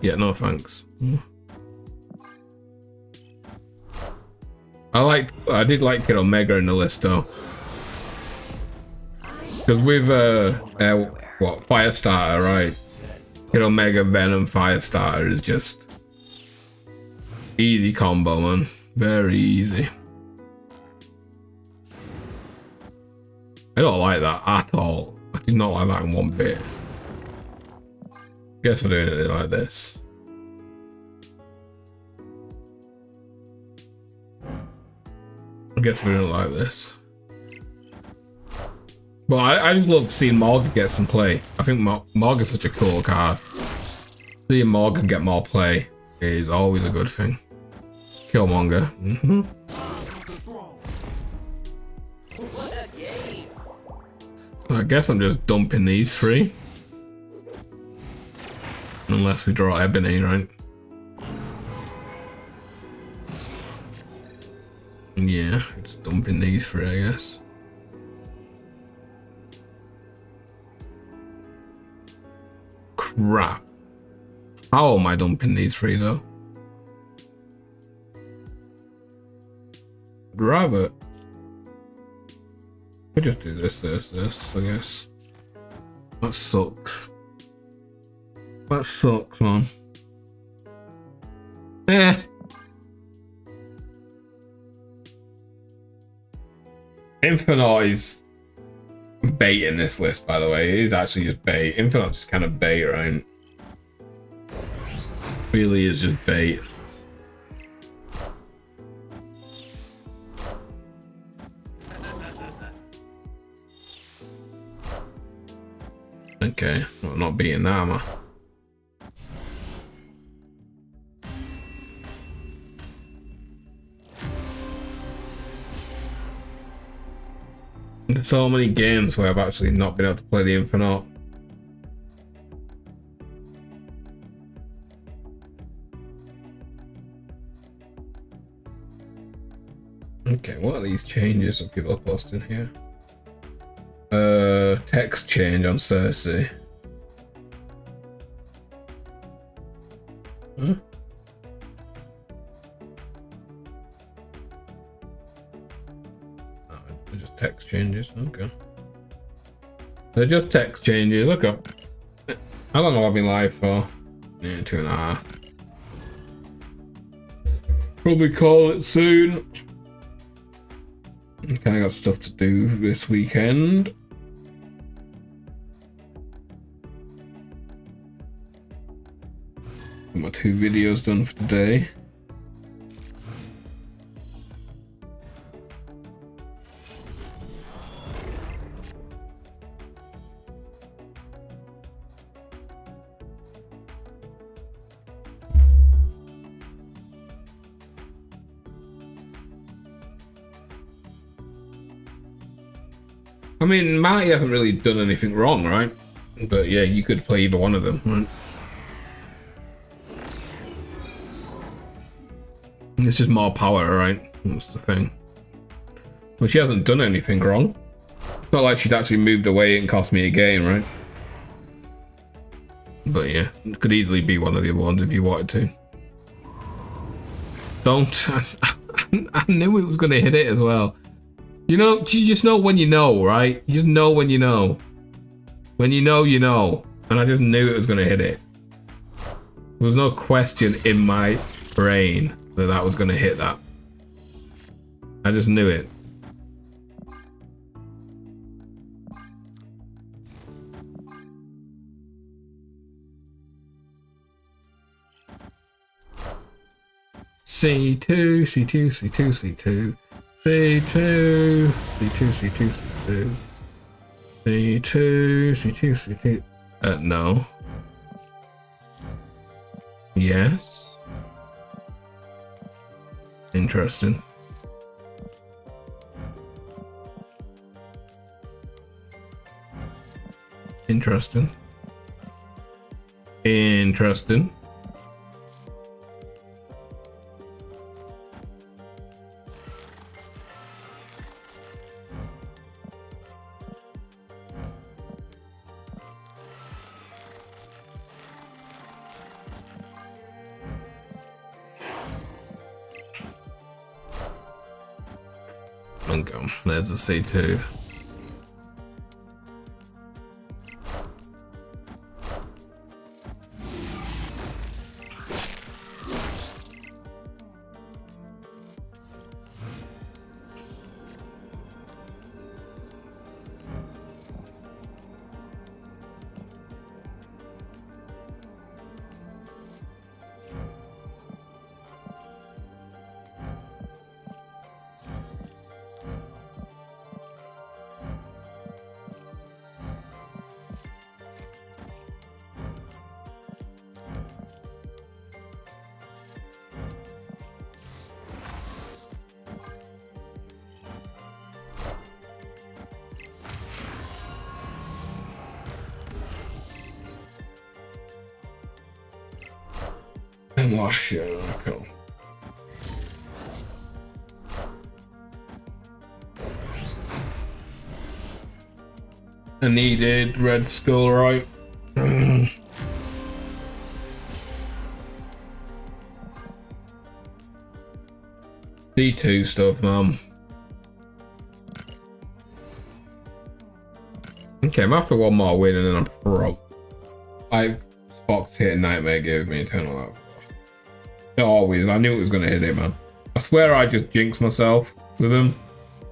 Yeah, no thanks. I did like Kid Omega in the list though, because with what, Firestarter, right? Kid Omega, Venom, Firestarter is just easy combo, man. Very easy. I don't like that at all. I did not like that in one bit. Guess we're doing it like this. I guess we're doing it like this. But I just love seeing Morgan get some play. I think Morgan's such a cool card. Seeing Morgan get more play is always a good thing. Killmonger. I guess I'm just dumping these 3. Unless we draw Ebony, right? Yeah, just dumping these 3, I guess. Crap. How am I dumping these 3 though? I'd rather we just do this, I guess. That sucks. That sucks, man. Eh. Infinite is bait in this list, by the way. It is actually just bait. Infinite's just kind of bait, right? Really is just bait. Okay, well, I'm not beating that, am I? There's so many games where I've actually not been able to play the Infinite. Okay, what are these changes that people are posting here? Text change on Cersei. Huh? Oh, just text changes, okay. They're just text changes. Look up. How long have I been live for? Yeah, 2.5. Probably call it soon. Kind of got stuff to do this weekend. Got my 2 videos done for today. I mean, Marty hasn't really done anything wrong, right? But yeah, you could play either one of them, right? It's just more power, right? That's the thing. Well, she hasn't done anything wrong. It's not like she's actually moved away and cost me a game, right? But yeah, it could easily be one of the other ones if you wanted to. Don't. I knew it was going to hit it as well. You know, you just know when you know, right? You just know when you know. When you know, you know. And I just knew it was going to hit it. There was no question in my brain that that was going to hit that. I just knew it. C2, C2, C2, C2. C2, C2, C2, C2. C2, C2, C2. No. Yes. Interesting. Interesting. Interesting. There's a C2. Oh shit, cool. I needed Red Skull, right? D2 stuff, Okay, I'm after one more win and then I'm pro. Xbox hit Nightmare gave me Eternal Love. Always, I knew it was gonna hit it, man. I swear I just jinx myself with them.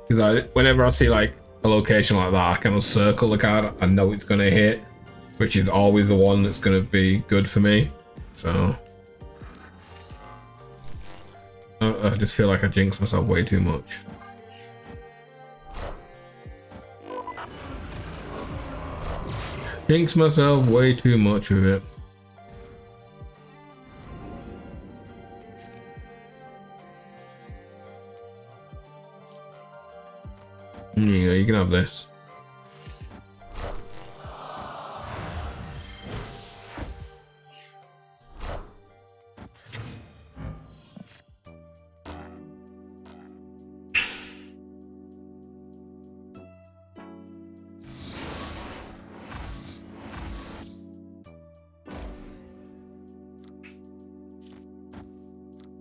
Because whenever I see like a location like that, I kind of circle the card. I know it's gonna hit, which is always the one that's gonna be good for me. So I just feel like I jinx myself way too much. Jinx myself way too much with it. Yeah, you can have this.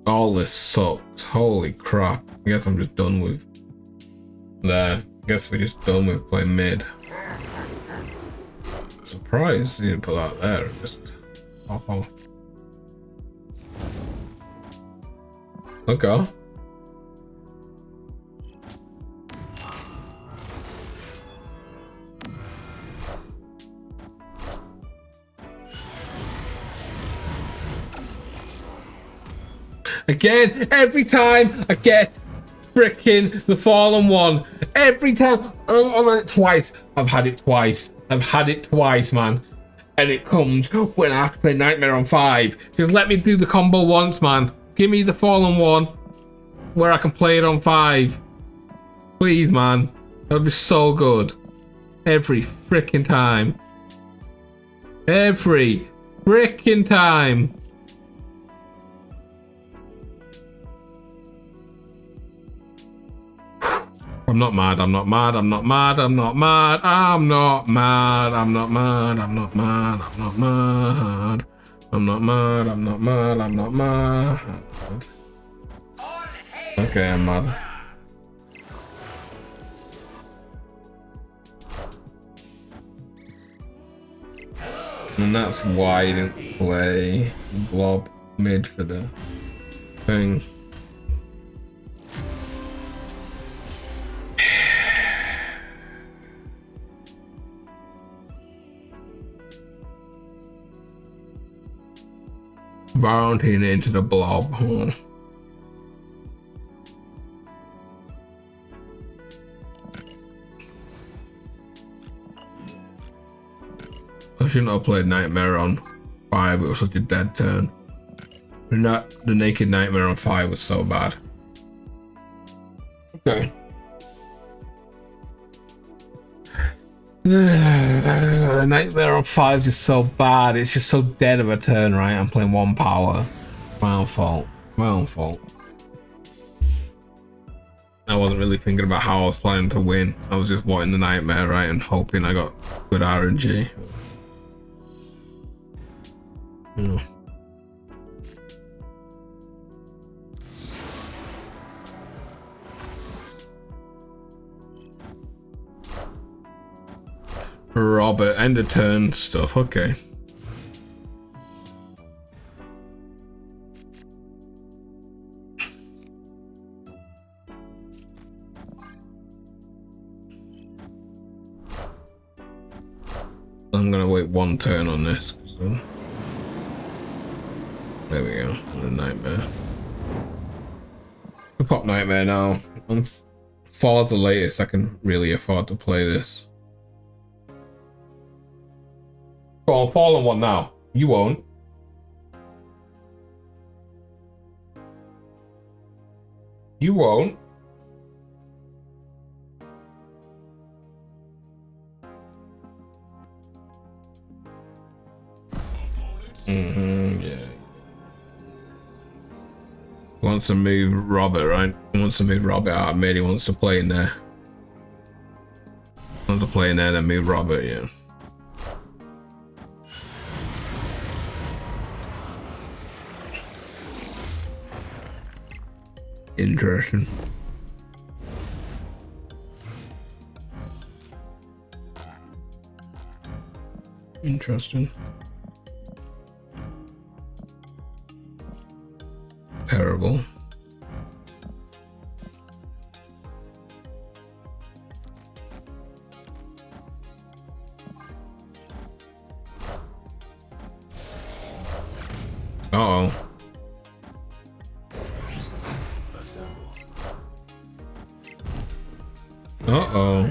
All this sucks. Holy crap. I guess I'm just done with there. I guess we're just done with playing mid. surprised you didn't put that there. Just oh. Okay. Again, every time I get fricking the fallen one, every time I've had it twice. I've had it twice, man. And it comes when I have to play Nightmare on 5. Just let me do the combo once, man. Give me the fallen one where I can play it on 5. Please, man. That'd be so good. Every fricking time. Every fricking time. I'm not mad, I'm not mad, I'm not mad, I'm not mad, I'm not mad, I'm not mad, I'm not mad, I'm not mad, I'm not mad, I'm not mad, I'm not mad. Okay, I'm mad. And that's why I didn't play Blob mid for the thing. Volunteering into the Blob. I shouldn't have played Nightmare on 5. It was such a dead turn. The Naked Nightmare on 5 was so bad. Okay. Nightmare on 5 is just so bad. It's just so dead of a turn, right? I'm playing 1 power. My own fault. My own fault. I wasn't really thinking about how I was planning to win. I was just wanting the Nightmare, right? And hoping I got good RNG. Yeah. Robert, end of turn stuff, okay. I'm gonna wait 1 turn on this. So. There we go, the Nightmare. I'll pop Nightmare now. For the latest, I can really afford to play this. Go on, fallen one now. You won't. You won't. Yeah. Wants to move Robert, right? He wants to move Robert out of mid. He wants to play in there. Wants to play in there, then move Robert, yeah. Interesting. Interesting. Terrible. Uh-oh. Uh-oh.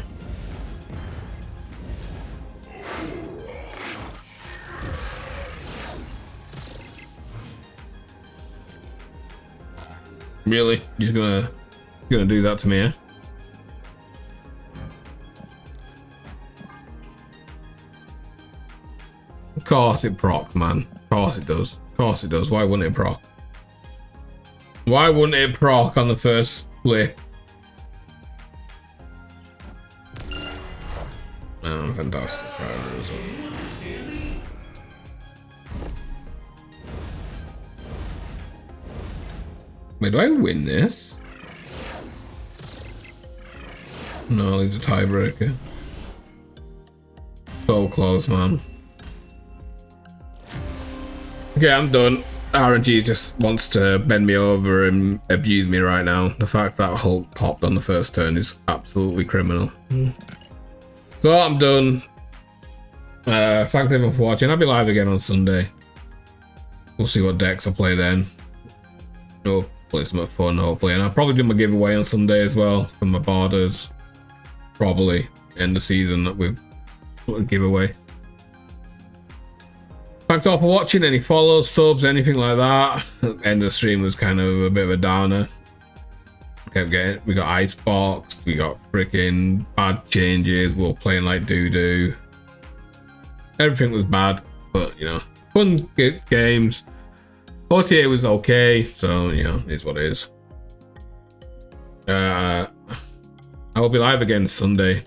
Really? You're gonna do that to me, eh? Of course it procs, man. Of course it does. Of course it does. Why wouldn't it proc? Why wouldn't it proc on the first flip? Oh, fantastic. Wait, do I win this? No, it's a tiebreaker. So close, man. Okay, I'm done. RNG just wants to bend me over and abuse me right now. The fact that Hulk popped on the first turn is absolutely criminal. So I'm done. Thanks everyone for watching. I'll be live again on Sunday. We'll see what decks I play then. We'll play some fun, hopefully. And I'll probably do my giveaway on Sunday as well for my borders. Probably end the season that we've got a giveaway. Thanks all for watching. Any follows, subs, anything like that. End of the stream was kind of a bit of a downer. We got icebox, we got freaking bad changes, we were playing like doo-doo. Everything was bad, but you know, fun games. OTA was okay, so you know, it's what it is. I will be live again Sunday.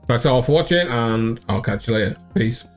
Thanks all for watching, and I'll catch you later. Peace.